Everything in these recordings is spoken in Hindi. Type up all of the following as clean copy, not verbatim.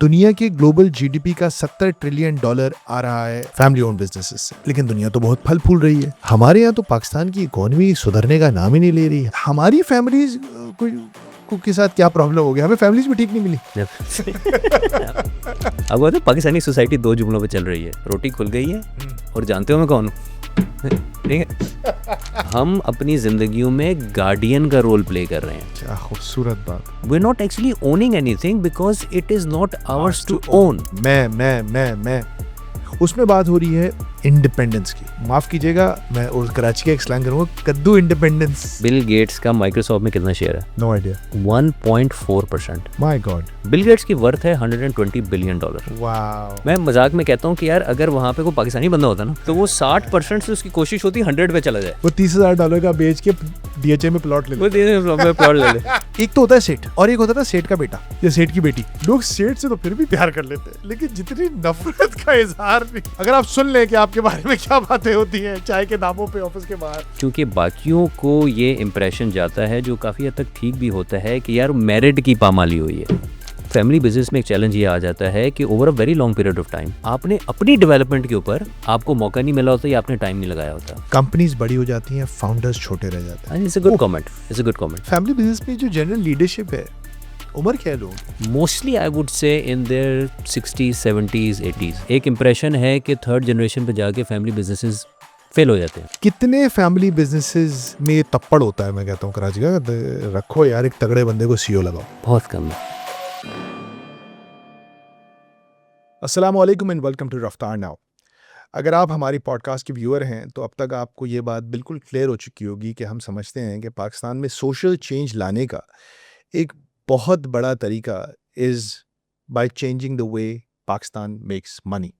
दुनिया के ग्लोबल जीडीपी का $70 ट्रिलियन आ रहा है फैमिली ओन बिजनेसेस से। लेकिन दुनिया तो बहुत फल फूल रही है। हमारे यहाँ तो पाकिस्तान की इकोनॉमी सुधरने का नाम ही नहीं ले रही है। हमारी फैमिलीज को के साथ क्या प्रॉब्लम हो गया? हमें फैमिलीज भी ठीक नहीं मिली। अब वो तो पाकिस्तानी सोसाइटी दो जुमलों पे चल रही है, रोटी खुल गई है और जानते हो मैं कौन हूँ? ठीक है, हम अपनी जिंदगियों में गार्डियन का रोल प्ले कर रहे हैं। क्या खूबसूरत बात। We are not actually owning anything because it is not ours to own. मैं उसमें बात हो रही है इंडिपेंडेंस की। माफ कीजिएगा, मैं और कराची का एक स्लैंग करूंगा, कद्दू इंडिपेंडेंस। बिल गेट्स का माइक्रोसॉफ्ट में कितना शेयर है? No idea. 1.4%। My God. Bill Gates की वर्थ है $120 बिलियन। वाओ। मैं मजाक में कहता हूँ कि यार अगर वहाँ पे कोई पाकिस्तानी बंदा होता ना तो वो 60% से उसकी कोशिश होती 100 पे चला जाए। वो $30,000 का बेच के डीएचए में प्लॉट ले ले। वो प्लॉट ले ले। एक तो होता है सेठ और एक होता था सेठ का बेटा या सेठ की बेटी। लोग सेठ से तो फिर भी प्यार कर लेते हैं, लेकिन जितनी नफरत का इजहार नहीं। अगर आप सुन लें कि आपके बारे में क्या बातें होती हैं चाय के दामों पे ऑफिस के बाहर, क्योंकि बाकियों को ये इम्प्रेशन जाता है, जो काफ़ी हद तक ठीक भी होता है, कि यार मेरिट की पामाली हुई है। फैमिली बिजनेस में एक चैलेंज ये आ जाता है कि over a very long period of time आपने अपनी डेवलपमेंट के ऊपर आपको मौका नहीं मिला होता या आपने टाइम नहीं लगाया होता। कंपनीज बड़ी हो जाती हैं, फाउंडर्स छोटे रह जाते हैं। It's a good comment, it's a good comment. Family business में जो जनरल लीडरशिप है, उम्र क्या है लोग? मोस्टली आई वुड से in their 60s 70s 80s। एक इम्प्रेशन है कि थर्ड जनरेशन पे जाके फैमिली बिजनेसेस फेल हो जाते हैं। कितने फैमिली बिजनेसेस में ये तप्पड़ होता है? मैं कहता हूँ कराची का रखो यार, एक तगड़े बंदे को सीईओ लगाओ। बहुत कम है। अस्सलामु अलैकुम and welcome to Raftaar now. अगर आप हमारी पॉडकास्ट के व्यूअर हैं तो अब तक आपको ये बात बिल्कुल क्लियर हो चुकी होगी कि हम समझते हैं कि पाकिस्तान में सोशल चेंज लाने का एक बहुत बड़ा तरीका is by changing the way Pakistan makes money.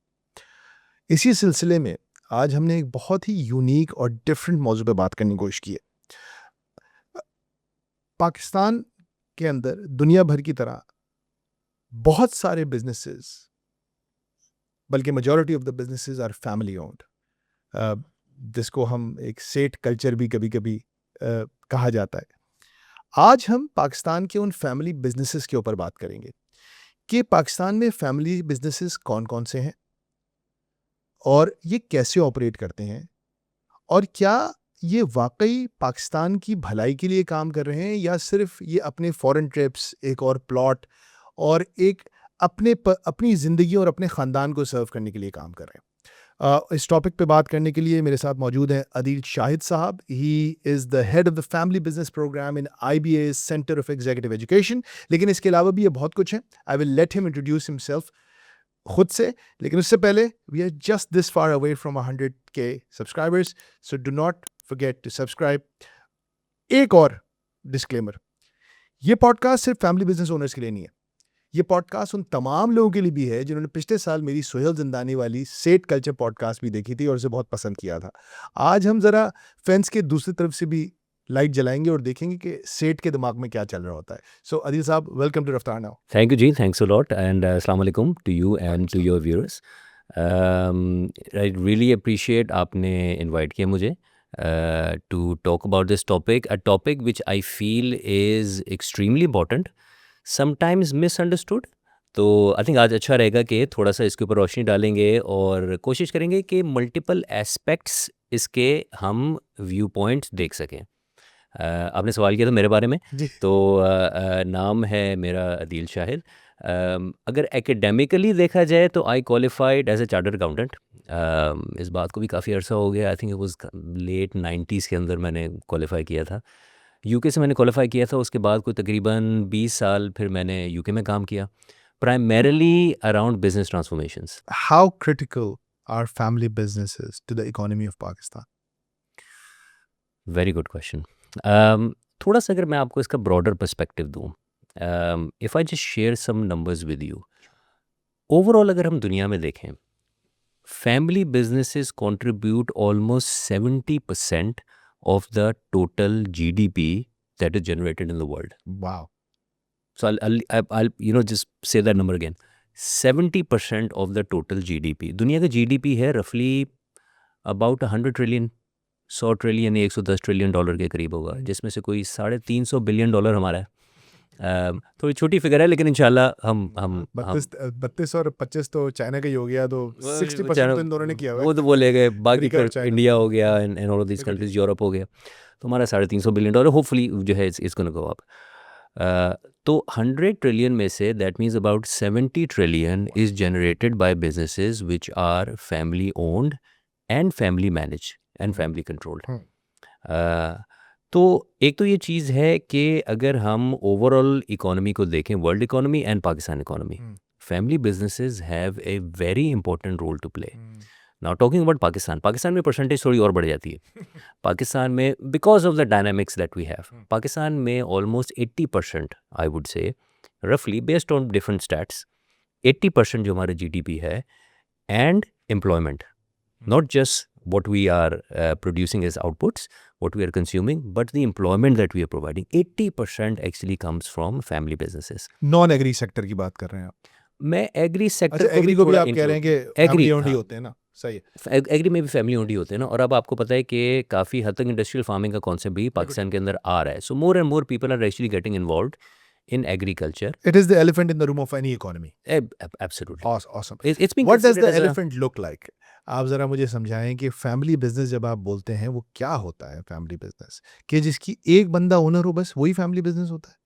इसी सिलसिले में आज हमने एक बहुत ही यूनिक और डिफरेंट मौजू पे बात करने की कोशिश की है। पाकिस्तान के अंदर दुनिया भर की तरह बहुत सारे बिजनेसेस, बल्कि majority of the businesses are family owned, जिसको हम एक सेठ कल्चर भी कभी कभी कहा जाता है। आज हम पाकिस्तान के उन फैमिली बिजनेसेस के ऊपर बात करेंगे कि पाकिस्तान में फैमिली बिजनेसेस कौन कौन से हैं और ये कैसे ऑपरेट करते हैं, और क्या ये वाकई पाकिस्तान की भलाई के लिए काम कर रहे हैं या सिर्फ ये अपने फॉरेन ट्रिप्स, एक और प्लॉट और एक अपनी ज़िंदगी और अपने ख़ानदान को सर्व करने के लिए काम कर रहे हैं। इस टॉपिक पे बात करने के लिए मेरे साथ मौजूद हैं अदील शाहिद साहब। He is the head of the family business programme in IBA centre of executive education. लेकिन इसके अलावा भी ये बहुत कुछ है। I will let him introduce himself खुद से, लेकिन उससे पहले we are just this far away from 100K subscribers, so do not forget to subscribe. एक और डिस्क्लेमर, ये पॉडकास्ट सिर्फ फैमिली बिजनेस ओनर्स के लिए नहीं है। ये पॉडकास्ट उन तमाम लोगों के लिए भी है जिन्होंने पिछले साल मेरी सोहेल जिंदानी वाली सेठ कल्चर पॉडकास्ट भी देखी थी और उसे बहुत पसंद किया था। आज हम ज़रा फेंस के दूसरी तरफ से भी लाइट जलाएंगे और देखेंगे कि सेठ के दिमाग में क्या चल रहा होता है। सो अदील साहब, welcome to Raftaar now. Thank you जी, थैंक्स अ लॉट एंड अस्सलाम वालेकुम to you and to your viewers. I really appreciate आपने इनवाइट किया मुझे to talk about this topic, a topic which I feel is extremely important, sometimes misunderstood. तो आई थिंक आज अच्छा रहेगा कि थोड़ा सा इसके ऊपर रोशनी डालेंगे और कोशिश करेंगे कि मल्टीपल एस्पेक्ट्स इसके हम व्यू पॉइंट्स देख सकें। आपने सवाल किया था मेरे बारे में, जी। तो नाम है मेरा अदील शाहिद। अगर एकेडमिकली देखा जाए तो I qualified as a chartered accountant. इस बात को भी काफ़ी अर्सा हो गया, I think it was late 90s के अंदर मैंने क्वालिफाई किया था। यूके से मैंने क्वालिफाई किया था, उसके बाद कोई तकरीबन 20 साल फिर मैंने यूके में काम किया, primarily around business transformations. How critical are family businesses to the economy of Pakistan? Very good question. थोड़ा सा अगर मैं आपको इसका ब्रॉडर पर्सपेक्टिव दूँ, if I just share some numbers with you, overall अगर हम दुनिया में देखें, family businesses contribute almost 70% of the total GDP that is generated in the world. Wow. So I'll just say that number again. 70% of the total GDP. दुनिया का GDP है रफली अबाउट 100 ट्रिलियन, 100 ट्रिलियन या $110 ट्रिलियन के करीब होगा, जिसमें से कोई $350 बिलियन हमारा है। थोड़ी छोटी फिगर है लेकिन इंशाल्लाह हम 32 और 25 तो चाइना का ही हो गया, तो वो 60% चाइना तो इन दोनों ने किया हुआ वो है। तो बोले गए, बाकी अमेरिका और फिर चाइना। इंडिया हो गया एंड ऑल ऑफ दिस बिल्कुल ठीक। कंट्रीज, यूरोप हो गया, तो हमारा $350 बिलियन होपफुली जो है इट्स गोना गो अप। तो 100 ट्रिलियन में से that means about 70 trillion is generated by businesses which are family owned and family manage and family controlled. तो एक तो ये चीज़ है कि अगर हम ओवरऑल इकोनॉमी को देखें, world economy and Pakistan economy, family businesses have a very important role to play. Now talking about Pakistan में परसेंटेज थोड़ी और बढ़ जाती है। पाकिस्तान में because of the dynamics that we have, Pakistan में ऑलमोस्ट 80% आई वुड से रफली बेस्ड ऑन डिफरेंट स्टैट्स, 80% जो हमारे जीडीपी है and employment, not just what we are producing as outputs, what we are consuming, but the employment that we are providing. 80% actually comes from family businesses. Non agree sector की बात कर रहे हैं आप? मैं एग्री सेक्टर अच्छा, एग्री को भी आप कह रहे हैं कि फैमिली ओन्ड ही होते हैं ना? सही है। एग्री में भी फैमिली ओन्ड ही होते हैं ना, और अब आपको पता है कि काफ़ी हद तक इंडस्ट्रियल फार्मिंग का कॉन्सेप्ट भी पाकिस्तान के अंदर आ रहा है। So more and more people are actually getting involved in agriculture. It is the elephant in the room of any economy. Absolutely. Awesome. It's being What does considered the as a- elephant look like? आप ज़रा मुझे समझाएं कि फैमिली बिजनेस जब आप बोलते हैं वो क्या होता है फैमिली बिजनेस, कि जिसकी एक बंदा ओनर हो बस वही फैमिली बिजनेस होता है?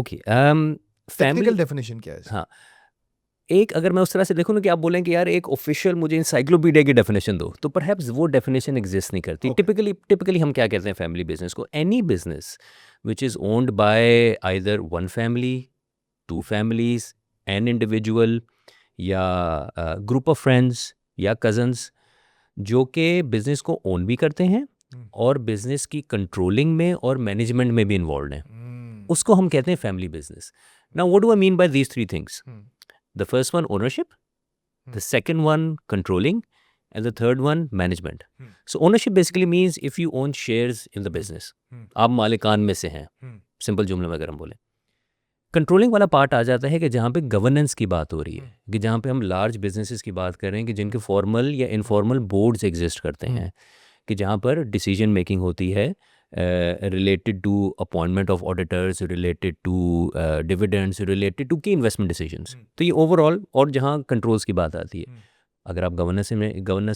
Okay. Technical Family. डेफिनेशन क्या है इसकी? हाँ, एक अगर मैं उस तरह से देखूँ ना कि आप बोलें कि यार एक ऑफिशियल मुझे इंसाइक्लोपीडिया की डेफिनेशन दो, तो परहैप्स वो डेफिनेशन एग्जिस्ट नहीं करती। Okay. टिपिकली हम क्या कहते हैं फैमिली बिजनेस को? Any business which is owned by either one family, two families, an individual, या ग्रुप ऑफ फ्रेंड्स या कजन्स, जो कि बिजनेस को ओन भी करते हैं और बिजनेस की कंट्रोलिंग में और मैनेजमेंट में भी इन्वॉल्व हैं, उसको हम कहते हैं family business. Now what do I mean bye these three things? The first one, ownership. The second one, controlling. And the third one, management. So ownership basically means if you own shares in the business. आप मालिकान में से हैं, सिंपल जुमले में अगर हम बोलें। कंट्रोलिंग वाला पार्ट आ जाता है कि जहाँ पे गवर्नेंस की बात हो रही है, कि जहाँ पे हम लार्ज बिजनेसेस की बात कर रहे हैं कि जिनके फॉर्मल या इनफॉर्मल बोर्ड्स एग्जिस्ट करते हैं, कि जहाँ पर डिसीजन मेकिंग होती है related to appointment of auditors, related to dividends, related to key investment decisions. तो ये ओवरऑल, और जहाँ कंट्रोल्स की बात आती है, अगर आप गवर्नेंस में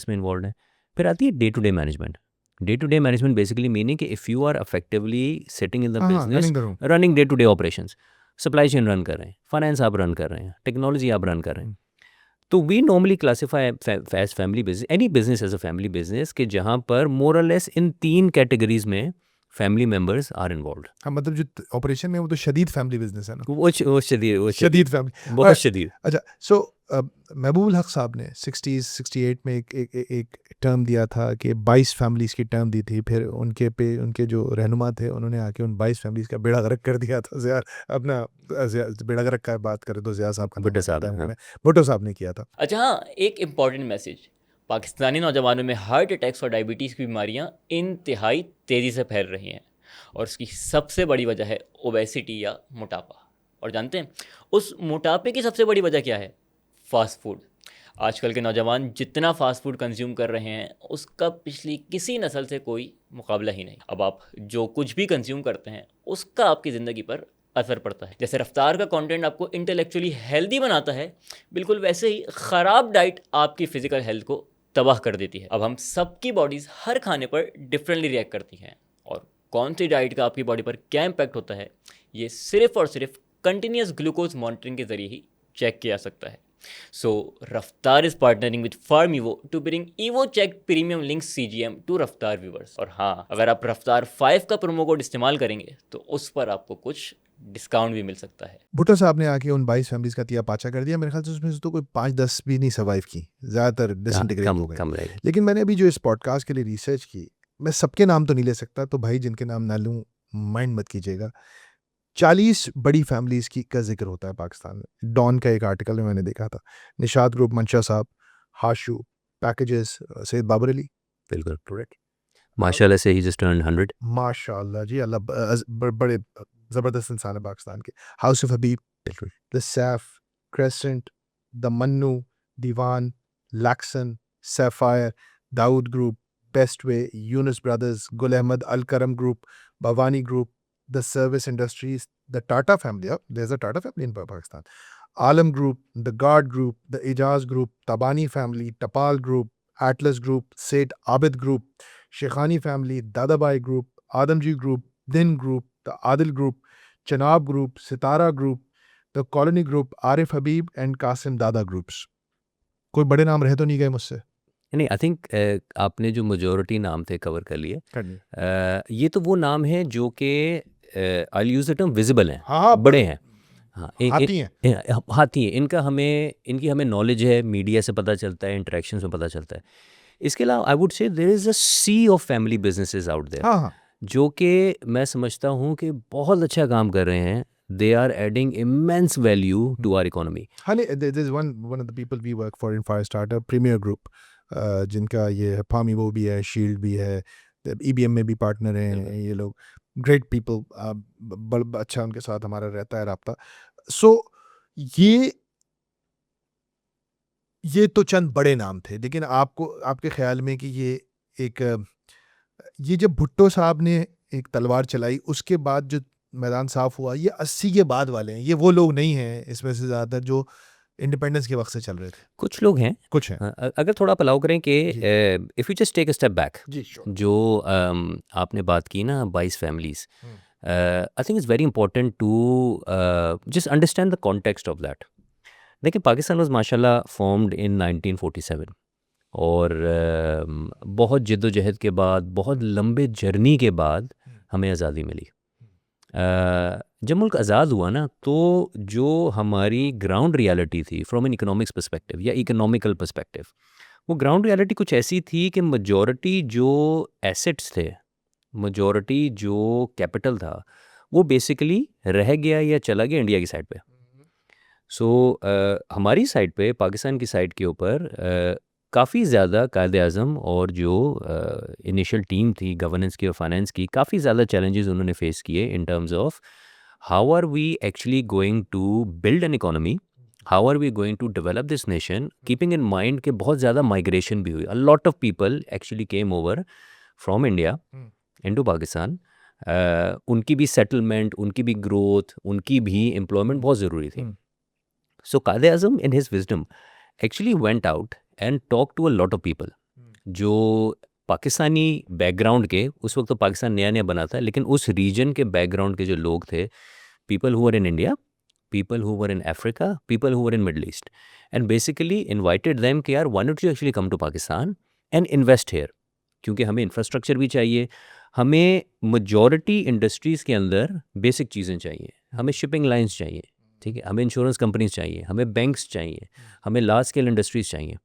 इन्वॉल्व हैं, फिर आती है day to day management. Day to day management basically meaning कि if you are effectively sitting in the business, running day to day operations, supply chain run कर रहे हैं, फाइनेंस आप रन कर रहे हैं, टेक्नोलॉजी आप रन कर रहे हैं, तो we normally classify as family business, any business as a family business, कि जहाँ पर मोर और लेस इन 3 कैटेगरीज में फैमिली मेंबर्स आर इन्वॉल्व्ड। हाँ, मतलब जो ऑपरेशन में वो तो शदीद फैमिली बिजनेस है ना? वो शदीद फैमिली, बहुत शदीद। अच्छा, सो महबूब हक साहब ने 68 में एक टर्म दिया था कि 22 फैमिलीज़ की टर्म दी थी, फिर उनके जो रहनुमा थे उन्होंने आके उन 22 फैमिलीज़ का बेड़ा गर्क कर दिया था। बेड़ा गर्क का बात करें तो ज़िया साहब का भुट्टो साहब, हाँ। भुट्टो साहब ने किया था। अच्छा हाँ, एक इम्पॉर्टेंट मैसेज, पाकिस्तानी नौजवानों में हार्ट अटैक्स और डायबिटीज़ की बीमारियां इंतहाई तेज़ी से फैल रही हैं, और उसकी सबसे बड़ी वजह है ओबेसिटी या मोटापा। और जानते हैं उस मोटापे की सबसे बड़ी वजह क्या है? Fast food. आजकल के नौजवान जितना फास्ट फूड कंज्यूम कर रहे हैं उसका पिछली किसी नस्ल से कोई मुकाबला ही नहीं। अब आप जो कुछ भी कंज्यूम करते हैं उसका आपकी ज़िंदगी पर असर पड़ता है। जैसे रफ्तार का कंटेंट आपको इंटेलेक्चुअली हेल्दी बनाता है, बिल्कुल वैसे ही ख़राब डाइट आपकी फ़िज़िकल हेल्थ को तबाह कर देती है। अब हम सबकी बॉडीज़ हर खाने पर डिफरेंटली रिएक्ट करती हैं, और कौन सी डाइट का आपकी बॉडी पर क्या इम्पैक्ट होता है ये सिर्फ और सिर्फ कंटिन्यूस ग्लूकोज मॉनिटरिंग के ज़रिए ही चेक किया जा सकता है। So, Raftar is partnering with Farm-Evo to bring EvoCheck Premium Link CGM to Raftar viewers. और हाँ, अगर आप Raftar 5 का प्रोमो कोड इस्तेमाल करेंगे तो उस पर आपको कुछ डिस्काउंट भी मिल सकता है। भुट्टो साहब ने आके उन 22 फैमिलीज का तिया पाचा कर दिया। मेरे ख्याल से उसमें से तो कोई 5-10 भी नहीं सर्वाइव की, ज़्यादातर डिसइंटीग्रेट हो गए। कम रहेगा। लेकिन मैंने अभी जो इस पॉडकास्ट के लिए रिसर्च की, मैं सबके नाम तो नहीं ले सकता, तो भाई जिनके नाम ना लूँ माइंड मत कीजिएगा। 40 बड़ी फैमिलीज़ का जिक्र होता है पाकिस्तान में। डॉन का एक आर्टिकल में मैंने देखा था, निशात ग्रुप, मंशा साहब, हाशू पैकेजेस, सैयद बाबर अली। बिल्कुल करेक्ट। माशाल्लाह से ही जस्ट टर्न 100। माशाल्लाह जी, अल्लाह बड़े ज़बरदस्त इंसान है पाकिस्तान के। हाउस ऑफ हबीब, बिल्कुल। The Saif, Crescent, the Mannu, Dewan, Lakson, Sapphire, Dawood group, Bestway, Yunus brothers, Gul Ahmad, Al Karam group, Bhawani group, the service industries, the Tata family, there's a Tata family in Pakistan, Alam Group, the Guard Group, the Ijaz Group, Tabani family, Tapal Group, Atlas Group, Seth Abid Group, Shekhani family, Dadabai Group, Adamji Group, Din Group, the Adil Group, Chanab Group, Sitara Group, the Colony Group, Arif Habib and Qasim Dada Groups. कोई बड़े नाम रह तो नहीं गए मुझसे? नहीं, आई थिंक आपने जो मेजॉरिटी नाम थे कवर कर लिए। ये तो वो नाम है जो कि आई यूज़ द टर्म विजिबल हैं, हाँ, बड़े हैं, हाँ, हाथी हैं। हाथी हैं। इनकी हमें नॉलेज है, मीडिया से पता चलता है, इंटरेक्शन से पता चलता है। इसके अलावा I would say there is a sea of family businesses out there, हाँ हाँ, जो कि मैं समझता हूँ कि बहुत अच्छा काम कर रहे हैं। They are adding immense value to our economy. हाँ नहीं, there's one of the people we work for in Firestarter, Premier Group, जिनका ये फामी वो भी है, शील्ड भी है, EBM में भी पार्टनर हैं ये लोग, ग्रेट पीपल, बड़ा अच्छा उनके साथ हमारा रहता है राब्ता। सो ये तो चंद बड़े नाम थे, लेकिन आपके ख्याल में कि ये जब भुट्टो साहब ने एक तलवार चलाई, उसके बाद जो मैदान साफ हुआ, ये 80 के बाद वाले हैं, ये वो लोग नहीं हैं इसमें से ज़्यादातर जो इंडिपेंडेंस के वक्त से चल रहे थे? कुछ लोग हैं, कुछ हैं। अगर थोड़ा आप अलाउ करें कि if you just take a step back, जी श्योर। जो आपने बात की ना 22 families, I think it's very important to just understand the context of that. देखिए, पाकिस्तान वाज माशाल्लाह फॉर्म्ड इन 1947 और बहुत जद्दोजहद के बाद, बहुत लंबे जर्नी के बाद हमें आज़ादी मिली। जब मुल्क आज़ाद हुआ ना, तो जो हमारी ग्राउंड रियलिटी थी फ्रॉम एन इकोनॉमिक्स पर्सपेक्टिव या इकोनॉमिकल पर्सपेक्टिव, वो ग्राउंड रियलिटी कुछ ऐसी थी कि मेजॉरिटी जो एसेट्स थे, मेजॉरिटी जो कैपिटल था, वो बेसिकली रह गया या चला गया इंडिया की साइड पे। सो हमारी साइड पे, पाकिस्तान की साइड के ऊपर काफ़ी ज़्यादा कायद-ए-आज़म और जो इनिशियल टीम थी गवर्नेंस की और फाइनेंस की, काफ़ी ज़्यादा चैलेंजेस उन्होंने फेस किए in terms of how are we actually going to build an economy, how are we going to develop this nation, keeping in mind कि बहुत ज़्यादा माइग्रेशन भी हुई। A lot of people actually came over from India into Pakistan. उनकी भी सेटलमेंट, उनकी भी ग्रोथ, उनकी भी एम्प्लॉयमेंट बहुत ज़रूरी थी। So Quaid-e-Azam in his wisdom actually went out and talk to a lot of people जो पाकिस्तानी बैकग्राउंड के, उस वक्त तो पाकिस्तान नया नया बना था, लेकिन उस रीजन के बैकग्राउंड के जो लोग थे, people who were in India, people who were in Africa, people who were in Middle East, and basically invited them कि यार why don't you actually come to Pakistan and invest here, क्योंकि हमें इंफ्रास्ट्रक्चर भी चाहिए, हमें मेजॉरिटी इंडस्ट्रीज़ के अंदर बेसिक चीज़ें चाहिए, हमें शिपिंग लाइन्स चाहिए, ठीक है, हमें इंश्योरेंस कंपनीज चाहिए, हमें बैंक्स चाहिए, हमें लार्ज स्केल इंडस्ट्रीज़ चाहिए।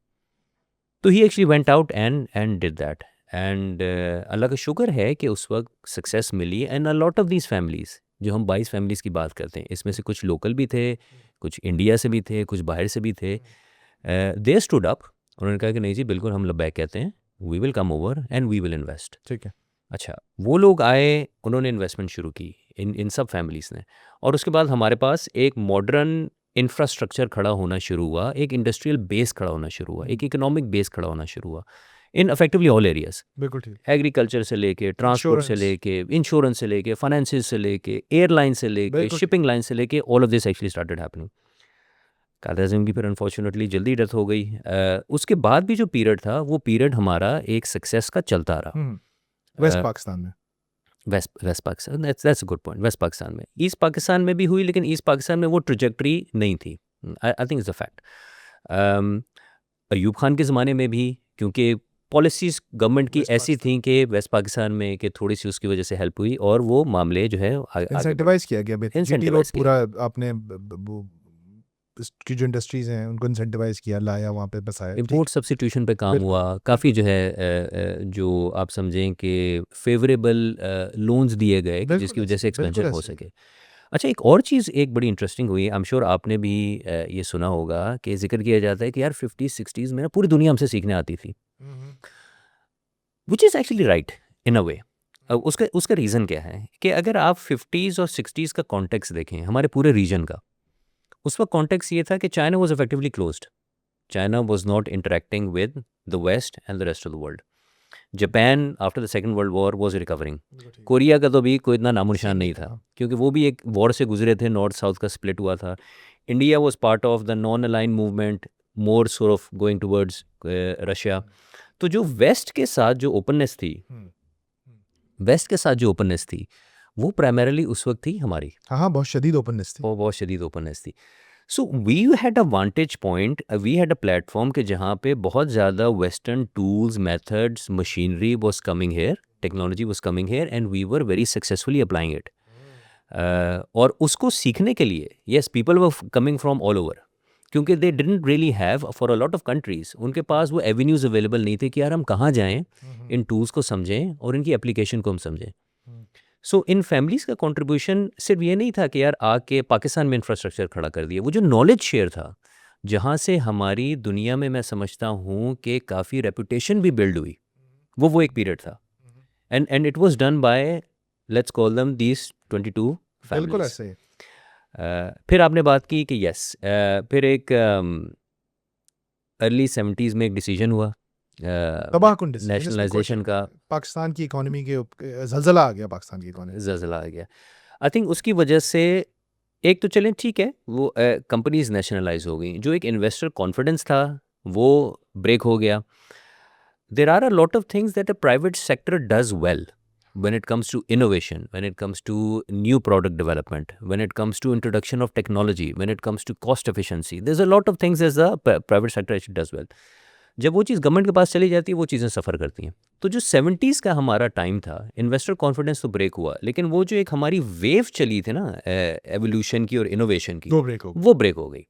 तो he actually went out and did that, and Allah का शुक्र है कि उस वक्त सक्सेस मिली। And a lot of these families, जो हम 22 फैमिलीज़ की बात करते हैं, इसमें से कुछ लोकल भी थे, कुछ इंडिया से भी थे, कुछ बाहर से भी थे। दे स्टूड अप, उन्होंने कहा कि नहीं जी, बिल्कुल हम लब्बैक कहते हैं, we will come over and we will invest. ठीक है। अच्छा, वो लोग आए, उन्होंने इन्वेस्टमेंट शुरू की इन सब फैमिलीज़ ने, और उसके बाद हमारे पास एक मॉडर्न इंफ्रास्ट्रक्चर खड़ा होना शुरू हुआ, एक इंडस्ट्रियल बेस खड़ा होना शुरू हुआ, एक इकोनॉमिक बेस खड़ा होना शुरू हुआ इन इफेक्टिवली ऑल एरियाज। बिल्कुल ठीक। एग्रीकल्चर से लेके, ट्रांसपोर्ट से Insurance. लेके, इंश्योरेंस से लेके, फाइनेंसिस से लेके, एयरलाइन से लेके, बिल्कुल। शिपिंग लाइन से लेके, all of this actually started happening. Quaid-e-Azam की फिर अनफॉर्चुनेटली जल्दी डेथ हो गई। उसके बाद भी जो पीरियड था, वो पीरियड हमारा एक सक्सेस का चलता रहा। वेस्ट पाकिस्तान में। West Pakistan, that's a good point. West Pakistan में, ईस्ट पाकिस्तान में भी हुई, लेकिन ईस्ट पाकिस्तान में वो ट्रजेक्टरी नहीं थी। आई think it's a fact. Ayub Khan के ज़माने में भी, क्योंकि पॉलिसीज़ गवर्नमेंट की वेस्ट ऐसी थी कि वेस्ट पाकिस्तान में कि थोड़ी सी उसकी वजह से हेल्प हुई और वो मामले जो है आगे बढ़े। इंसेंटिवाइज किया गया, जीटी रोड Incentivize किया। पूरा आपने वो की जो इंडस्ट्रीज हैं उनको इंसेंटिवाइज किया, लाया वहाँ पे बसाया। इम्पोर्ट सब्स्टिट्यूशन पे काम बिल्कुल, हुआ, काफ़ी जो है जो आप समझें कि फेवरेबल लोन्स दिए गए कि बिल्कुल जिसकी वजह से बिल्कुल एक्सपेंशन हो ऐसे। सके। अच्छा, एक और चीज़ एक बड़ी इंटरेस्टिंग हुई, आई एम श्योर आपने भी ये सुना होगा कि जिक्र किया जाता है कि यार 50s-60s में ना पूरी दुनिया हमसे सीखने आती थी, विच इज़ एक्चुअली राइट इन अ वे। उसका रीज़न क्या है कि अगर आप 50s और 60s का कॉन्टेक्स्ट देखें हमारे पूरे रीजन का, उस वक्त कॉन्टेक्स्ट ये था कि China was effectively closed, China was not interacting with the West and the rest of the world. Japan after the Second World War was recovering. Korea का तो भी कोई इतना नामो निशान नहीं था, क्योंकि वो भी एक वॉर से गुजरे थे, नॉर्थ साउथ का स्प्लिट हुआ था। India was part of the non align movement, more sort of going towards Russia. तो जो वेस्ट के साथ जो ओपननेस थी, वेस्ट के साथ जो ओपननेस थी, वो प्राइमरीली उस वक्त थी हमारी, हाँ हाँ, बहुत शदीद ओपननेस थी। वो बहुत शदीद ओपननेस थी। So we had a vantage point, we had a platform कि जहाँ पे बहुत ज़्यादा western tools, methods, machinery was coming here, technology was coming here, and we were very successfully applying it. और उसको सीखने के लिए yes people were coming from all over, क्योंकि they didn't really have for a lot of countries, उनके पास वो एवेन्यूज़ अवेलेबल नहीं थे कि यार हम कहाँ जाएं, इन टूल्स को समझें और इनकी एप्लीकेशन को हम समझें। सो इन फैमिलीज़ का कंट्रीब्यूशन सिर्फ ये नहीं था कि यार आके पाकिस्तान में इंफ्रास्ट्रक्चर खड़ा कर दिया, वो जो नॉलेज शेयर था, जहाँ से हमारी दुनिया में मैं समझता हूँ कि काफ़ी रेपुटेशन भी बिल्ड हुई, वो एक पीरियड था। And it was done by, let's call them these 22 बिल्कुल फैमिलीज। ऐसे ही। फिर आपने बात की कि यस, फिर एक अर्ली 70s में एक डिसीजन हुआ तबाहकुन decision, इसमें कोई नेशनलाइजेशन शक का, नहीं। पाकिस्तान की इकोनॉमी के जलजला आ गया पाकिस्तान की इकोनॉमी। ज़लज़ला आ गया। आई थिंक उसकी वजह से एक तो चलें ठीक है, वो कंपनीज नेशनलाइज हो गई, जो एक इन्वेस्टर कॉन्फिडेंस था वो ब्रेक हो गया। There are a lot of things that a private sector does well when it comes to innovation, when it comes to new product development, when it comes to introduction of technology, when it comes to cost efficiency. There's a lot of things as the private sector actually does well. जब वो चीज़ गवर्नमेंट के पास चली जाती है, वो चीज़ें सफ़र करती हैं। तो जो 70s का हमारा टाइम था, इन्वेस्टर कॉन्फिडेंस तो ब्रेक हुआ, लेकिन वो जो एक हमारी वेव चली थी ना एवोल्यूशन की और इनोवेशन की, दो ब्रेक हो गए। वो ब्रेक हो गई।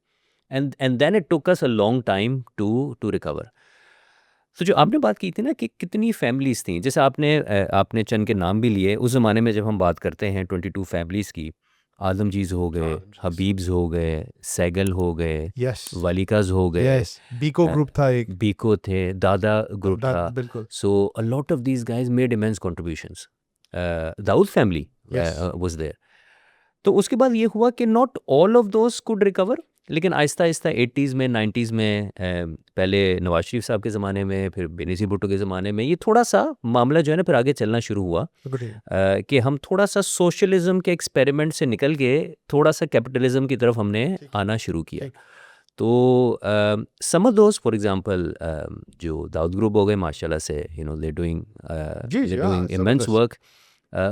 And then it took us a long time to recover. तो जो आपने बात की थी ना कि कितनी फैमिलीज़ थी, जैसे आपने चंद के नाम भी लिए। उस ज़माने में जब हम बात करते हैं 22 फैमिलीज़ की, आज़मजीज़ हो गए, हबीब्स हो गए, सैगल हो गए, यस वालिकाज़ हो गए, यस, बीको ग्रुप था एक। बीको थे, दादा ग्रुप था। बिल्कुल। So a lot of these guys made immense contributions. Dawood family Yes. Was there. तो उसके बाद ये हुआ कि not all of those could recover, लेकिन आहिस्ता आहिस्ता 80s में 90s में पहले नवाज शरीफ साहब के ज़माने में, फिर बेनज़ीर भुट्टो के ज़माने में, ये थोड़ा सा मामला जो है ना फिर आगे चलना शुरू हुआ बिल्कुल ठीक है। कि हम थोड़ा सा सोशलिज्म के एक्सपेरिमेंट से निकल के थोड़ा सा कैपिटलिज्म की तरफ हमने आना शुरू किया। ठीक। तो सम ऑफ दोज फॉर एग्जांपल जो दाऊद ग्रुप हो गए माशाल्लाह से, यू नो, दे डूइंग जी, हाँ, immense ज़बरदस्त। work.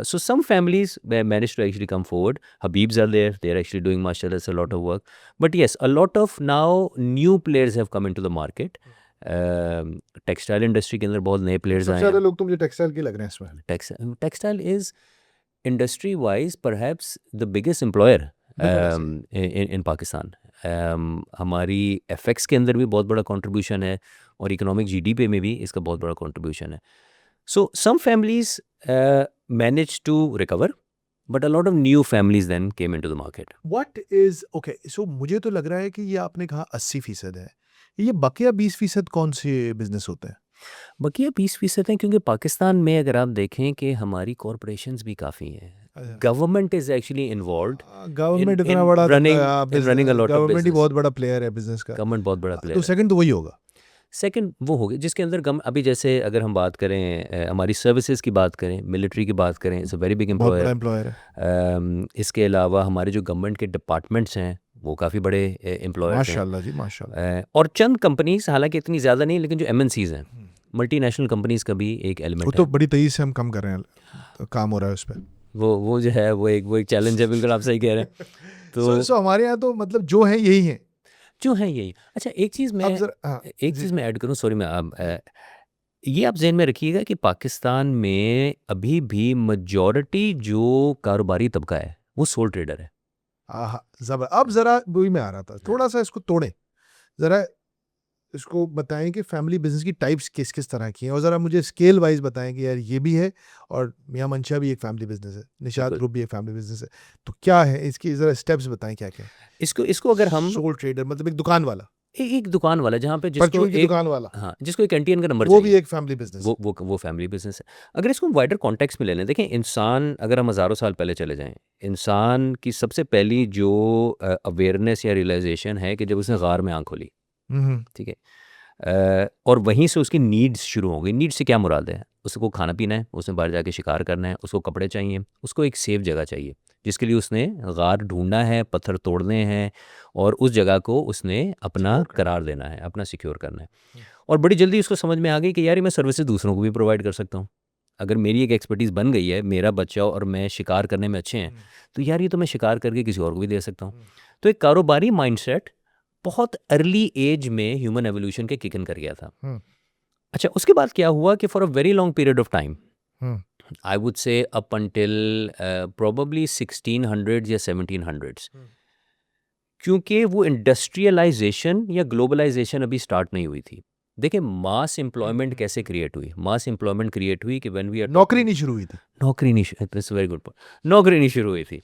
So some families managed to actually come forward. Habibs are there; they are actually doing, mashallah, a lot of work. But yes, a lot of now new players have come into the market. Textile industry के अंदर बहुत नए players सबसे आए ज़्यादा हैं। लोग तो मुझे टेक्सटाइल के लग रहे हैं इसमें। Textile is industry wise perhaps the biggest employer बिल्कुल ऐसे ही। in Pakistan. हमारी FX के अंदर भी बहुत बड़ा contribution है, और इकोनॉमिक GDP में भी इसका बहुत बड़ा contribution है। So some families managed to recover, but a lot of new families then came into the market. What is okay, so मुझे तो लग रहा है कि ये आपने कहा 80% है, ये बकिया 20% कौन से बिजनेस होते हैं? बकिया 20% है, क्योंकि पाकिस्तान में अगर आप देखें कि हमारी कॉरपोरेशंस भी काफ़ी हैं। अच्छा। Government is actually involved government in इतना बड़ा running- in running a lot of government he business. बहुत बड़ा प्लेयर है बिजनेस का। गवर्नमेंट बहुत बड़ा तो प्लेयर है। सेकंड तो वही होगा। सेकंड वो हो गया जिसके अंदर अभी जैसे अगर हम बात करें हमारी सर्विसेज की बात करें, मिलिट्री की बात करें, इट्स अ वेरी बिग बहुत बड़ा एम्प्लॉयर। एम्प्लॉयर है। इसके अलावा हमारे जो गवर्नमेंट के डिपार्टमेंट्स हैं वो काफ़ी बड़े एम्प्लॉयर्स हैं। माशाल्लाह जी, माशाल्लाह। और चंद कंपनीज, हालांकि इतनी ज़्यादा नहीं, लेकिन जो MNCs हैं, मल्टीनेशनल कंपनीज का भी एक वो एलिमेंट तो है। बड़ी तेजी से हम कम कर रहे हैं, तो काम हो रहा है उस पर। वो जो है वो एक चैलेंज है, बिल्कुल आप सही कह रहे हैं। तो सो हमारे यहाँ तो मतलब जो है यही है। जो है यही। अच्छा, एक चीज़ अब मैं जरा हाँ, एक जी। चीज़ मैं ऐड करूं, सॉरी, मैं ये आप जहन में रखिएगा कि पाकिस्तान में अभी भी मेजॉरिटी जो कारोबारी तबका है वो सोल ट्रेडर है। अब जरा वही में आ रहा था, थोड़ा सा इसको तोड़ें, जरा इसको बताएं कि फैमिली बिजनेस की टाइप्स किस किस तरह की हैं, और ज़रा मुझे स्केल वाइज बताएं कि यार ये भी है और मियां मंशा भी एक फैमिली बिजनेस है, निशात बिल्कुल। ग्रुप भी एक फैमिली बिजनेस है, तो क्या है इसकी ज़रा स्टेप्स बताएं क्या क्या है। इसको अगर हम सोल ट्रेडर मतलब एक दुकान वाला, एक दुकान वाला जहाँ पे जिसको परचून की एक, दुकान वाला, हाँ, जिसको एक कैंटीन का नंबर वो भी चाहिए, एक फैमिली बिजनेस है। वो फैमिली बिजनेस है। अगर इसको वाइडर कॉन्टेक्स्ट में ले लें, देखें, इंसान अगर हम हज़ारों साल पहले चले जाएं, इंसान की सबसे पहली जो अवेयरनेस या रियलाइजेशन है कि जब उसने गार में आँख खोली, हम्म, ठीक है। और वहीं से उसकी नीड्स शुरू हो गई। नीड्स से क्या मुराद है? उसको खाना पीना है, उसने बाहर जाके शिकार करना है, उसको कपड़े चाहिए, उसको एक सेफ जगह चाहिए, जिसके लिए उसने गार ढूंढना है, पत्थर तोड़ने हैं और उस जगह को उसने अपना Secure करना करार देना है, अपना सिक्योर करना है। और बड़ी जल्दी उसको समझ में आ गई कि यार ये मैं सर्विसेज दूसरों को भी प्रोवाइड कर सकता हूँ। अगर मेरी एक एक्सपर्टीज़ बन गई है, मेरा बच्चा और मैं शिकार करने में अच्छे हैं, तो यार ये तो मैं शिकार करके किसी और को भी दे सकता हूँ। तो एक कारोबारी माइंडसेट बहुत अर्ली एज में ह्यूमन एवोल्यूशन के किक इन कर गया था। हम्म, अच्छा, उसके बाद क्या हुआ कि for a very long period of time, hmm, I would से अप अंटिल प्रोबेबली 1600 या 1700s, क्योंकि वो इंडस्ट्रियलाइजेशन या ग्लोबलाइजेशन अभी स्टार्ट नहीं हुई थी। देखिए मास एम्प्लॉयमेंट कैसे क्रिएट हुई? मास एम्प्लॉयमेंट क्रिएट हुई कि व्हेन वी आर नौकरी नहीं शुरू हुई थी। नौकरी नहीं, दैट्स वेरी गुड पॉइंट, नौकरी नहीं शुरू हुई थी।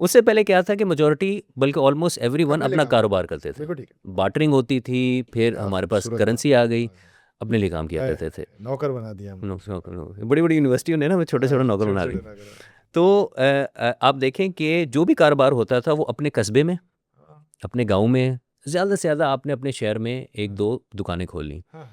उससे पहले क्या था कि मेजॉरिटी बल्कि ऑलमोस्ट एवरीवन अपने लिए अपना काम कारोबार करते थे, बिल्कुल ठीक है। बार्टरिंग होती थी, फिर हाँ, हमारे पास सूरत करेंसी आ गई, हाँ, अपने लिए काम किया है, करते थे। नौकर बना दिया हमने। बड़ी बड़ी यूनिवर्सिटियों ने ना हमें छोटे छोटे नौकर बना छोटे दिए। नौकर। तो आप देखें कि जो भी कारोबार होता था वो अपने कस्बे में, हाँ, अपने गांव में, ज़्यादा से ज़्यादा आपने अपने शहर में एक दो दुकानें खोल ली। हाँ,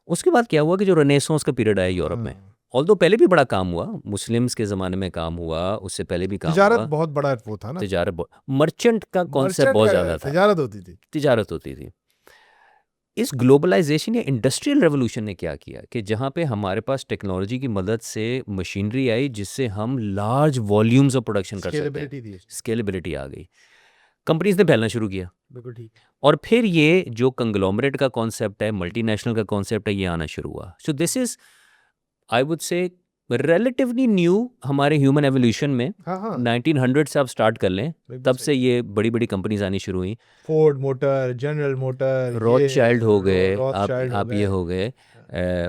उसके बाद क्या हुआ कि जो रेनेसांस का पीरियड आया यूरोप में, हाँ। ऑल्दो पहले भी बड़ा काम हुआ, मुस्लिम्स के ज़माने में काम हुआ, उससे पहले भी काम तिजारत हुआ। बहुत बड़ा वो था ना। तिजारत, मर्चेंट का कॉन्सेप्ट मर्चेंट बहुत का ज़्यादा था, तिजारत होती थी। तिजारत होती थी। इस ग्लोबलाइजेशन या इंडस्ट्रियल रेवोल्यूशन ने क्या किया कि जहाँ पे हमारे पास टेक्नोलॉजी की मदद से मशीनरी आई जिससे हम लार्ज वॉल्यूम्स ऑफ प्रोडक्शन कर सकते हैं, स्केलेबिलिटी थी इसमें। स्केलेबिलिटी आ गई, कंपनीज ने फैलना शुरू किया। बिल्कुल ठीक। और फिर ये जो कंग्लोमरेट का कॉन्सेप्ट है, मल्टीनेशनल का कॉन्सेप्ट है, ये आना शुरू हुआ। So this is, I would से, रिलेटिवली न्यू हमारे ह्यूमन एवोल्यूशन में। हाँ, हाँ, 1900 से आप स्टार्ट कर लें, बिल्कुल तब सही। से ये बड़ी बड़ी कंपनीज आनी शुरू हुई। फोर्ड मोटर, जनरल मोटर, रॉथशाइल्ड हो गए, रॉथशाइल्ड हो आप ये गए, हो गए,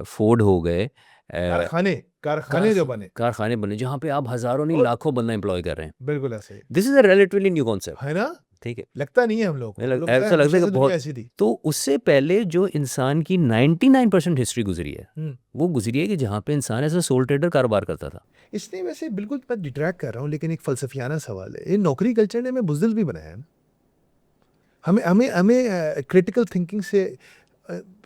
फोर्ड हो गए, कारखाने कारखाने जो बने। कारखाने बने जहाँ पे आप हज़ारों नहीं और लाखों बंदा एम्प्लॉय कर रहे हैं। बिल्कुल ऐसे ही this is a relatively new concept, है ना। ठीक है। लगता नहीं है हम लोग को, मुझे हम लोग पता है ऐसा लगता हमेशा है से कि दुनिया बहुत, ऐसी थी। तो उससे पहले जो इंसान की 99% हिस्ट्री गुजरी है, हम्म। वो गुजरी है कि जहाँ पे इंसान ऐसा सोल ट्रेडर कारोबार करता था। इसलिए वैसे बिल्कुल मैं डिट्रैक्ट कर रहा हूँ, लेकिन एक फलसफियाना सवाल है, ये नौकरी कल्चर ने हमें बुज़दिल भी बनाया है ना। हमें हमें हमें क्रिटिकल थिंकिंग से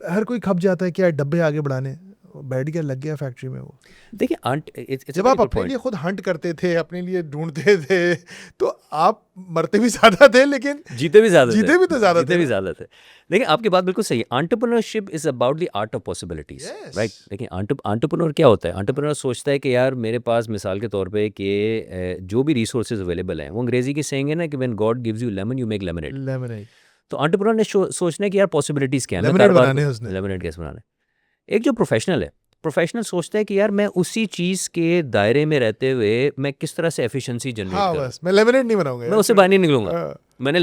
हर कोई खप जाता है क्या डब्बे आगे बढ़ाने, बैठ गया, लग गया फैक्ट्री में वो। देखिए इट्स जब आप अपने लिए खुद हंट करते थे, अपने लिए ढूंढते थे, तो आप मरते भी ज्यादा थे, लेकिन जीते भी ज़्यादा थे, जीते भी तो ज्यादा जीते थे भी ना। ज़्यादा थे। लेकिन आपकी बात बिल्कुल सही है, entrepreneurship is about the art of possibilities, Yes. Right. देखिए एंटरप्रेन्योर क्या होता है? एंटरप्रेन्योर सोचता है कि यार मेरे पास मिसाल के तौर पे कि जो भी रिसोर्सेज अवेलेबल हैं, वो अंग्रेजी की सेइंग है ना कि when God gives you lemon you make lemonade. Lemonade, तो एंटरप्रेन्योर ने सोचना है कि यार पॉसिबिलिटीज़ क्या है, मैं लेमनेड कारोबार बनाने हैं उसने। लेमनेड कैसे बनाना है। एक जो प्रोफेशनल है, प्रोफेशनल सोचता है कि यार मैं उसी चीज़ के दायरे में रहते हुए मैं किस तरह से एफिशिएंसी जनरेट हाँ, करूँ, बस मैं लेमनेड नहीं बनाऊंगा मैं यार, उससे बाहर नहीं निकलूंगा। हाँ, मैंने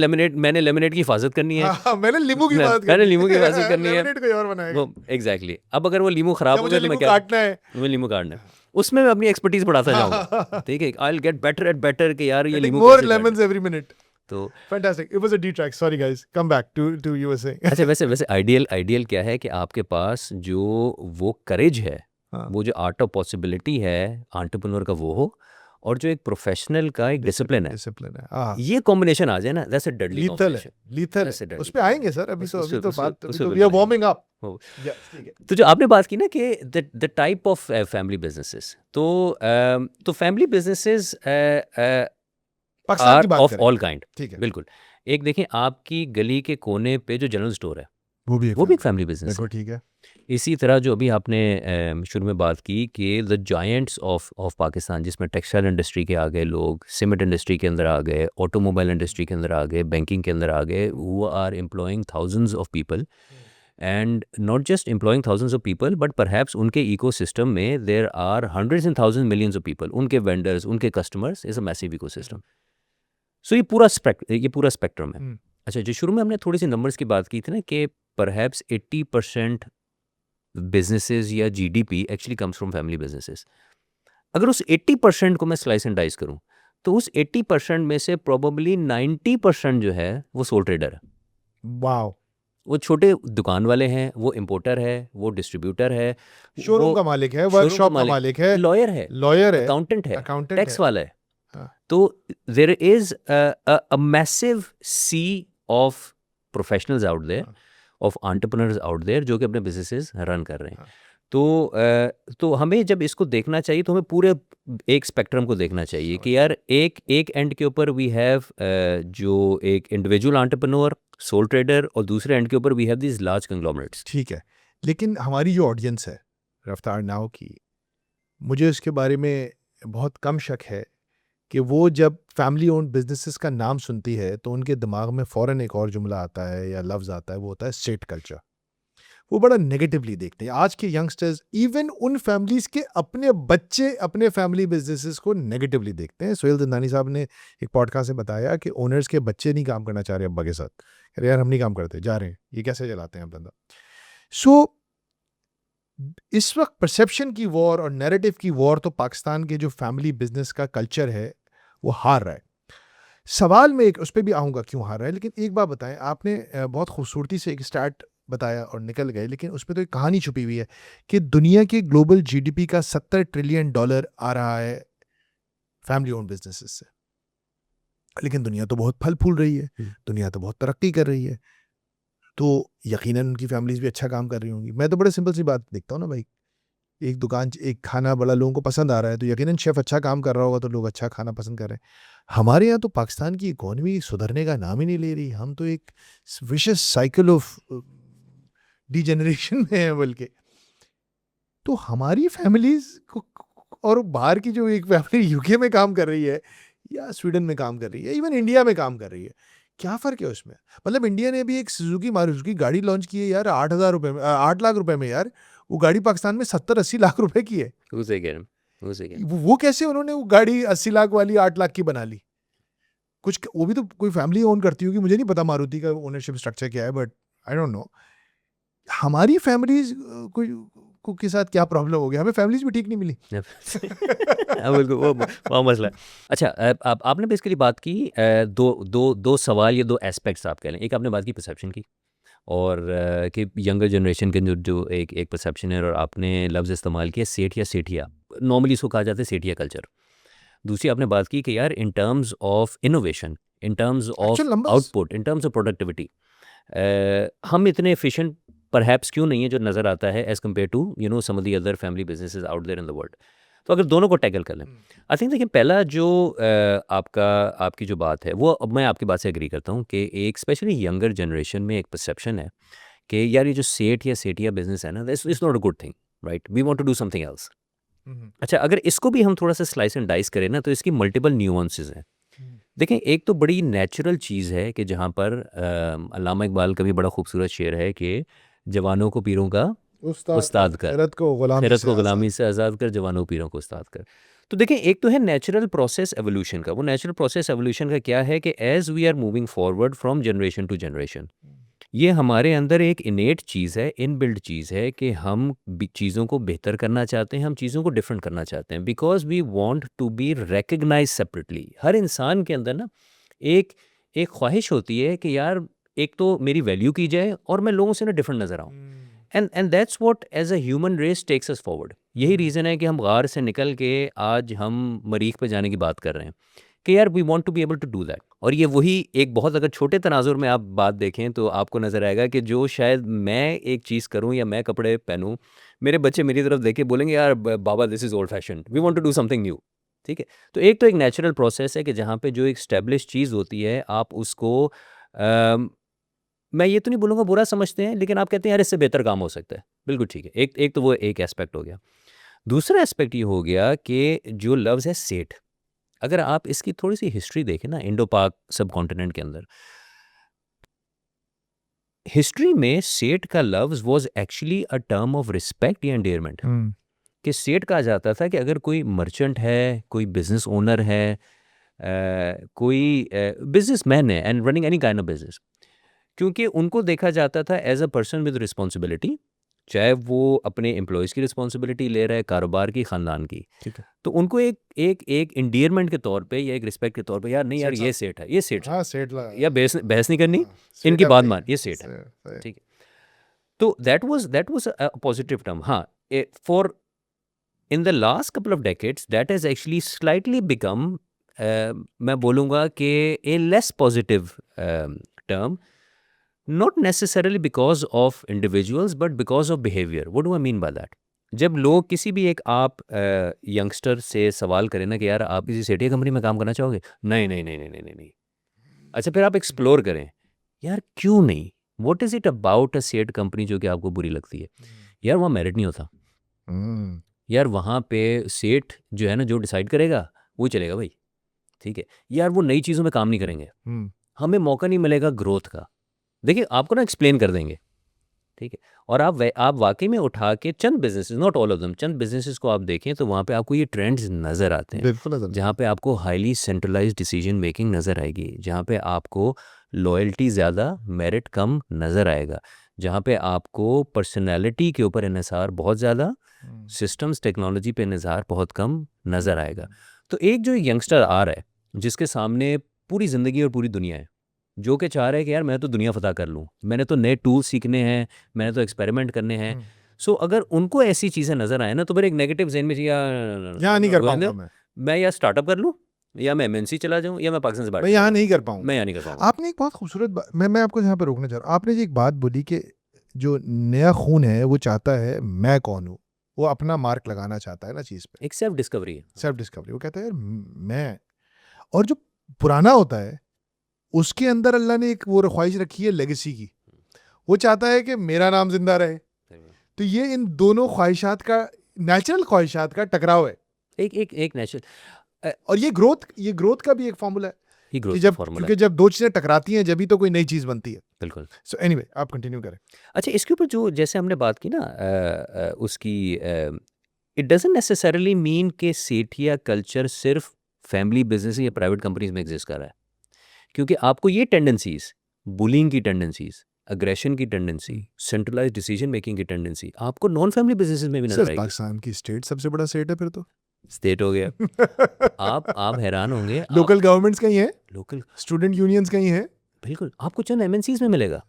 लेमनेड की हिफाजत करनी है, हाँ, मैंने लींबू की बात मैंने करनी नींबू की हिफाजत करनी है, लेमनेड कोई और बनाएगा। वो एग्जैक्टली। अब अगर वो नींबू खराब या हो मुझे गया तो मैं लींबू क्या, काटना है। मैं नींबू काटना है, उसमें मैं अपनी एक्सपर्टीज बढ़ाता जाऊंगा, ठीक है। I will get better at better कि यार ये Getting नींबू more कैसे lemons काटना है। every minute. तो Fantastic. It was a detract. Sorry guys. Come back to you were saying. अच्छा, वैसे आइडियल क्या है कि आपके पास जो वो करेज है, हाँ, वो जो आर्ट ऑफ पॉसिबिलिटी है एंटरप्रेन्योर का वो हो, और जो एक प्रोफेशनल का एक डिसिप्लिन है, डिसिप्लिन है। हाँ, ये कॉम्बिनेशन आ जाए ना, दैट्स अ डेडली लीथल है, कॉम्बिनेशन। लीथल That's a है। deadly उस पे आएंगे सर, अभी उस- तो उस- अभी तो उस- बात, उस अभी पे तो we बिल्कुल are warming up. हो। ठीक है। तो जो आपने बात की ना कि the type of family businesses, तो फैमिली बिजनेसेस पाकिस्तान आर की बात ऑफ करें। ऑल काइंड, ठीक है। बिल्कुल। एक देखें, आपकी गली के कोने पे जो जनरल स्टोर है, वो भी वो भी एक फैमिली बिजनेस बिल्कुल है। ठीक है। इसी तरह जो अभी आपने शुरू में बात की कि द जायंट्स ऑफ पाकिस्तान, जिसमें टेक्सटाइल इंडस्ट्री के आ गए लोग, सीमेंट इंडस्ट्री के अंदर आ गए, ऑटोमोबाइल इंडस्ट्री के अंदर आ गए, बैंकिंग के अंदर आ गए, वो are employing thousands of people, and not just employing thousands of people but perhaps उनके इकोसिस्टम में there are hundreds and thousand millions of people, उनके वेंडर्स, उनके customers, is a massive ecosystem. So ये पूरा स्पेक्ट्रम है। हम्म, अच्छा, जो शुरू में हमने थोड़ी सी नंबर्स की बात की थी ना कि परहैप्स 80% बिजनेसेस या GDP actually comes from family businesses. अगर उस 80% को मैं स्लाइस एंड डाइस करूं, तो उस 80% में से प्रोबेबली 90% जो है वो सोल ट्रेडर है। वाओ। वो छोटे दुकान वाले हैं, वो इम्पोर्टर है, वो डिस्ट्रीब्यूटर है, शोरूम का मालिक है, वर्कशॉप का मालिक है, लॉयर है, लॉयर है, अकाउंटेंट है, अकाउंटेंट टैक्स है। वाला है। हाँ, तो there is a massive sea of professionals out there, of entrepreneurs out there जो कि अपने बिजनेसेस रन कर रहे हैं। हाँ। तो हमें जब इसको देखना चाहिए तो हमें पूरे एक स्पेक्ट्रम को देखना चाहिए कि यार एक एंड के ऊपर वी हैव जो एक इंडिविजुअल एंटरप्रेन्योर सोल ट्रेडर और दूसरे एंड के ऊपर we have this large conglomerates. ठीक है, लेकिन हमारी जो ऑडियंस है रफ्तार नाउ की, मुझे उसके बारे में बहुत कम शक है कि वो जब फैमिली ओन्ड बिजनेसेस का नाम सुनती है तो उनके दिमाग में फ़ौरन एक और जुमला आता है या लफ्ज़ आता है, वो होता है स्टेट कल्चर। वो बड़ा नेगेटिवली देखते हैं। आज के यंगस्टर्स, इवन उन फैमिलीज़ के अपने बच्चे अपने फैमिली बिजनेसेस को नेगेटिवली देखते हैं। सोहेल दंदानी साहब ने एक पॉडकास्ट में बताया कि ओनर्स के बच्चे नहीं काम करना चाह रहे अब्बा के साथ। कह रहे यार हम नहीं काम करते, जा रहे हैं, ये कैसे चलाते हैं आप धंधा। सो इस वक्त परसेप्शन की वॉर और नैरेटिव की वॉर तो पाकिस्तान के जो फैमिली बिजनेस का कल्चर है वो हार रहा है। सवाल में एक उस पर भी आऊँगा क्यों हार रहा है, लेकिन एक बात बताएं, आपने बहुत खूबसूरती से एक स्टार्ट बताया और निकल गए, लेकिन उसमें तो एक कहानी छुपी हुई है कि दुनिया के ग्लोबल जीडीपी का $70 ट्रिलियन आ रहा है फैमिली ओन्ड बिजनेसेस से। लेकिन दुनिया तो बहुत फल फूल रही है, दुनिया तो बहुत तरक्की कर रही है, तो यकीनन उनकी फैमिलीज भी अच्छा काम कर रही होंगी। मैं तो बड़े सिंपल सी बात देखता हूँ ना भाई, एक दुकान, एक खाना बड़ा लोगों को पसंद आ रहा है तो यकीनन शेफ अच्छा काम कर रहा होगा तो लोग अच्छा खाना पसंद कर रहे हैं। हमारे यहाँ तो पाकिस्तान की इकोनॉमी सुधरने का नाम ही नहीं ले रही। हम तो एक विशेष साइकिल ऑफ डिजेनरेशन में है बल्कि। तो हमारी फैमिलीज को और बाहर की जो एक फैमिली यूके में काम कर रही है या स्वीडन में काम कर रही है, इवन इंडिया में काम कर रही है, क्या फ़र्क है उसमें? मतलब इंडिया ने भी एक सुजुकी मारुति गाड़ी लॉन्च की है यार 8,000 रुपये में, 8 लाख रुपए में यार। वो गाड़ी पाकिस्तान में 70-80 लाख रुपए की है। उसे कह रहे हैं, उसे कह रहे हैं। वो कैसे उन्होंने वो गाड़ी 80 लाख वाली 8 लाख की बना ली? कुछ वो भी तो कोई फैमिली ओन करती होगी, मुझे नहीं पता मारुति का ओनरशिप स्ट्रक्चर क्या है, बट आई डोंट नो। हमारी फैमिलीज को के साथ क्या प्रॉब्लम हो गया? हमें फैमिलीज भी ठीक नहीं मिली। हाँ, बिल्कुल वो मसला है। अच्छा, आपने बेसिकली बात की दो सवाल या दो एस्पेक्ट्स आप कह लें। एक आपने बात की परसेप्शन की और कि यंगर जनरेशन के जो एक परसेप्शन है और आपने लफ्ज़ इस्तेमाल किया सेठ या सेठिया, नॉर्मली इसको कहा जाता है सेठिया कल्चर। दूसरी आपने बात की कि यार इन terms of innovation, in terms of actual numbers. Output, in terms of productivity हम इतने एफिशिएंट परहैप्स क्यों नहीं है जो नज़र आता है as compare to some of the other family businesses out there in the world. तो अगर दोनों को टैकल कर लें, आई थिंक देखिए पहला जो आपकी जो बात है वो अब मैं आपकी बात से एग्री करता हूँ कि एक स्पेशली यंगर जनरेशन में एक परसेप्शन है कि यार ये जो सेठ या सेठिया बिजनेस है ना, this is not a good thing, right? We want to do something else. अच्छा, अगर इसको भी हम थोड़ा सा स्लाइस एंड डाइस करें ना तो इसकी मल्टीपल न्यूएंसेस हैं। देखें, एक तो बड़ी नेचुरल चीज़ है कि जहाँ पर अल्लामा इकबाल का भी बड़ा खूबसूरत शेर है कि जवानों को पीरों का उस्ताद कर, खैरत को खैरत को गुलामी गुलामी से आज़ाद कर, जवानों पीरों को उस्ताद कर। तो देखें, एक तो है नेचुरल प्रोसेस एवोल्यूशन का। वो नेचुरल प्रोसेस एवोल्यूशन का क्या है कि as we are moving forward from generation to generation, ये हमारे अंदर एक इनेट चीज़ है, इनबिल्ट चीज़ है कि हम चीज़ों को बेहतर करना चाहते हैं, हम चीज़ों को डिफरेंट करना चाहते हैं, because we want to be recognise separately. हर इंसान के अंदर ना एक एक ख्वाहिश होती है कि यार एक तो मेरी वैल्यू की जाए और मैं लोगों से ना डिफरेंट नज़र आऊँ। And that's what as a human race takes us forward. यही रीज़न है कि हम गार से निकल के आज हम मरीख पे जाने की बात कर रहे हैं कि यार we want to be able to do that. और ये वही एक बहुत, अगर छोटे तनाजुर में आप बात देखें तो आपको नज़र आएगा कि जो शायद मैं एक चीज़ करूं या मैं कपड़े पहनूं, मेरे बच्चे मेरी तरफ देख के बोलेंगे यार बाबा this is old fashion, we want to do something new. ठीक है, तो एक नेचुरल प्रोसेस है कि जहाँ पे जो एक स्टैब्लिश चीज़ होती है आप उसको मैं ये तो नहीं बोलूँगा बुरा समझते हैं, लेकिन आप कहते हैं यार इससे बेहतर काम हो सकता है। बिल्कुल ठीक है, एक तो वो एक एस्पेक्ट हो गया। दूसरा एस्पेक्ट ये हो गया कि जो लफ्ज़ है सेठ, अगर आप इसकी थोड़ी-सी हिस्ट्री देखें ना इंडो पाक सबकॉन्टिनेंट के अंदर, हिस्ट्री में सेठ का लफ्ज़ was actually a term of respect या एंडेयरमेंट। कि सेठ कहा जाता था कि अगर कोई मर्चेंट है, कोई बिज़नेस ओनर है, कोई बिज़नेसमैन है and running any kind of business, क्योंकि उनको देखा जाता था as a person with responsibility, चाहे वो अपने एम्प्लॉयज़ की रिस्पॉन्सिबिलिटी ले रहा है, कारोबार की, ख़ानदान की। ठीक है। तो उनको एक एंडियरमेंट के तौर पे या एक रिस्पेक्ट के तौर पे, यार नहीं यार ये सेठ है, ये सेठ है, हाँ, सेठ या बहस नहीं करनी, हाँ, इनकी सेठ बात भाई। मान, ये सेठ है। सही। ठीक है, तो that was a positive term. हाँ, for in the last couple of decades that has actually slightly become, मैं बोलूँगा कि a less positive term, not necessarily because of individuals but because of behaviour. What do I mean by that? जब लोग किसी भी एक आप यंगस्टर से सवाल करें ना कि यार आप किसी सेठिया कंपनी में काम करना चाहोगे, नहीं नहीं नहीं नहीं नहीं नहीं नहीं. अच्छा, फिर आप एक्सप्लोर करें, यार क्यों नहीं, what is it about a सेठ कंपनी जो कि आपको बुरी लगती है? यार वहाँ मेरिट नहीं होता. हम्म, यार वहाँ पे सेठ जो है ना, जो डिसाइड करेगा वो चलेगा भाई. ठीक है. यार वो नई चीज़ों में काम नहीं करेंगे, हम्म, हमें मौका नहीं मिलेगा ग्रोथ का. देखिए आपको ना एक्सप्लेन कर देंगे. ठीक है. और आप वाकई में उठा के चंद businesses, not all of them, चंद बिजनेसेस को आप देखें तो वहाँ पे आपको ये ट्रेंड्स नज़र आते हैं, बिल्कुल नजर जहाँ पे आपको हाईली सेंट्रलाइज्ड डिसीजन मेकिंग नज़र आएगी, जहाँ पे आपको लॉयल्टी ज़्यादा, मेरिट कम नज़र आएगा, जहाँ पे आपको पर्सनैलिटी के ऊपर इन्हिसार बहुत ज़्यादा, सिस्टम्स टेक्नोलॉजी पे इन्हिसार बहुत कम नज़र आएगा. तो एक जो यंगस्टर आ रहा है जिसके सामने पूरी ज़िंदगी और पूरी दुनिया है, जो कि चाह रहा है कि यार मैं तो दुनिया फतह कर लूँ, मैंने तो नए टूल सीखने हैं, मैंने तो एक्सपेरिमेंट करने हैं. सो अगर उनको ऐसी चीज़ें नज़र आए ना तो फिर एक नेगेटिव ज़हन में यहाँ नहीं कर पाऊंगा मैं या स्टार्टअप कर लूँ, या मैं एमएनसी चला जाऊँ, या मैं पाकिस्तान से बाहर मैं चला यहाँ जाऊँ. नहीं कर पाऊंगा. मैं यहाँ नहीं कर पाऊंगा. आपने एक बहुत खूबसूरत मैं आपको यहाँ पे रोकना चाह रहा हूँ. आपने जो एक बात बोली कि जो नया खून है वो चाहता है मैं कौन हूँ, वो अपना मार्क लगाना चाहता है ना चीज़ पे, एक सेल्फ डिस्कवरी है. Self discovery. वो कहता है यार मैं, और जो पुराना होता है उसके अंदर अल्लाह ने एक वो ख्वाहिश रखी है लेगेसी की, वो चाहता है कि मेरा नाम जिंदा रहे. तो ये इन दोनों ख्वाहिशात का, नेचुरल ख्वाहिशात का टकराव है. एक नेचुरल और ये ग्रोथ का भी एक फॉर्मूला है ही कि ग्रोथ जब, फॉर्मूला. क्योंकि जब दो चीजें टकराती हैं जब ही तो कोई नई चीज बनती है. बिल्कुल. सो एनीवे आप कंटिन्यू करें. अच्छा, इसके ऊपर जो जैसे हमने बात की ना उसकी, इट डजंट नेसेसरली मीन कि सेठिया कल्चर सिर्फ फैमिली बिजनेस या प्राइवेट कंपनीज में एग्जिस्ट कर रहा है, क्योंकि आपको ये टेंडेंसीज, बुलिंग की टेंडेंसीज, अग्रेशन की टेंडेंसी, सेंट्रलाइज डिसीजन मेकिंग की टेंडेंसी आपको नॉन फैमिली बिजनेसेस में भी नजर सर आएगी. पाकिस्तान की स्टेट सबसे बड़ा स्टेट है फिर तो. स्टेट हो गया. आप हैरान होंगे. लोकल गवर्नमेंट्स कहीं है, लोकल, स्टूडेंट यूनियंस कहीं है. बिल्कुल आपको चंद एमएनसीज में मिलेगा.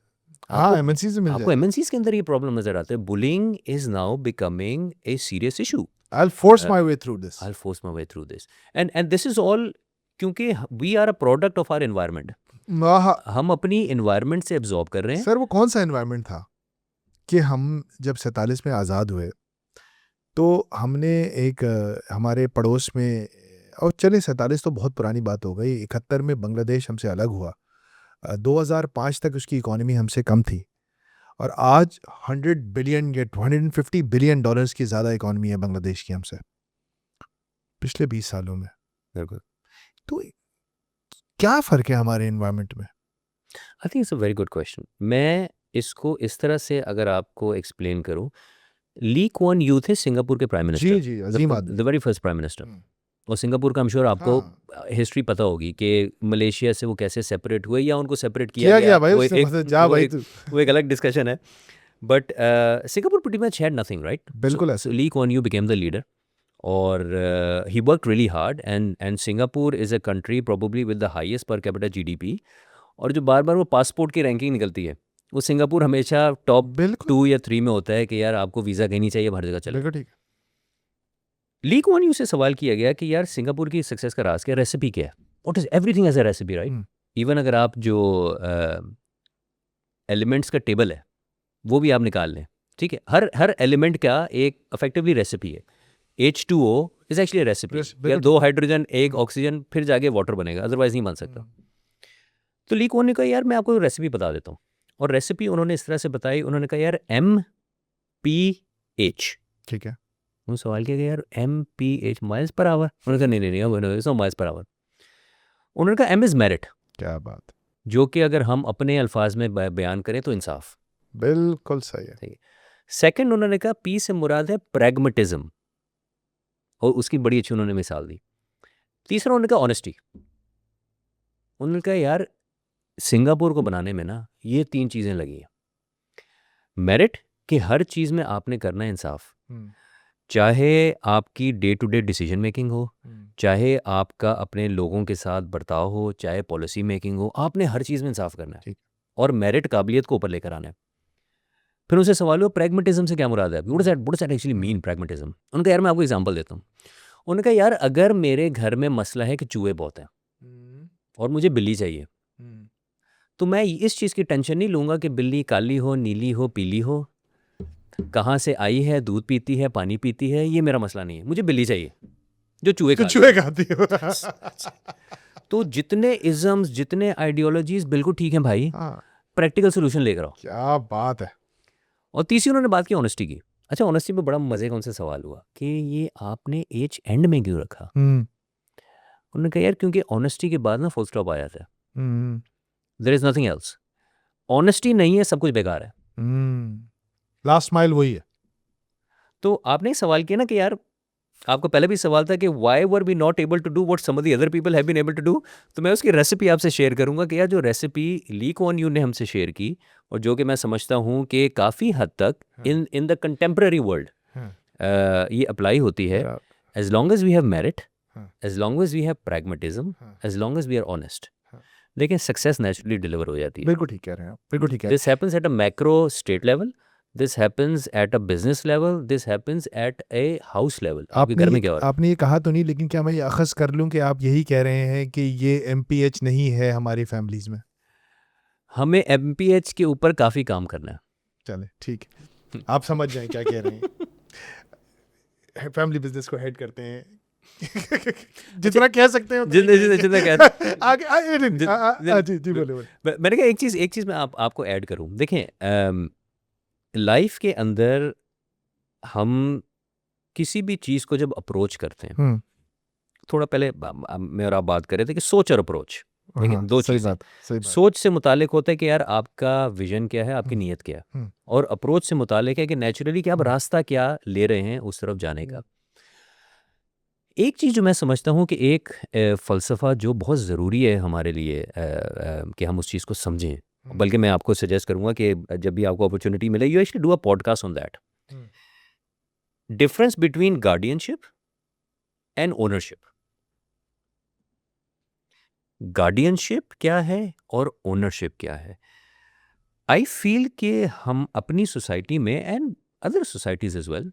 हाँ एमएनसी से मिल आपको जाए. एमएनसीज के अंदर ये प्रॉब्लम नजर आता है. Bullying is now becoming a serious issue. I'll force my way through this. I'll force my way through this. And this is all क्योंकि we are a product of our environment. हम अपनी environment से absorb कर रहे हैं. सर वो कौन सा एनवायरनमेंट था कि हम जब 47 में आज़ाद हुए तो हमने एक हमारे पड़ोस में, और चले 47 तो बहुत पुरानी बात हो गई, 71 में बांग्लादेश हमसे अलग हुआ, 2005 तक उसकी इकॉनमी हमसे कम थी, और आज 100 बिलियन या 250 बिलियन डॉलर्स की ज़्यादा इकॉनमी है बांग्लादेश की हमसे पिछले 20 सालों में. बिल्कुल. तो क्या फ़र्क है हमारे इन्वायरमेंट में? I think it's a very good question. मैं इसको इस तरह से अगर आपको एक्सप्लेन करूं, ली कुआन यू थे सिंगापुर के प्राइम मिनिस्टर. जी अजीम आदमी. The very first prime minister. और सिंगापुर का I'm sure आपको हिस्ट्री पता होगी कि मलेशिया से वो कैसे सेपरेट हुए या उनको सेपरेट किया गया भाई वो उससे एक, मतलब जा वो भाई एक, तू. वो एक अलग डिस्कशन है. But Singapore pretty much had nothing, right? बिल्कुल So Lee Kuan Yew became the leader. और he worked really hard and Singapore is a country probably with the highest per capita GDP. और जो बार बार वो पासपोर्ट की रैंकिंग निकलती है, वो सिंगापुर हमेशा टॉप बिल्कुल 2 या 3 में होता है कि यार आपको वीज़ा कहीं नहीं चाहिए, हर जगह चले. बिल्कुल ठीक है. ली कुआन यू से सवाल किया गया कि यार सिंगापुर की सक्सेस का राज क्या, रेसिपी क्या है? What is everything as a recipe, right? Even अगर आप जो एलिमेंट्स का टेबल है वो भी आप निकाल लें, ठीक है, हर एलिमेंट का एक इफेक्टिवली रेसिपी है. H2O is actually recipe. या 2 हाइड्रोजन 1 ऑक्सीजन फिर जाके वाटर बनेगा, अदरवाइज नहीं बन सकता. तो ली कुआन ने कहा यार मैं आपको रेसिपी बता देता हूँ, और रेसिपी उन्होंने इस तरह से बताई. उन्होंने कहा यार MPH. ठीक है. उन्होंने सवाल किया कि यार MPH माइल्स पर आवर. उन्होंने कहा नहीं सो माइल्स पर आवर. उन्होंने कहा M इज़ मेरिट. क्या बात. जो कि अगर हम अपने अल्फाज में बयान करें तो इंसाफ. बिल्कुल सही है. सेकंड उन्होंने कहा पी से मुराद है प्रैग्मेटिज्म, और उसकी बड़ी अच्छी उन्होंने मिसाल दी. तीसरा उन्होंने कहा ऑनेस्टी. उन्होंने कहा यार सिंगापुर को बनाने में ना ये 3 चीज़ें लगी हैं. मेरिट कि हर चीज़ में आपने करना है इंसाफ, चाहे आपकी day to day decision making हो, चाहे आपका अपने लोगों के साथ बर्ताव हो, चाहे पॉलिसी मेकिंग हो, आपने हर चीज़ में इंसाफ करना है. और मेरिट काबिलियत को ऊपर लेकर आना है. फिर उनसे सवाल हुआ प्रैग्मेटिज्म से क्या मुराद है? What does that actually mean pragmatism? उनका यार मैं आपको एग्जांपल देता हूँ. उन्होंने कहा यार अगर मेरे घर में मसला है कि चूहे बहुत हैं और मुझे बिल्ली चाहिए, तो मैं इस चीज़ की टेंशन नहीं लूँगा कि बिल्ली काली हो, नीली हो, पीली हो, कहाँ से आई है, दूध पीती है, पानी पीती है, ये मेरा मसला नहीं है। मुझे बिल्ली चाहिए जो चूहे जो खा ले। चूहे खाती हो। तो जितने इज़म्स, जितने आइडियोलॉजीज़ बिल्कुल ठीक हैं भाई, हाँ, प्रैक्टिकल सॉल्यूशन लेकर आओ। क्या बात है। और तीसरी उन्होंने बात की ऑनेस्टी की। अच्छा, ऑनेस्टी पे बड़ा मज़े का उनसे सवाल हुआ कि ये आपने एज एंड में क्यों रखा? उन्होंने कहा यार क्योंकि ऑनेस्टी के बाद ना फुल स्टॉप आ जाता है। There is nothing else. Honesty नहीं है, सब कुछ बेकार है। लास्ट माइल वही है। तो आपने एक सवाल किया ना कि यार आपका पहले भी सवाल था कि why were we not able to do what some of the other people have been able to do. तो मैं उसकी रेसिपी आपसे शेयर करूंगा कि यार जो रेसिपी ली कुआन यू ने हमसे शेयर की और जो कि मैं समझता हूँ कि काफ़ी हद तक इन द कंटेम्प्रेरी वर्ल्ड ये अप्लाई होती है। As long as we have merit, as long as we have pragmatism, as long as we are honest, लेकिन सक्सेस नेचुरली डिलीवर हो जाती है। बिल्कुल ठीक कह रहे हैं आप, बिल्कुल ठीक कह रहे this happens at a macro state level, this happens at a business level, this happens at a house level. हैं। आपके घर में क्या हो रहा है? आपने ये कहा तो नहीं, लेकिन क्या मैं ये अखज़ कर लूँ कि आप यही कह रहे हैं कि ये MPH नहीं है हमारी फैमिलीज़ में? हमें MPH के ऊपर काफ़ी काम करना है। चले ठीक है, आप समझ जाएं क्या कह रहे हैं। फैमिली बिजनेस को हेड करते हैं। जितना कह सकते हैं जितना कह आगे जी जी बोले बोले। मैंने कहा एक चीज़ मैं आपको ऐड करूं। देखें, लाइफ के अंदर हम किसी भी चीज़ को जब अप्रोच करते हैं, थोड़ा पहले मैं और आप बात कर रहे थे कि सोच और अप्रोच, देखिए दो सही चीज़ें। बात, सही बात। सोच से मुतालिक होता है कि यार आपका विजन क्या है, आपकी नीयत क्या है, और अप्रोच से मुतालिक है कि नेचुरली कि आप रास्ता क्या ले रहे हैं उस तरफ जाने का। एक चीज़ जो मैं समझता हूँ कि एक फ़लसफ़ा जो बहुत ज़रूरी है हमारे लिए कि हम उस चीज़ को समझें, बल्कि मैं आपको सजेस्ट करूँगा कि जब भी आपको अपॉर्चुनिटी मिले you actually do a podcast on that. Difference between guardianship and ownership. Guardianship क्या है और ओनरशिप क्या है? आई फील कि हम अपनी सोसाइटी में and other societies as well,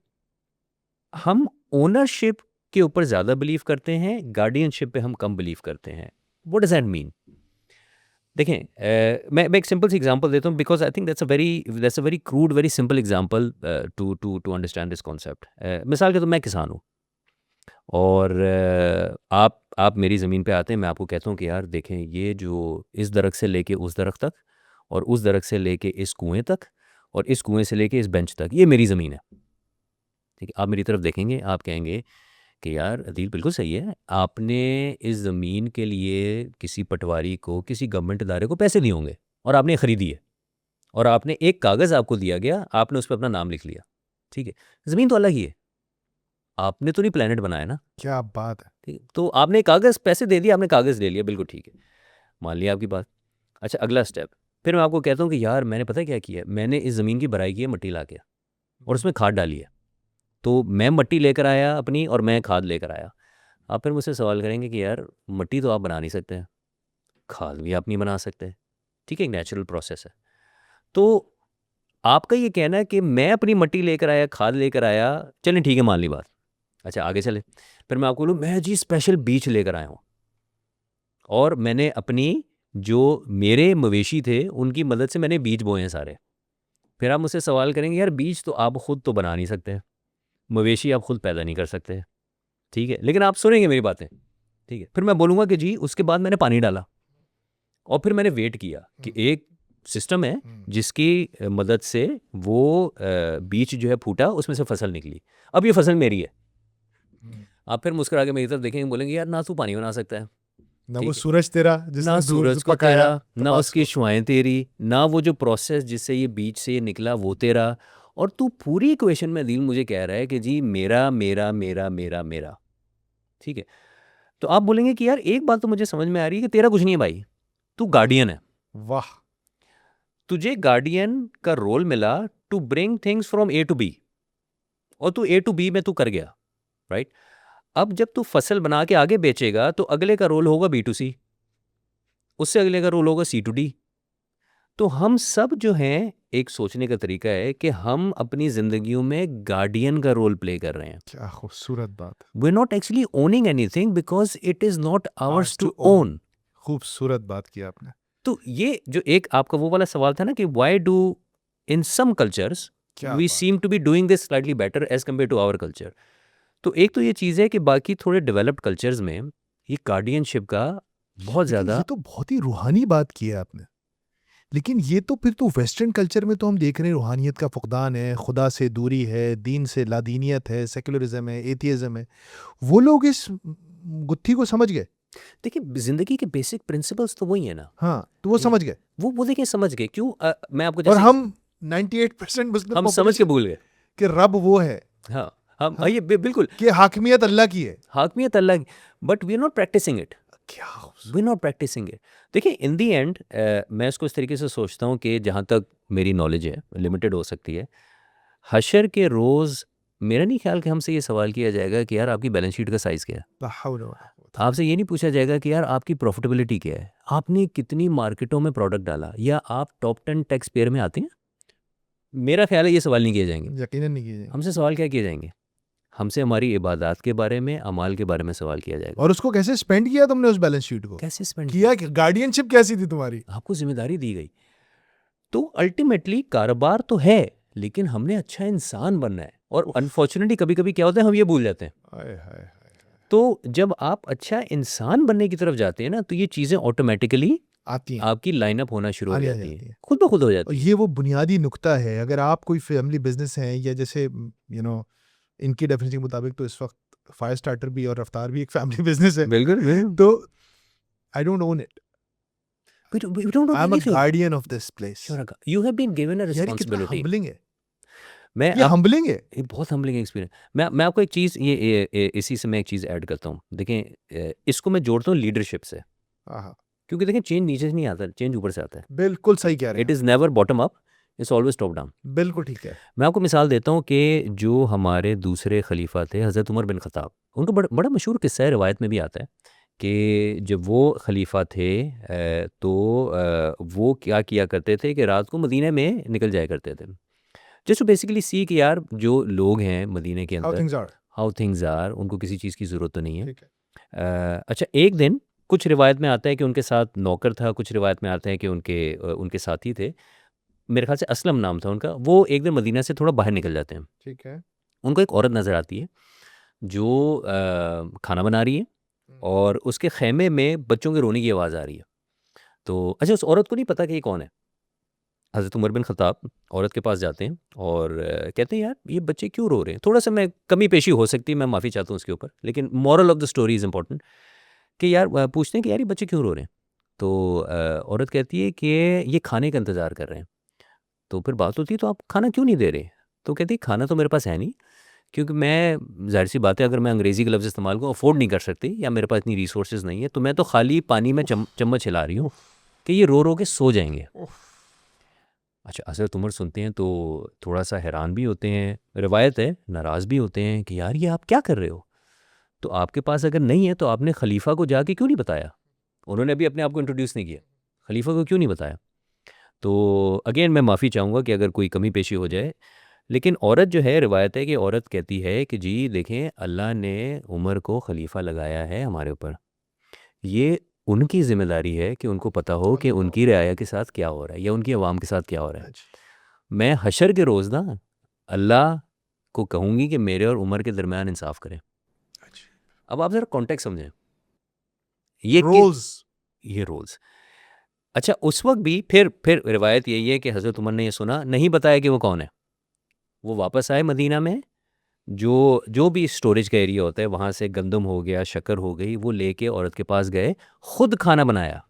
हम ओनरशिप के ऊपर ज़्यादा बिलीव करते हैं, गार्डियनशिप पे हम कम बिलीव करते हैं। What does that mean? देखें, मैं एक सिंपल सी एग्जांपल देता हूँ because I think that's a very crude, very simple example to understand this concept. मिसाल के तो मैं किसान हूँ और आप मेरी ज़मीन पे आते हैं, मैं आपको कहता हूँ कि यार देखें ये जो इस दरख्त से लेके उस दरख्त तक और उस दरख्त से लेके इस कुएँ तक और इस कुएँ से लेके इस बेंच तक, ये मेरी ज़मीन है। ठीक है, आप मेरी तरफ देखेंगे, आप कहेंगे कि यार अदील बिल्कुल सही है, आपने इस ज़मीन के लिए किसी पटवारी को, किसी गवर्नमेंट इदारे को पैसे दिए होंगे और आपने खरीदी है और आपने एक कागज़ आपको दिया गया, आपने उस पे अपना नाम लिख लिया। ठीक है, ज़मीन तो अलग ही है, आपने तो नहीं प्लैनेट बनाया ना। क्या बात है। ठीक है, तो आपने कागज़ पैसे दे दिए, आपने कागज़ ले लिया, बिल्कुल ठीक है, मान लिया आपकी बात। अच्छा, अगला स्टेप, फिर मैं आपको कहता हूँ कि यार मैंने पता है क्या किया है, मैंने इस ज़मीन की भराई की है मट्टी ला के और उसमें खाद डाली है। तो मैं मट्टी लेकर आया अपनी और मैं खाद लेकर आया। आप फिर मुझसे सवाल करेंगे कि यार मट्टी तो आप बना नहीं सकते हैं, खाद भी आप नहीं बना सकते। ठीक है, एक नेचुरल प्रोसेस है। तो आपका ये कहना है कि मैं अपनी मट्टी लेकर आया, खाद लेकर आया, चलें ठीक है मान ली बात। अच्छा आगे चले, फिर मैं आपको बोलूँ मैं जी स्पेशल बीज लेकर आया हूँ और मैंने अपनी जो मेरे मवेशी थे उनकी मदद से मैंने बीज बोए हैं सारे। फिर आप मुझसे सवाल करेंगे यार बीज तो आप खुद तो बना नहीं सकते, मवेशी आप खुद पैदा नहीं कर सकते। ठीक है, लेकिन आप सुनेंगे मेरी बातें। ठीक है, फिर मैं बोलूँगा कि जी उसके बाद मैंने पानी डाला और फिर मैंने वेट किया कि एक सिस्टम है जिसकी मदद से वो बीज जो है फूटा, उसमें से फसल निकली, अब ये फसल मेरी है। आप फिर मुस्कुरा के मेरी तरफ देखेंगे, बोलेंगे यार ना तू पानी बना सकता है, ना ठीक वो है, सूरज तेरा ना जिसने सूरज को पकाया तेरा, ना कपास उसकी को। शुआएं तेरी, ना वो जो प्रोसेस जिससे ये बीज से ये निकला वो तेरा, और तू पूरी इक्वेशन में दिल मुझे कह रहा है कि जी मेरा मेरा मेरा मेरा मेरा। ठीक है, तो आप बोलेंगे कि यार एक बात तो मुझे समझ में आ रही है कि तेरा कुछ नहीं है भाई, तू गार्डियन है। वाह। तुझे गार्डियन का रोल मिला to bring things from A to B और तू ए टू बी में तू कर गया, राइट। अब जब तू फसल बना के आगे बेचेगा तो अगले का रोल होगा B2C, उससे अगले का रोल होगा C2D। तो हम सब जो हैं, एक सोचने का तरीका है कि हम अपनी जिंदगियों में गार्डियन का रोल प्ले कर रहे हैं। क्या खूबसूरत बात। We are not actually owning anything because it is not ours Ours to to own. Own. खूबसूरत बात की आपने। तो ये जो एक आपका वो वाला सवाल था ना कि why do in some cultures क्या वी बात seem to be doing this slightly better as compare to our culture. तो एक तो ये चीज़ है कि बाकी थोड़े डेवलप्ड कल्चर्स में ये गार्डियनशिप का बहुत लेकिन ये ज़्यादा तो बहुत ही रूहानी बात की है आपने। लेकिन ये तो फिर तो वेस्टर्न कल्चर में तो हम देख रहे हैं रूहानियत का फुकदान है, खुदा से दूरी है, दीन से लादीनियत है, सेकुलरिज्म है, एथियज्म है। वो लोग इस गुत्थी को समझ गए। देखिए ज़िंदगी के बेसिक प्रिंसिपल्स तो वही है ना। हाँ, तो वो ठीक है। समझ गए। वो देखिए समझ गए क्यों मैं आपको और जैसे हम 98% मुस्लिम हम समझ के पॉपुलेशन भूल गए। कि रब वो है। हाँ, हम हाँ, ये बिल्कुल कि हाकिमियत अल्लाह की है। हाकिमियत अल्लाह की, but we are not practicing it. क्या वी नॉट प्रैक्टिसिंग इट। देखिए इन दी एंड मैं इसको इस तरीके से सोचता हूँ कि जहाँ तक मेरी नॉलेज है लिमिटेड हो सकती है, हशर के रोज़ मेरा नहीं ख्याल कि हमसे ये सवाल किया जाएगा कि यार आपकी बैलेंस शीट का साइज़ क्या है। ला हौला वला कुव्वता। आपसे ये नहीं पूछा जाएगा कि यार आपकी प्रॉफिटेबिलिटी क्या है, आपने कितनी मार्केटों में प्रोडक्ट डाला, या आप टॉप 10 टैक्स पेयर में आते हैं। मेरा ख्याल है ये सवाल नहीं किए जाएंगे। यकीनन नहीं किए जाएंगे। हमसे सवाल क्या किए जाएंगे, हमसे हमारी इबादत के बारे में, अमाल के बारे में सवाल किया जाएगा। और उसको कैसे स्पेंड किया तुमने उस बैलेंस शीट को? कैसे स्पेंड किया कि गार्डियनशिप कैसी थी तुम्हारी? आपको जिम्मेदारी दी गई। तो अल्टीमेटली कारोबार तो है, लेकिन हमने अच्छा इंसान बनना है। और अनफॉर्चुनेटली कभी कभी क्या होता है, हम ये भूल जाते हैं। हाय हाय। तो जब आप अच्छा इंसान बनने की तरफ जाते हैं ना, तो ये चीज़ें ऑटोमेटिकली आती हैं, आपकी लाइनअप होना शुरू हो आनी आ जाती जाती हैं, हैं। खुद ब खुद हो और जाती हैं। ये वो बुनियादी नुक्ता है। अगर आप कोई फैमिली बिजनेस हैं या जैसे इनकी डेफिनेशन के मुताबिक तो इस वक्त फायर स्टार्टर भी और रफ्तार भी एक फैमिली बिजनेस है। बिल्कुल बिल्कुल। तो I don't own it. We don't know I am a anything. Guardian of this place. You're you have been given a यार ये कितना responsibility. हम्बलिंग है। मैं ये आप हम्बलिंग है। ये बहुत हम्बलिंग एक्सपीरियंस। मैं आपको एक चीज़ इसी से मैं एक चीज़ ऐड करता हूँ। देखें इसको मैं जोड़ता हूँ लीडरशिप से, आहा, क्योंकि देखें चेंज नीचे से नहीं आता, चेंज ऊपर से आता है। बिल्कुल सही कह रहे इट हैं is never bottom up, it's always top down. आप। बिल्कुल ठीक है। मैं आपको मिसाल देता हूँ कि जो हमारे दूसरे खलीफा थे हज़रत उमर बिन ख़त्ताब, उनका बड़ा मशहूर किस्सा है, रिवायत में भी आता है कि जब वो खलीफा थे तो वो क्या किया करते थे कि रात को मदीने में निकल जाया करते थे, जस्ट टू बेसिकली सी कि यार जो लोग हैं मदीने के हाउ अंदर things are. How things are, उनको किसी चीज़ की ज़रूरत तो नहीं है। ठीक है। अच्छा एक दिन कुछ रिवायत में आता है कि उनके साथ नौकर था, कुछ रिवायत में आता है कि उनके साथी थे, मेरे ख्याल से असलम नाम था उनका। वो एक दिन मदीना से थोड़ा बाहर निकल जाते हैं। ठीक है। उनको एक औरत नज़र आती है जो खाना बना रही है, और उसके खेमे में बच्चों के रोने की आवाज़ आ रही है। तो अच्छा उस औरत को नहीं पता कि ये कौन है। हज़रत उमर बिन ख़त्ताब औरत के पास जाते हैं और कहते हैं यार ये बच्चे क्यों रो रहे हैं। थोड़ा सा मैं कमी पेशी हो सकती है, मैं माफ़ी चाहता हूँ उसके ऊपर, लेकिन moral of the story is important कि यार पूछते हैं कि यार ये बच्चे क्यों रो रहे हैं। तो औरत कहती है कि ये खाने का इंतज़ार कर रहे हैं। तो फिर बात होती है तो आप खाना क्यों नहीं दे रहे। तो कहती है खाना तो मेरे पास है नहीं, क्योंकि मैं ज़ाहिर सी बात है अगर मैं अंग्रेज़ी के लफ्ज़ इस्तेमाल करूँ अफोर्ड नहीं कर सकती, या मेरे पास इतनी रिसोर्सेज नहीं है, तो मैं तो खाली पानी में चम्मच हिला रही हूँ कि ये रो रो के सो जाएंगे। अच्छा हज़रत उमर सुनते हैं तो थोड़ा सा हैरान भी होते हैं, रिवायत है नाराज़ भी होते हैं कि यार ये आप क्या कर रहे हो। तो आपके पास अगर नहीं है तो आपने खलीफा को जाके क्यों नहीं बताया। उन्होंने अभी अपने आप को इंट्रोड्यूस नहीं किया, खलीफा को क्यों नहीं बताया। तो अगेन मैं माफ़ी चाहूँगा कि अगर कोई कमी पेशी हो जाए, लेकिन औरत जो है, रिवायत है कि औरत कहती है कि जी देखें अल्लाह ने उमर को खलीफा लगाया है हमारे ऊपर, ये उनकी ज़िम्मेदारी है कि उनको पता हो कि उनकी रियाया के साथ क्या हो रहा है या उनकी आवाम के साथ क्या हो रहा है। मैं हशर के रोज़ ना अल्लाह को कहूँगी कि मेरे और उमर के दरमियान इंसाफ करें। अब आप ज़रा कॉन्टेक्स्ट समझें, ये रोल्स। ये रोल्स। अच्छा उस वक्त भी फिर रिवायत यही है कि हज़रत उमर ने ये सुना, नहीं बताया कि वो कौन है। वो वापस आए मदीना में, जो भी स्टोरेज का एरिया होता है वहाँ से गंदम हो गया, शक्कर हो गई, वो लेके औरत के पास गए, खुद खाना बनाया,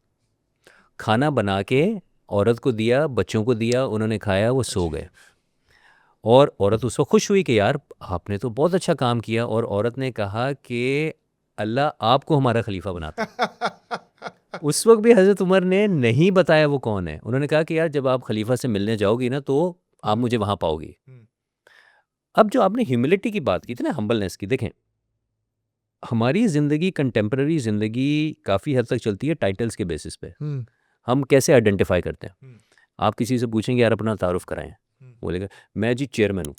खाना बना के औरत को दिया, बच्चों को दिया, उन्होंने खाया, वो सो गए। और औरत उस वक्त खुश हुई कि यार आपने तो बहुत अच्छा काम किया, और औरत ने कहा कि अल्लाह आपको हमारा खलीफा बनाता। उस वक्त भी हज़रत उमर ने नहीं बताया वो कौन है। उन्होंने कहा कि यार जब आप खलीफा से मिलने जाओगी ना तो आप मुझे वहाँ पाओगी। अब जो आपने ह्यूमिलिटी की बात की थी ना, हम्बलनेस की, देखें हमारी ज़िंदगी, कंटेम्प्रेरी ज़िंदगी काफ़ी हद तक चलती है टाइटल्स के बेसिस पे। हम कैसे आइडेंटिफाई करते हैं। आप किसी से पूछेंगे यार अपना तारुफ कराएं, बोलेगा मैं जी चेयरमैन हूँ,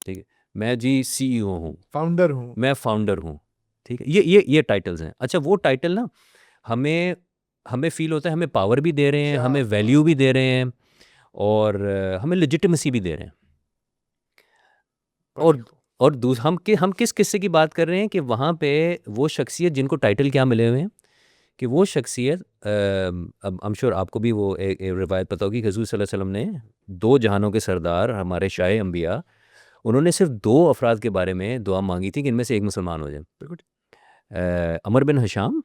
ठीक है, मैं जी CEO हूँ, फाउंडर हूँ। मैं फाउंडर हूँ, ठीक है, ये टाइटल्स हैं। अच्छा वो टाइटल ना हमें हमें फील होता है हमें पावर भी दे रहे हैं, क्या हमें वैल्यू भी दे रहे हैं और हमें लेजिटिमेसी भी दे रहे हैं। और हम किस किस्से की बात कर रहे हैं कि वहाँ पे वो शख्सियत जिनको टाइटल क्या मिले हुए हैं, कि वो शख्सियत अब आई एम श्योर आपको भी वो एक रिवायत पता होगी कि हुज़ूर सल्लल्लाहु अलैहि वसल्लम ने 2 जहानों के सरदार हमारे शाह अंबिया, उन्होंने सिर्फ 2 अफराद के बारे में दुआ मांगी थी कि इनमें से एक मुसलमान हो जाए। बिल्कुल। अमर बिन हिशाम,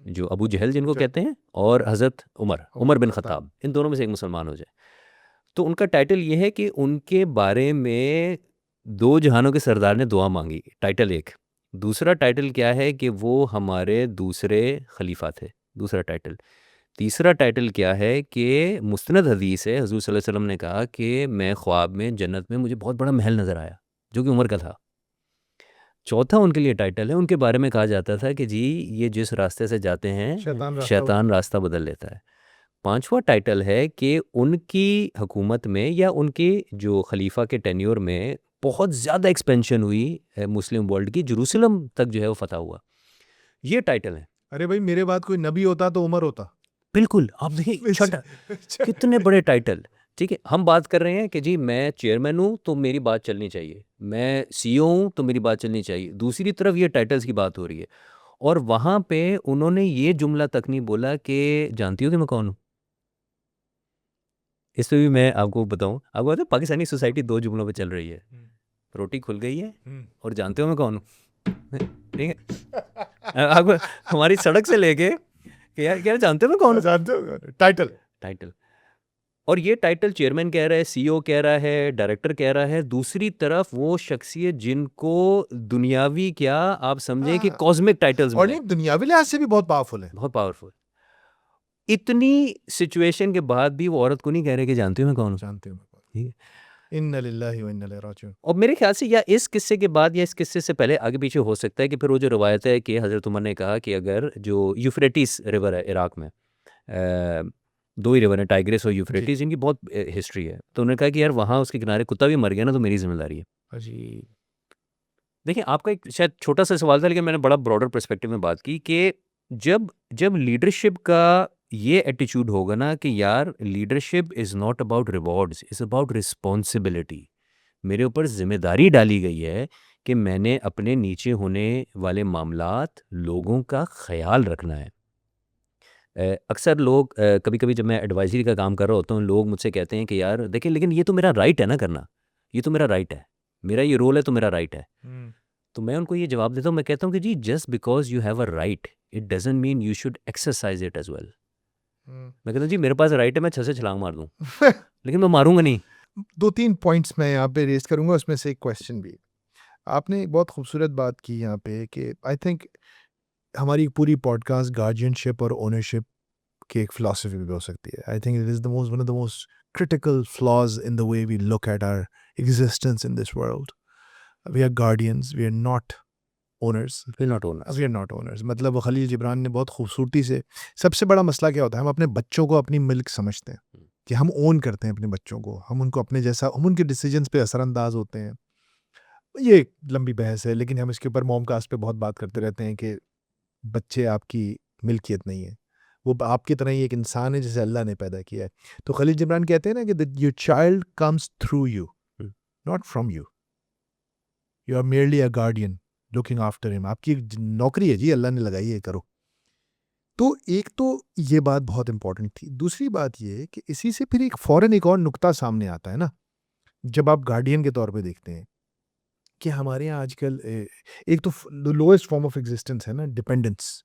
जो अबू जहल जिनको चल, कहते हैं, और हज़रत उमर बिन ख़त्ताब, इन दोनों में से एक मुसलमान हो जाए। तो उनका टाइटल ये है कि उनके बारे में 2 जहानों के सरदार ने दुआ मांगी, टाइटल एक। दूसरा टाइटल क्या है कि वो हमारे दूसरे खलीफा थे, दूसरा टाइटल। तीसरा टाइटल क्या है कि मुस्तनद हदीस है, हुज़ूर सल्लल्लाहु अलैहि वसल्लम ने कहा कि मैं ख्वाब में जन्नत में मुझे बहुत बड़ा महल नज़र आया, जो कि उमर का था। चौथा उनके लिए टाइटल है, उनके बारे में कहा जाता था कि जी ये जिस रास्ते से जाते हैं शैतान रास्ता शैतान रास्ता बदल लेता है। पांचवा टाइटल है कि उनकी हुकूमत में या उनके जो खलीफा के टेन्योर में बहुत ज़्यादा एक्सपेंशन हुई मुस्लिम वर्ल्ड की, जेरूसलम तक जो है वो फतह हुआ। ये टाइटल है। अरे भाई, मेरे बाद कोई नबी होता तो उमर होता। बिल्कुल, आप देखिए छठा, कितने बड़े टाइटल। ठीक है, हम बात कर रहे हैं कि जी मैं चेयरमैन हूँ तो मेरी बात चलनी चाहिए, मैं सीईओ हूँ तो मेरी बात चलनी चाहिए। दूसरी तरफ ये टाइटल्स की बात हो रही है और वहाँ पे उन्होंने ये जुमला तक नहीं बोला कि जानती हो कि मैं कौन हूँ। इस पे भी मैं आपको बताऊँ, आपको पता है पाकिस्तानी सोसाइटी 2 जुमलों पे चल रही है। रोटी खुल गई है और जानते हो मैं कौन हूँ? ठीक है? आपको हमारी सड़क से लेके कि यार जानते हो मैं कौन हूँ? जानते हो टाइटल। टाइटल। और ये टाइटल चेयरमैन कह रहा है, सीईओ कह रहा है, डायरेक्टर कह रहा है। दूसरी तरफ वो शख्सियत जिनको दुनियावी क्या आप समझें कि हाँ। कॉस्मिक टाइटल्स और मिले, नहीं, दुनियावी लिहाज से भी बहुत पावरफुल है। बहुत पावरफुल। इतनी सिचुएशन के बाद भी वो औरत को नहीं कह रहे कि जानती हो मैं कौन हूँ। जानते हो ठीक है? इन्ना लिल्लाहि व इन्ना इलैहि राजिऊन। और मेरे ख्याल से या इस किस्से के बाद या इस किस्से से पहले आगे पीछे हो सकता है कि फिर वो जो रवायत है कि हज़रत उमर ने कहा कि अगर जो यूफ्रेटिस रिवर है इराक में, 2 ही रिवर है, टाइग्रिस और यूफ्रेटिस, इनकी बहुत हिस्ट्री है। तो उन्होंने कहा कि यार वहाँ उसके किनारे कुत्ता भी मर गया ना तो मेरी ज़िम्मेदारी है। जी। देखिए आपका एक शायद छोटा सा सवाल था लेकिन मैंने बड़ा ब्रॉडर पर्सपेक्टिव में बात की कि जब जब लीडरशिप का ये एटीट्यूड होगा ना कि यार leadership is not about rewards, is about responsibility. मेरे ऊपर ज़िम्मेदारी डाली गई है कि मैंने अपने नीचे होने वाले मामलात लोगों का ख़्याल रखना है। अक्सर लोग कभी-कभी जब मैं एडवाइज़री का काम कर रहा होता हूँ, लोग मुझसे कहते हैं कि यार देखिए लेकिन ये तो मेरा राइट है ना करना, ये तो मेरा राइट है, मेरा ये रोल है तो मेरा राइट है। तो मैं उनको ये जवाब देता हूँ, मैं कहता हूँ कि जी just because you have a right, it doesn't mean you should exercise it as well. मैं कहता हूँ जी मेरे पास राइट है, मैं छत से छलांग मार दूँ, लेकिन मैं मारूँगा नहीं। 2-3 पॉइंट्स मैं यहाँ पे रेज़ करूँगा, उसमें से एक क्वेश्चन भी। आपने एक बहुत खूबसूरत बात की यहाँ पे कि आई थिंक हमारी पूरी पॉडकास्ट गार्डियनशिप और ओनरशिप की एक फ़िलॉसफ़ी भी हो सकती है। I think it is the most one of the most critical flaws in the way we look at our existence in this world. We are guardians, we are not owners. Will not owners. We are not owners, मतलब वो खलील जिब्रान ने बहुत खूबसूरती से, सबसे बड़ा मसला क्या होता है, हम अपने बच्चों को अपनी मिल्क समझते हैं कि हम ओन करते हैं अपने बच्चों को, हम उनको अपने जैसा, हम उनके डिसीजंस पे असरअंदाज होते हैं। ये एक लंबी बहस है, लेकिन हम इसके ऊपर मॉमकास्ट पे बहुत बात करते रहते हैं कि बच्चे आपकी मिल्कियत नहीं है, वो आपकी तरह ही एक इंसान है जिसे अल्लाह ने पैदा किया है। तो खलील जिब्रान कहते हैं ना कि your child comes through you, not from you. You are merely a guardian looking after him. आपकी एक नौकरी है जी, अल्लाह ने लगाई है, करो। तो एक तो ये बात बहुत इंपॉर्टेंट थी। दूसरी बात ये कि इसी से फिर एक फ़ौरन एक और नुक्ता सामने आता है ना, जब आप गार्डियन के तौर पे देखते हैं कि हमारे यहाँ आजकल एक तो लोएस्ट फॉर्म ऑफ एग्जिस्टेंस है ना, डिपेंडेंस।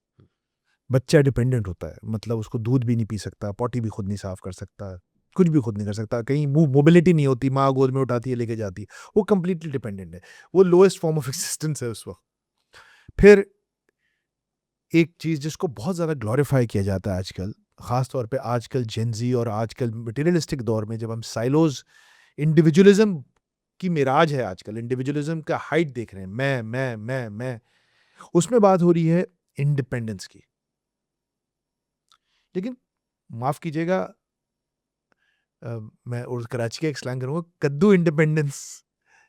बच्चा डिपेंडेंट होता है, मतलब उसको दूध भी नहीं पी सकता, पॉटी भी खुद नहीं साफ कर सकता, कुछ भी खुद नहीं कर सकता, कहीं मोबिलिटी नहीं होती, माँ गोद में उठाती है लेके जाती है, वो कंप्लीटली डिपेंडेंट है। वो लोएस्ट फॉर्म ऑफ एग्जिस्टेंस है उस वक्त। फिर एक चीज़ जिसको बहुत ज़्यादा ग्लोरीफाई किया जाता है आजकल, ख़ास तौर पे आजकल जेन-ज़ी और आजकल मटेरियलिस्टिक दौर में, जब हम साइलोज़, इंडिविजुअलिज़्म की मिराज है आजकल, इंडिविजुअलिज़्म का हाइट देख रहे हैं, मैं, उसमें बात हो रही है इंडिपेंडेंस की। लेकिन माफ़ कीजिएगा, मैं और कराची का एक स्लैंग करूँगा, कद्दू इंडिपेंडेंस।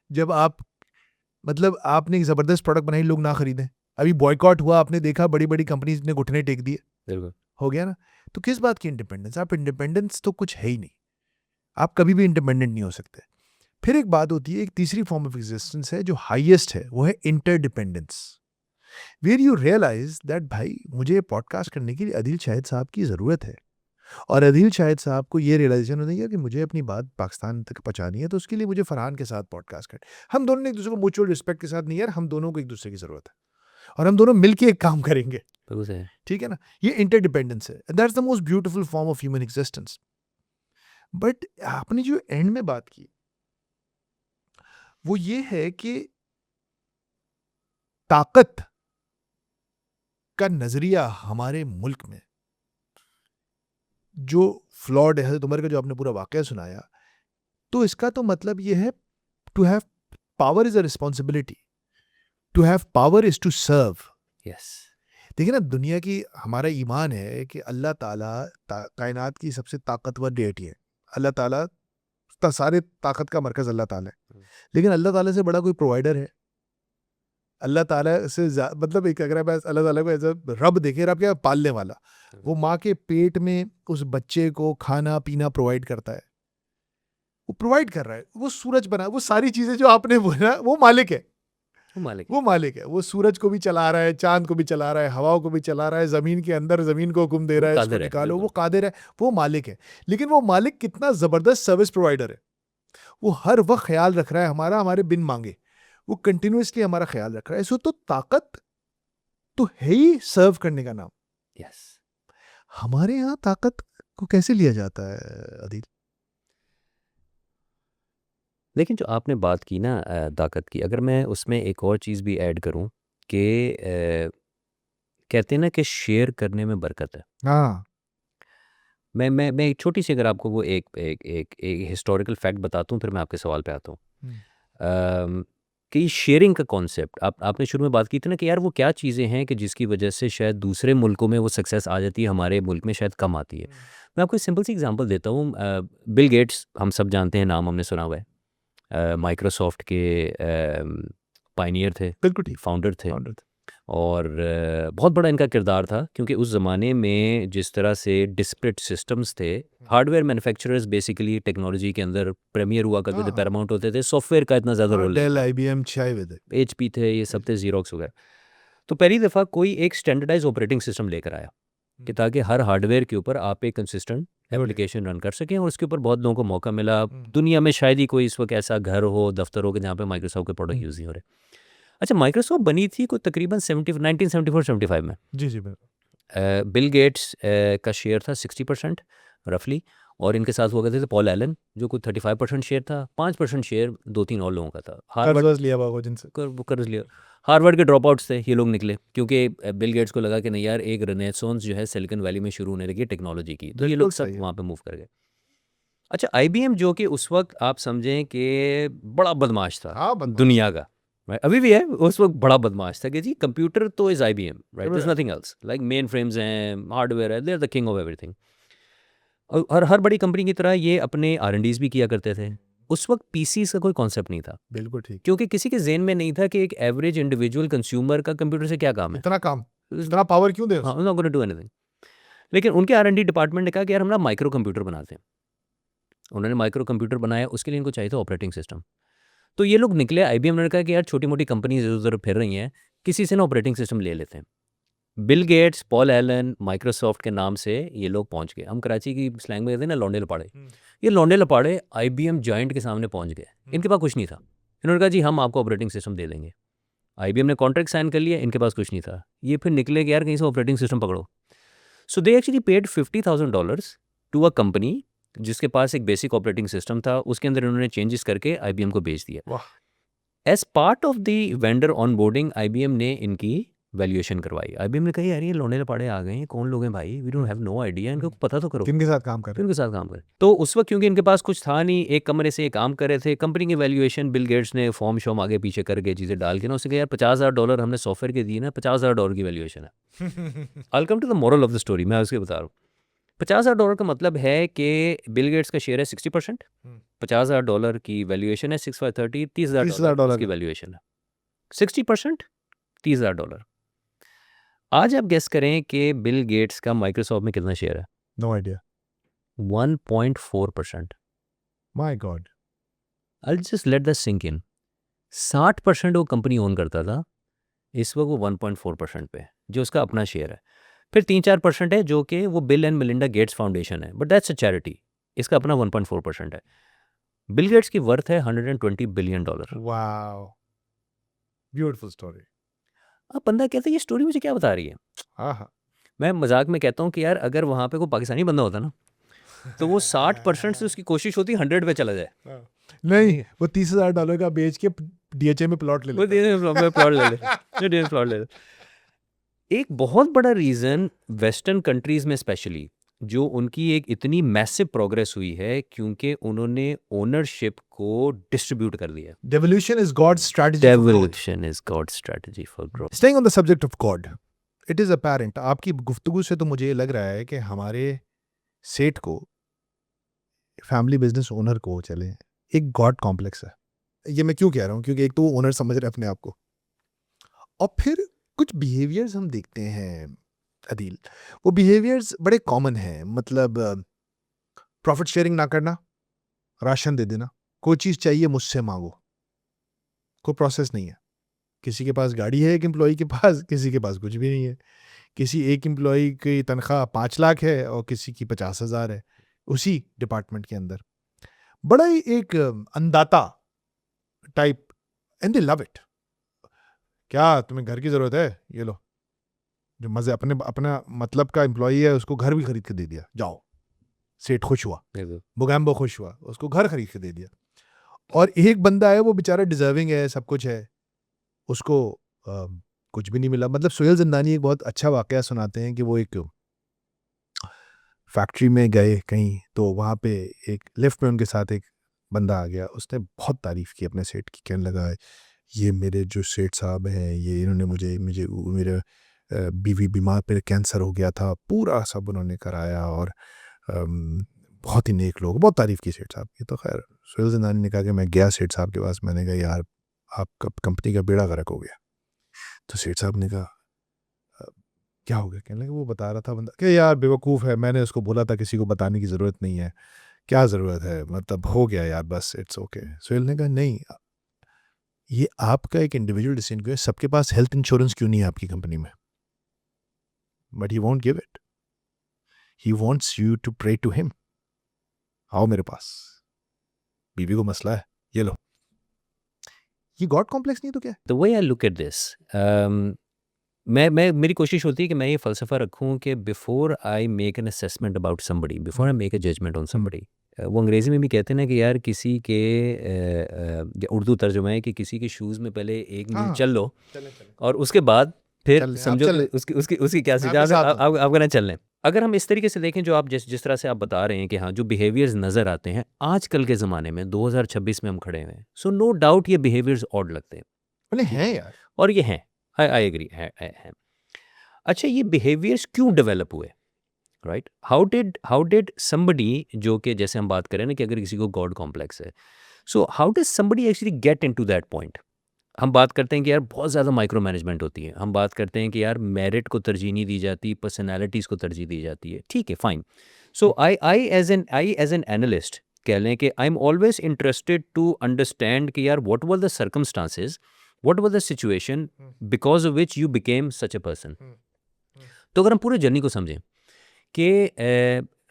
जब आप, मतलब आपने एक ज़बरदस्त प्रोडक्ट बनाई, लोग ना खरीदें। अभी बॉयकॉट हुआ, आपने देखा बड़ी-बड़ी कंपनीज़ ने घुटने टेक दिए। बिल्कुल। हो गया ना। तो किस बात की इंडिपेंडेंस? आप इंडिपेंडेंस तो कुछ है ही नहीं, आप कभी भी इंडिपेंडेंट नहीं हो सकते। फिर एक बात होती है, एक तीसरी फॉर्म ऑफ एग्जिस्टेंस है जो हाईएस्ट है, वो है interdependence, where you realize that भाई मुझे पॉडकास्ट करने के लिए अदील शाहिद साहब की ज़रूरत है, और अदील शाहिद साहब को ये रियलाइजेशन होती है कि मुझे अपनी बात पाकिस्तान तक पहुंचानी है, तो उसके लिए मुझे फरहान के साथ पॉडकास्ट कर। हम दोनों ने एक दूसरे को म्यूचुअल रिस्पेक्ट के साथ नहीं यार, हम दोनों को एक दूसरे की ज़रूरत है और हम दोनों मिलके एक काम करेंगे, बिल्कुल सही है। ठीक है ना। ये इंटरडिपेंडेंस है, that's the most beautiful form of human existence. But आपने जो एंड में बात की वो ये है कि ताकत का नजरिया हमारे मुल्क में जो फ्लॉड है, हज़रत उमर का जो आपने पूरा वाकया सुनाया, तो इसका तो मतलब ये है, to have power is a responsibility, to have power is to serve. Yes, देखिए ना, दुनिया की हमारा ईमान है कि अल्लाह ताला कायनात की सबसे ताकतवर डेटी है। अल्लाह ताला सारे ताकत का मरकज अल्लाह ताला है, लेकिन अल्लाह ताला से बड़ा कोई प्रोवाइडर है? अल्लाह ताला से मतलब एक, अगर आप अल्लाह ताला को एज अ रब देखें, रब क्या, पालने वाला, वो माँ के पेट में उस बच्चे को खाना पीना प्रोवाइड करता है, वो प्रोवाइड कर रहा है, वो सूरज बना, वो सारी चीजें जो आपने बोला, वो मालिक है, वो मालिक है। वो मालिक है। वो सूरज को भी चला रहा है, चांद को भी चला रहा है, हवाओं को भी चला रहा है, जमीन के अंदर जमीन को हुक्म दे वो रहा है, इसको कादिर है, निकालो, वो बिल्कुल। कादिर है, वो मालिक है। लेकिन वो मालिक कितना जबरदस्त सर्विस प्रोवाइडर है, वो हर वक्त ख्याल रख रहा है हमारा, हमारे बिन मांगे वो कंटिन्यूसली हमारा ख्याल रख रहा है। सो तो ताकत तो है ही सर्व करने का नाम। यस। हमारे यहाँ ताकत को कैसे लिया जाता है अदील? लेकिन जो आपने बात की ना ताकत की, अगर मैं उसमें एक और चीज़ भी ऐड करूँ कि कहते हैं ना कि शेयर करने में बरकत है। हाँ, मैं एक छोटी सी, अगर आपको वो एक हिस्टोरिकल फैक्ट बताता हूँ, फिर मैं आपके सवाल पे आता हूँ। कि शेयरिंग का कॉन्सेप्ट आपने शुरू में बात की थी ना कि यार वो क्या चीज़ें हैं कि जिसकी वजह से शायद दूसरे मुल्कों में वो सक्सेस आ जाती है, हमारे मुल्क में शायद कम आती है। मैं आपको एक सिंपल सी एग्जांपल देता हूँ। बिल गेट्स, हम सब जानते हैं, नाम हमने सुना हुआ है। माइक्रोसॉफ्ट के पायनियर थे, बिल्कुल ठीक। फाउंडर थे। Founder थे। और बहुत बड़ा इनका किरदार था, क्योंकि उस ज़माने में जिस तरह से डिस्परेट सिस्टम्स थे, हार्डवेयर मैन्युफैक्चरर्स बेसिकली टेक्नोलॉजी के अंदर प्रीमियर हुआ करते थे, हाँ, पैरामाउंट होते थे, सॉफ्टवेयर का इतना ज़्यादा हाँ, रोल नहीं डेल था। IBM Chai HP थे, ये सब थे, ज़ीरोक्स वगैरह। तो पहली दफ़ा कोई एक स्टैंडर्डाइज ऑपरेटिंग सिस्टम लेकर आया कि ताकि हर हार्डवेयर के ऊपर आप एक कंसिस्टेंट एप्लीकेशन रन कर सकें, और उसके ऊपर बहुत लोगों को मौका मिला। दुनिया में शायद ही कोई इस वक्त ऐसा घर हो, दफ्तर हो कि जहाँ पे माइक्रोसॉफ्ट के प्रोडक्ट यूज़ नहीं हो रहे। अच्छा, माइक्रोसॉफ्ट बनी थी कोई तकरीबन 1974-75 में। जी, जी, बिल्कुल। बिल गेट्स का शेयर था 60% रफली, और इनके साथ हुआ करते थे पॉल एलन, जो कोई 35% शेयर था, 5% शेयर 2-3 और लोगों का था। कर्ज हार्वर्ड वर्ज लिया होगा जिनसे। वो कर्ज लिया। हार्वर्ड के ड्रॉप आउट्स थे ये लोग निकले, क्योंकि बिल गेट्स को लगा कि नहीं यार, एक रेनेसांस जो है सिलिकॉन वैली में शुरू होने लगी टेक्नोलॉजी की, तो ये बिल्कुल लोग सब सही है। वहाँ पे मूव कर गए। अच्छा, IBM जो कि उस वक्त आप समझें कि बड़ा बदमाश था हाँ, बदमाश। दुनिया का, right? अभी भी है, उस वक्त बड़ा बदमाश था कि जी कंप्यूटर तो is IBM, right, Right. There nothing else, like mainframes हैं, हार्डवेयर है, they are the king of everything. और हर बड़ी कंपनी की तरह ये अपने R&Ds भी किया करते थे। उस वक्त PCs का कोई कॉन्सेप्ट नहीं था, बिल्कुल ठीक। क्योंकि किसी के ज़हन में नहीं था कि एक एवरेज इंडिविजुअल कंज्यूमर का कंप्यूटर से क्या काम है। इतना काम, इतना पावर क्यों दे हाँ, उसको? Not gonna do anything. लेकिन उनके R&D डिपार्टमेंट ने कहा कि यार हम ना माइक्रो कंप्यूटर बनाते हैं। उन्होंने माइक्रो कंप्यूटर बनाया, उसके लिए इनको चाहिए था ऑपरेटिंग सिस्टम। तो ये लोग निकले, IBM ने कहा कि यार छोटी मोटी कंपनीज इधर उधर फिर रही हैं, किसी से ना ऑपरेटिंग सिस्टम ले लेते हैं। Bill Gates, Paul Allen, Microsoft के नाम से ये लोग पहुंच गए। हम कराची की स्लैंग में कहते हैं ना, लौंडे लपाड़े। ये लौंडे लपाड़े IBM जाइंट के सामने पहुंच गए। इनके पास कुछ नहीं था। इन्होंने कहा जी हम आपको ऑपरेटिंग सिस्टम दे देंगे। IBM ने कॉन्ट्रैक्ट साइन कर लिया, इनके पास कुछ नहीं था। ये फिर निकले कि यार कहीं से ऑपरेटिंग सिस्टम पकड़ो। So they actually paid $50,000 to a company जिसके पास एक बेसिक ऑपरेटिंग सिस्टम था, उसके अंदर इन्होंने चेंजेस करके IBM को बेच दिया। वाह। As part of the vendor onboarding IBM ने इनकी वैल्यूएशन करवाई। IBM ने कहा यार ये लौंडे लपाड़े आ गए हैं, कौन लोग हैं भाई, we don't have no idea, इनको पता तो करो किनके साथ काम कर फिर रहे उनके साथ काम करें। तो उस वक्त क्योंकि इनके पास कुछ था नहीं, एक कमरे से ये काम कर रहे थे, कंपनी की वैल्यूएशन बिल गेट्स ने फॉर्म शॉम आगे पीछे करके चीज़ें डाल के ना, उसने कहा यार $50,000 हमने सॉफ्टवेयर के दिए ना, $50,000 की वैल्यूएशन है। हैं? I come to the moral of the story, मैं उसके बता रहा हूँ। $50,000 का मतलब है कि बिल गेट्स का शेयर है 60%, $50,000 की वैल्यूएशन है, 6/30, $30,000 $30,000 इसकी का। वैल्यूएशन है। 60%, $30,000। आज आप गेस करें कि बिल गेट्स का माइक्रोसॉफ्ट में कितना शेयर है? No idea. 1.4%। My god. I just let that sink in. 60% वो कंपनी ओन करता था, इस वक्त वो 1.4% पे है, जो उसका अपना शेयर है। फिर 3-4% है जो कि वो bill and Melinda Gates foundation है, बट दैट्स अ चैरिटी। इसका अपना 1.4% है। बिल गेट्स की वर्थ है $120 बिलियन। Wow, beautiful story. अब बंदा कहता है ये स्टोरी मुझे क्या बता रही है? हाँ हाँ। मैं मजाक में कहता हूँ कि यार अगर वहाँ पे कोई पाकिस्तानी बंदा होता ना, तो वो 60% से उसकी कोशिश होती 100 पे चला जाए। नहीं, वो $30,000 का बेच के DHA में प्लॉट ले वो लेता। प्लॉट ले ले, प्लॉट ले ले। एक बहुत बड़ा रीज़न वेस्टर्न कंट्रीज़ में स्पेशली जो उनकी एक इतनी मैसिव प्रोग्रेस हुई है, क्योंकि उन्होंने ओनरशिप को डिस्ट्रीब्यूट कर दिया। Devolution is God's strategy for growth. Devolution is God's strategy for growth. Staying on the subject of God, it is apparent, आपकी गुफ्तगू से तो मुझे ये लग रहा है कि हमारे सेठ को, फैमिली बिजनेस ओनर को चले, एक गॉड कॉम्प्लेक्स है। ये मैं क्यों कह रहा हूँ? क्योंकि एक तो वो ओनर समझ रहे अपने आप को, और फिर कुछ बिहेवियर्स हम देखते हैं अदील, वो बिहेवियर्स बड़े कॉमन हैं। मतलब प्रॉफिट शेयरिंग ना करना, राशन दे देना, कोई चीज़ चाहिए मुझसे मांगो, कोई प्रोसेस नहीं है। किसी के पास गाड़ी है एक एम्प्लॉई के पास, किसी के पास कुछ भी नहीं है। किसी एक एम्प्लॉई की तनख्वाह 5 लाख है और किसी की 50,000 है उसी डिपार्टमेंट के अंदर। बड़ा ही एक अंदाता type, and they love it. क्या तुम्हें घर की ज़रूरत है? ये लो। जो मज़े अपना मतलब का एम्प्लॉई है उसको घर भी खरीद के दे दिया, जाओ। सेठ खुश हुआ, बुगैम्बो खुश हुआ, उसको घर खरीद के दे दिया। और एक बंदा है वो बेचारा डिजर्विंग है, सब कुछ है, उसको कुछ भी नहीं मिला। मतलब सुहेल जिंदानी एक बहुत अच्छा वाकया सुनाते हैं कि वो एक फैक्ट्री में गए कहीं, तो वहाँ पे एक लिफ्ट में उनके साथ एक बंदा आ गया। उसने बहुत तारीफ़ की अपने सेठ की, कहने लगा ये मेरे जो सेठ साहब हैं, ये इन्होंने मुझे मेरे बीवी बीमार पे कैंसर हो गया था, पूरा सब उन्होंने कराया, और बहुत ही नेक लोग। बहुत तारीफ़ की सेठ साहब की। तो खैर सुहेल जिंदानी ने कहा कि मैं गया सेठ साहब के पास, मैंने कहा यार आपका कंपनी का बेड़ा गर्क हो गया। तो सेठ साहब ने कहा क्या हो गया? कहने लगे वो बता रहा था बंदा कि यार बेवकूफ़ है, मैंने उसको बोला था किसी को बताने की ज़रूरत नहीं है, क्या ज़रूरत है, मतलब हो गया यार, बस इट्स ओके। सुहेल ने कहा नहीं, ये आपका एक इंडिविजुअल डिसीजन क्यों है? सबके पास हेल्थ इंश्योरेंस क्यों नहीं है आपकी कंपनी में? But he want give it, he wants you to pray to him. आओ मेरे पास, बीवी को मसला है, ये लो। ये गॉड कॉम्प्लेक्स नहीं तो क्या है? The way I look at this, मैं मेरी कोशिश होती है कि मैं ये फ़लसफ़ा रखूँ कि before I make an assessment about somebody, before I make a judgement on somebody. वो अंग्रेज़ी में भी कहते हैं ना कि यार किसी के उर्दू तर्जुमा है कि किसी के शूज़ में पहले 1 मील हाँ, चल लो, चलें। और उसके बाद फिर चल लें, आप समझो चल कि लें। उसकी क्या मैं सीधा आपके साथ हूँ। आप कहना चल लें। अगर हम इस तरीके से देखें जो आप जिस तरह से आप बता रहे हैं कि हाँ, जो बिहेवियर्स नज़र आते हैं आजकल के ज़माने में, 2026 में हम खड़े हुए हैं, सो नो डाउट ये बिहेवियर्स ऑड लगते हैं, बोले हैं यार। और ये हैं, आई एग्री हैं। अच्छा, ये बिहेवियर्स क्यों डेवलप हुए, राइट? हाउ डिड समबडी, जो कि जैसे हम बात करें ना कि अगर किसी को गॉड कॉम्प्लेक्स है, so how does somebody actually get into that point? हम बात करते हैं कि यार बहुत ज़्यादा माइक्रो मैनेजमेंट होती है, हम बात करते हैं कि यार मेरिट को तरजीह नहीं दी जाती, पर्सनैलिटीज़ को तरजीह दी जाती है, ठीक है, fine. So I as an analyst कह लें कि I am always interested to understand कि यार what were the circumstances, what were the situation because of which you became such a person. तो अगर हम पूरे जर्नी को समझें कि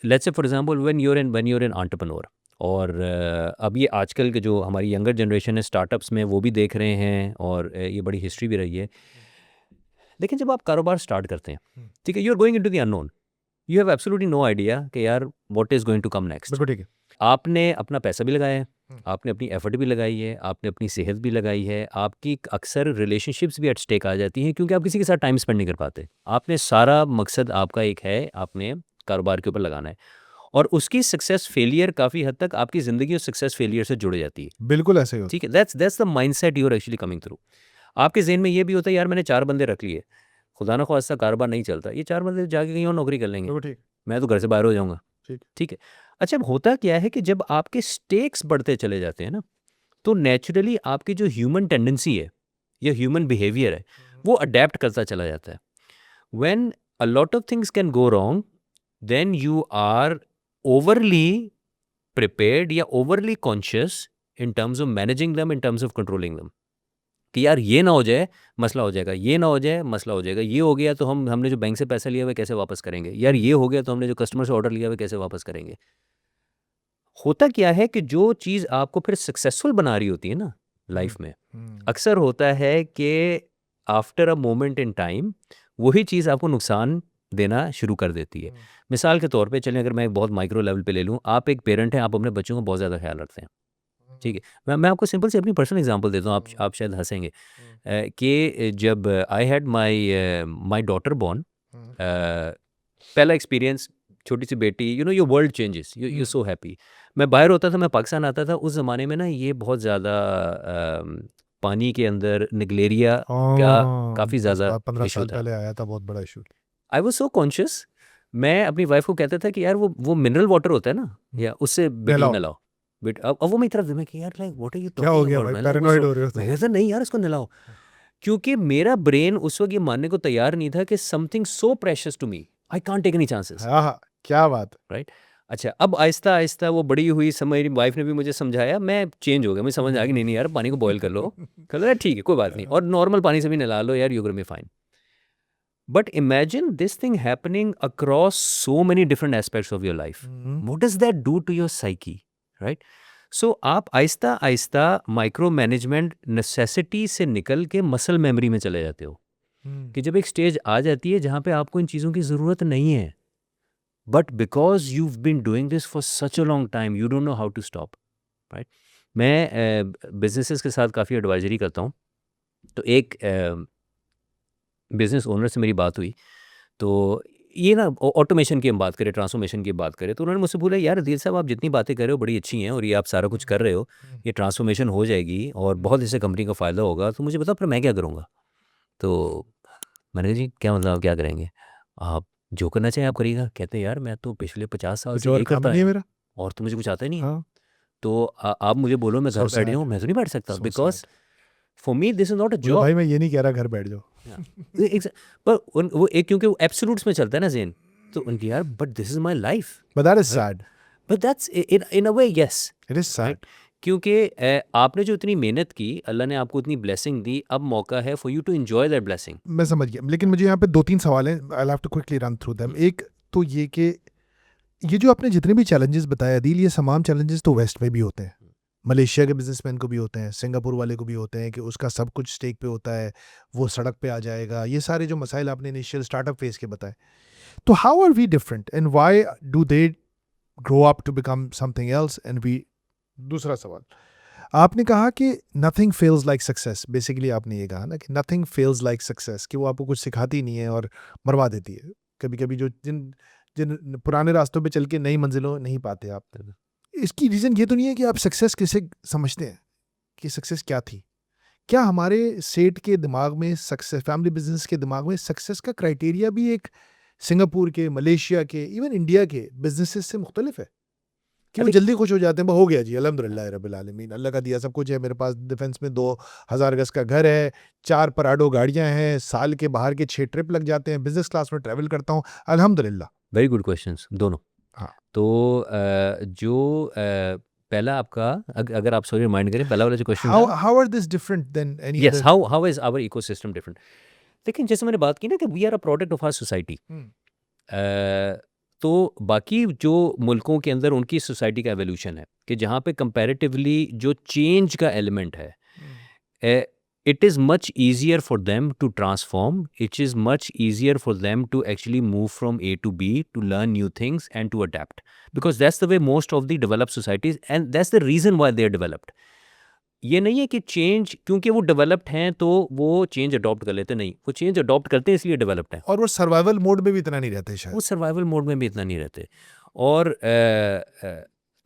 let's say for example when you're an entrepreneur, और अब ये आजकल के जो हमारी यंगर जनरेशन है स्टार्टअप्स में वो भी देख रहे हैं, और ये बड़ी हिस्ट्री भी रही है। लेकिन जब आप कारोबार स्टार्ट करते हैं, ठीक है, you are going into the unknown, you have absolutely no idea कि यार what is going to come next. बिल्कुल ठीक है। आपने अपना पैसा भी लगाया है, आपने अपनी एफर्ट भी लगाई है, आपने अपनी सेहत भी लगाई है, आपकी अक्सर रिलेशनशिप्स भी एट स्टेक आ जाती हैं क्योंकि आप किसी के साथ टाइम स्पेंड नहीं कर पाते। आपने सारा मकसद आपका एक है, आपने कारोबार के ऊपर लगाना है, और उसकी सक्सेस फेलियर काफ़ी हद तक आपकी ज़िंदगी और सक्सेस फेलियर से जुड़ जाती है। बिल्कुल ऐसे ही होता ठीक है, that's the mindset you are actually coming through. आपके ज़हन में ये भी होता है यार मैंने 4 बंदे रख लिए, खुदा ना ख्वास्ता कारोबार नहीं चलता, ये 4 बंदे जाके कहीं और नौकरी कर है। लेंगे, बिल्कुल ठीक। मैं तो घर से बाहर हो जाऊँगा। ठीक। ठीक है। अच्छा, अब होता क्या है कि जब आपके स्टेक्स बढ़ते चले जाते हैं ना, तो नेचुरली आपकी जो ह्यूमन टेंडेंसी है या ह्यूमन बिहेवियर है वो अडेप्ट करता चला जाता है। when a lot of things can go wrong, then you are overly prepared या overly conscious in terms of managing them, in terms of controlling them. कि यार ये ना हो जाए मसला हो जाएगा, ये ना हो जाए मसला हो जाएगा, ये हो गया तो हमने जो बैंक से पैसा लिया हुआ है कैसे वापस करेंगे, यार ये हो गया तो हमने जो कस्टमर से ऑर्डर लिया हुआ है कैसे वापस करेंगे. होता क्या है कि जो चीज़ आपको फिर सक्सेसफुल बना रही होती है ना लाइफ में, अक्सर होता है कि after a moment in time वही चीज़ आपको नुकसान देना शुरू कर देती है. मिसाल के तौर पे चलें, अगर मैं एक बहुत माइक्रो लेवल पे ले लूँ, आप एक पेरेंट हैं, आप अपने बच्चों का बहुत ज़्यादा ख्याल रखते हैं, ठीक है. मैं आपको सिंपल से अपनी पर्सनल एग्जांपल देता हूँ, आप शायद हंसेंगे कि जब I had my daughter born, पहला एक्सपीरियंस, छोटी सी बेटी, you know your world changes, you so happy. मैं बाहर होता था, मैं पाकिस्तान आता था, उस ज़माने में ना ये बहुत ज़्यादा पानी के अंदर निगलेरिया का काफ़ी ज़्यादा 15 इशू साल था. पहले आया था, बहुत बड़ा issue. I was so conscious. मैं अपनी वाइफ को कहता था कि यार वो मिनरल वाटर होता है ना, या उससे बेटी नहलाओ. नहलाओ. बट अब वो मेरी तरफ से, मैं कि यार लाइक व्हाट आर यू क्या हो टॉकिंग गया अबाउट भाई, मैन, पैरानॉइड हो रहे हो मैं कहता नहीं यार इसको नहलाओ. क्योंकि मेरा ब्रेन उस वक्त ये मानने को तैयार नहीं था कि something so precious to me, I can't take any chances. हाँ हाँ, क्या बात. राइट. अच्छा, अब आहिस्ता आहिस्ता वो बड़ी हुई, मेरी वाइफ ने भी मुझे समझाया, मैं चेंज हो गया, मुझे समझ आ गई नहीं यार पानी को बॉयल कर लो, कहता है ठीक है कोई बात नहीं, और नॉर्मल पानी से भी नहला लो यार, you gonna be fine. But imagine this thing happening across so many different aspects of your life. What does that do to your psyche, right? So आप Aahista Aahista micro management necessity से निकल के मसल मेमोरी में चले जाते हो, कि जब एक स्टेज आ जाती है जहाँ पे आपको इन चीज़ों की ज़रूरत नहीं है, but because you've been doing this for such a long time, you don't know how to stop, right? मैं बिजनेसेस के साथ काफ़ी एडवाइजरी करता हूँ, तो एक बिज़नेस ओनर से मेरी बात हुई, तो ये ना ऑटोमेशन की हम बात करें, ट्रांसफॉर्मेशन की बात करें, तो उन्होंने मुझसे बोला यार दिल साहब आप जितनी बातें कर रहे हो बड़ी अच्छी हैं और ये आप सारा कुछ कर रहे हो, ये ट्रांसफॉर्मेशन हो जाएगी और बहुत इससे कंपनी को फ़ायदा होगा, तो मुझे बताओ फिर मैं क्या करूँगा. तो मैंने कहा जी क्या मतलब आप क्या करेंगे, आप जो करना चाहें आप करिएगा. कहते हैं यार मैं तो पिछले 50 साल कुछ से और यही काम करता नहीं है है मेरा. और तो मुझे कुछ आता ही नहीं है. हाँ, तो आप मुझे बोलो मैं So घर बैठ sad. जाऊँ, मैं तो नहीं बैठ सकता, So because sad. For me this is not अ बोलो जॉब. भाई मैं ये नहीं कह रहा घर बैठ जाओ. पर वो एक, क्योंकि वो एब्सोल्यूट्स में चलता है ना ज़हन, तो उनकी यार but this is my life. But that is sad. But that's in a way yes. It is sad. क्योंकि आपने जो इतनी मेहनत की, अल्लाह ने आपको इतनी ब्लेसिंग दी, अब मौका है for you to enjoy that blessing. मैं समझ गया, लेकिन मुझे यहाँ पे 2-3 सवाल हैं. I have to quickly run through them. एक तो ये कि ये जो आपने जितने भी चैलेंजेस बताए अदील, ये तमाम चैलेंजेस तो वेस्ट में भी होते हैं. मलेशिया के बिजनेसमैन को भी होते हैं, सिंगापुर वाले को भी होते हैं कि उसका सब कुछ स्टेक पे होता है, वो सड़क पे आ जाएगा. ये सारे जो मसाइल आपने इनिशियल स्टार्टअप फेज के बताए, तो how are we different and why do they grow up to become something else and we. दूसरा सवाल, आपने कहा कि nothing fails like success. Basically आपने ये कहा ना कि नथिंग फेल्स लाइक सक्सेस, कि वो आपको कुछ सिखाती नहीं है और मरवा देती है. कभी कभी जो जिन जिन पुराने रास्तों पे चल के नई मंजिलों नहीं पाते आप. इसकी रीज़न ये तो नहीं है कि आप सक्सेस किसे समझते हैं, कि सक्सेस क्या थी. क्या हमारे सेठ के दिमाग में सक्सेस, फैमिली बिजनेस के दिमाग में सक्सेस का क्राइटेरिया भी एक सिंगापुर के, मलेशिया के, इवन इंडिया के बिजनेसेस से मुख्तलिफ है, कि वो जल्दी खुश हो जाते हैं, हो गया जी अल्हम्दुलिल्लाह रब्बिल आलमीन, अल्लाह का दिया सब कुछ है, मेरे पास डिफेंस में 2000 गज का घर है, 4 पराडो गाड़ियां हैं, साल के बाहर के 6 ट्रिप लग जाते हैं, बिजनेस क्लास में ट्रैवल करता हूँ अल्हम्दुलिल्लाह. वेरी गुड क्वेश्चंस दोनों. हाँ. तो जो पहला आपका, अगर आप सॉरी रिमाइंड करें, पहला वाला जो क्वेश्चन हाउ था, how are this different than any yes, how is our ecosystem different. लेकिन जैसे मैंने बात की ना कि we are a product of our society, तो बाकी जो मुल्कों के अंदर उनकी सोसाइटी का एवोल्यूशन है कि जहाँ पे कंपैरेटिवली जो चेंज का एलिमेंट है, it is much easier for them to transform. It is much easier for them to actually move from A to B, to learn new things and to adapt, because that's the way most of the developed societies, and that's the reason why they are developed. ये नहीं है कि चेंज क्योंकि वो डेवलप्ड हैं तो वो चेंज अडॉप्ट कर लेते, नहीं, वो चेंज अडॉप्ट करते हैं इसलिए डेवलप्ड हैं. और वो सर्वाइवल मोड में भी इतना नहीं रहते शायद. वो सर्वाइवल मोड में भी इतना नहीं रहते. और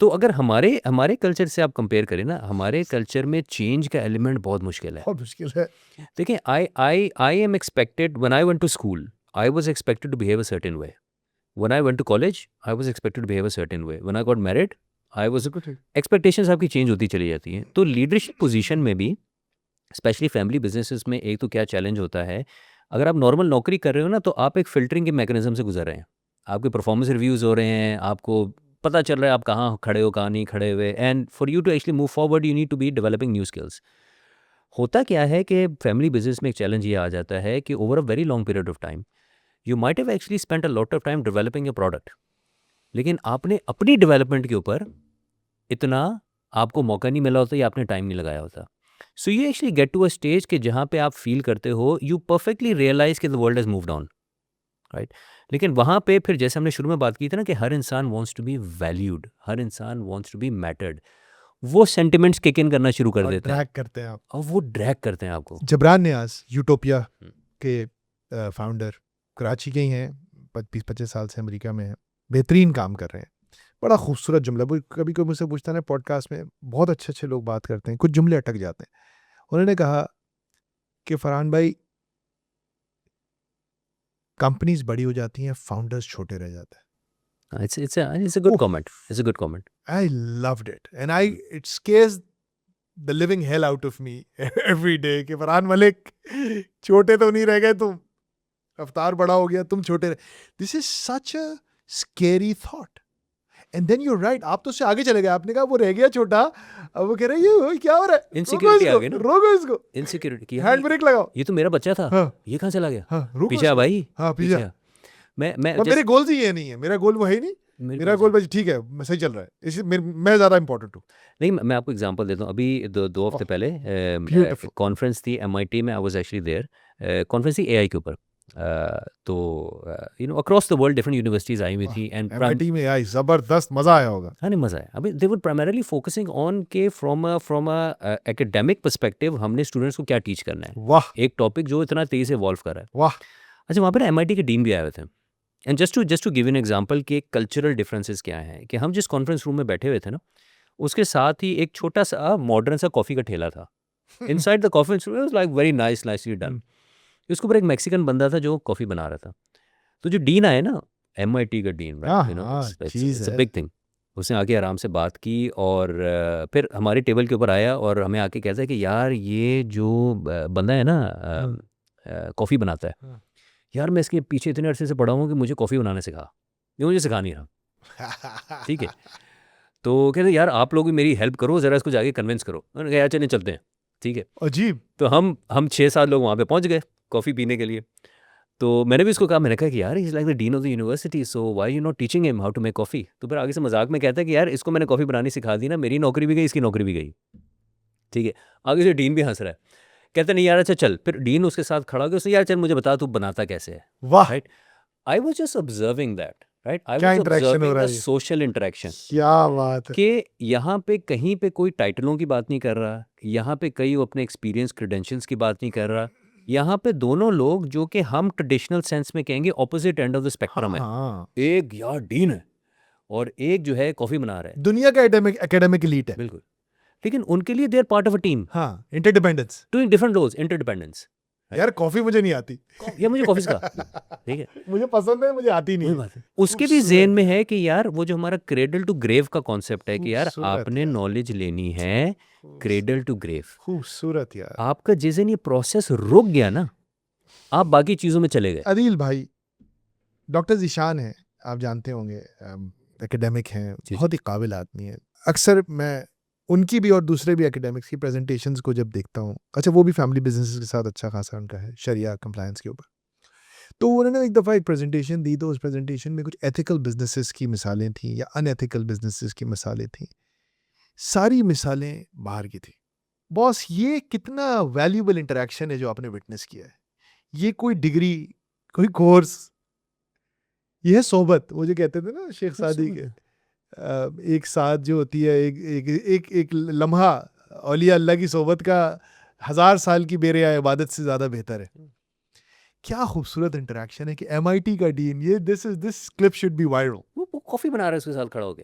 तो अगर हमारे कल्चर से आप कंपेयर करें ना, हमारे कल्चर में चेंज का एलिमेंट बहुत मुश्किल है. बहुत मुश्किल है. देखिए, I am expected when I went to school, I was expected to behave a certain way. When I went to college, I was expected to behave a certain way. When I got married, I was, expectations आपकी चेंज होती चली जाती हैं. तो लीडरशिप पोजीशन में भी, स्पेशली फैमिली बिजनेसेस में, एक तो क्या चैलेंज होता है, अगर आप नॉर्मल नौकरी कर रहे हो ना तो आप एक फ़िल्टरिंग के मैकेनिज़्म से गुज़र रहे हैं। आपके परफॉर्मेंस रिव्यूज़ हो रहे हैं, आपको पता चल रहा है आप कहाँ खड़े हो, कहाँ नहीं खड़े हुए, and for you to actually move forward you need to be developing new skills. होता क्या है कि फैमिली बिज़नेस में एक चैलेंज ये आ जाता है कि over a very long period of time you might have actually spent a lot of time developing your product, लेकिन आपने अपनी डेवलपमेंट के ऊपर इतना आपको मौका नहीं मिला होता या आपने टाइम नहीं लगाया होता। So you actually get to a stage कि जहाँ पे आप फील करते हो यू परफेक्टली रियलाइज कि the world has moved on, right? लेकिन वहाँ पे फिर जैसे हमने शुरू में बात की थी ना कि हर इंसान वांट्स टू बी वैल्यूड, हर इंसान वांट्स टू बी मैटर्ड, वो सेंटिमेंट्स किक इन करना शुरू कर और देते हैं ड्रैग करते हैं आप। और वो ड्रैग करते हैं आपको। जबरान नियाज़ यूटोपिया हम्म। के फाउंडर, कराची के ही हैं, 20-25 साल से अमेरिका में हैं, बेहतरीन काम कर रहे हैं। बड़ा खूबसूरत जुमला, वो कभी कोई मुझसे पूछता है ना पॉडकास्ट में, बहुत अच्छे अच्छे लोग बात करते हैं, कुछ जुमले अटक जाते हैं। उन्होंने कहा कि फरहान भाई, कंपनीज बड़ी हो जाती हैं, फाउंडर्स छोटे रह जाते हैं। It's a good Oof. comment. It's a good comment. I loved it and it scares the living hell out of me every day कि फरहान मलिक, छोटे तो नहीं रह गए तुम, रफ्तार बड़ा हो गया, तुम छोटे रह। This is such a scary thought. And then you're right, आप तो उससे आगे चले गए, आपने कहा वो रह गया छोटा, अब वो कह रहे ये क्या हो रहा है, Insecurity आ गई ना। रोको इसको, Insecurity की हैंड ब्रेक लगाओ। ये तो मेरा बच्चा था, हाँ ये कहाँ चला गया? हाँ, रुको पीछे आ इसको। भाई, हाँ पीछे। आ। मैं पर मेरे गोल्स ही ये नहीं है, मेरा गोल वो है ही नहीं, मेरे मेरा को गोल बस ठीक है, मैं सही चल रहा है, इसी मैं ज़्यादा इंपॉर्टेंट हूँ। नहीं, मैं आपको एग्जांपल देता हूँ। अभी दो हफ्ते पहले beautiful. कॉन्फ्रेंस थी MIT में, I was actually there. Conference थी AI के ऊपर। तो you know across the world different universities आई हुई थी एंड MIT में आई, ज़बरदस्त, मज़ा आया होगा। हाँ नहीं, मज़ा आया। अभी दे वर प्राइमरीली फोकसिंग ऑन के फ्रॉम अ एकेडमिक पर्सपेक्टिव हमने स्टूडेंट्स को क्या टीच करना है, वाह एक टॉपिक जो इतना तेज़ी से इवॉल्व कर रहा है। वाह। अच्छा, वहाँ पे ना MIT के डीन भी आए हुए थे, and just to give an example कि कल्चरल डिफरेंसेस क्या हैं, कि हम जिस कॉन्फ्रेंस रूम में बैठे हुए थे ना, उसके साथ ही एक छोटा सा मॉडर्न सा कॉफ़ी का ठेला था। Inside the conference room was like very nicely done. उसके ऊपर एक मैक्सिकन बंदा था जो कॉफ़ी बना रहा था। तो जो डीन आए ना, MIT का डीन, राइट, यू नो हाँ, चीज़ इट्स अ है। Big thing. उसने आके आराम से बात की और फिर हमारे टेबल के ऊपर आया और हमें आके कहता है कि यार ये जो बंदा है ना, कॉफ़ी बनाता है, हाँ। यार मैं इसके पीछे इतने अरसे से पड़ा हूँ कि मुझे कॉफ़ी बनाने सिखा, ये मुझे सिखा नहीं रहा। ठीक है, तो कहते यार आप लोग भी मेरी हेल्प करो, ज़रा इसको जाके कन्विंस करो। मैंने कहा यार चलें चलते हैं, ठीक है। अजीब। तो हम 6-7 लोग वहाँ पे पहुँच गए कॉफ़ी पीने के लिए। तो मैंने भी उसको कहा, मैंने कहा कि यार he is like the dean of the university, so why you not teaching him how to make coffee. तो फिर आगे से मजाक में कहता है कि यार इसको मैंने कॉफ़ी बनानी सिखा दी ना, मेरी नौकरी भी गई, इसकी नौकरी भी गई। ठीक है, आगे से डीन भी हंस रहा है, कहता नहीं यार अच्छा चल। फिर डीन उसके साथ खड़ा हो गया, उसने यार चल मुझे बता तू बनाता कैसे है, वाह, right. I was just observing that, right, I क्या वाज interaction हो ऑब्जर्विंग रहा द है ये? सोशल इंटरेक्शन, क्या बात है। कि यहाँ पे कहीं पे कोई टाइटलों की बात नहीं कर रहा, यहाँ पे कहीं वो अपने एक्सपीरियंस क्रेडेंशियल्स की बात नहीं कर रहा, यहाँ पे दोनों लोग जो कि हम ट्रेडिशनल सेंस में कहेंगे opposite end of the spectrum है, हाँ, एक यार डीन है और एक जो है कॉफ़ी बना रहा है, दुनिया का एकेडमिक एलीट है। बिल्कुल। लेकिन उनके लिए they are part of a team हाँ, interdependence. Doing different roles, interdependence. यार कॉफी मुझे नहीं आती, या मुझे कॉफ़ी का, ठीक है, मुझे पसंद है, मुझे आती नहीं वही है। बात है। उसके भी ज़हन में है कि यार वो जो हमारा क्रेडल टू ग्रेव का कॉन्सेप्ट है कि यार खूबसूरत आपने यार। नॉलेज लेनी है क्रेडल टू ग्रेव। खूबसूरत यार। आपका जिस दिन ये प्रोसेस रुक गया ना, आप बाकी चीज़ों में चले गए। अदील भाई, डॉक्टर ज़ीशान हैं, आप जानते होंगे, एकेडमिक हैं, जी। बहुत ही काबिल आदमी है। अक्सर मैं उनकी भी और दूसरे भी एकेडमिक्स की प्रेजेंटेशंस को जब देखता हूँ, अच्छा वो भी फैमिली बिजनेस के साथ अच्छा खासा उनका है, शरिया कंप्लायंस के ऊपर। तो उन्होंने एक दफ़ा एक प्रेजेंटेशन दी, तो उस प्रेजेंटेशन में कुछ एथिकल बिजनेसेस की मिसालें थीं या अनएथिकल बिजनेसेस की मिसालें थीं। सारी मिसालें बाहर की थी। बॉस, ये कितना वैल्यूबल इंटरेक्शन है जो आपने विटनेस किया है। ये कोई डिग्री, कोई कोर्स, ये है सोबत। वो जो कहते थे ना शेख सादी के, एक साथ जो होती है, एक लम्हा औलिया अल्लाह की सोबत का 1000 साल की बेरिया इबादत से ज़्यादा बेहतर है। क्या खूबसूरत इंटरेक्शन है कि MIT का डीन, ये this clip should be viral. वो कॉफ़ी बना रहा है उसके साथ खड़ा होके।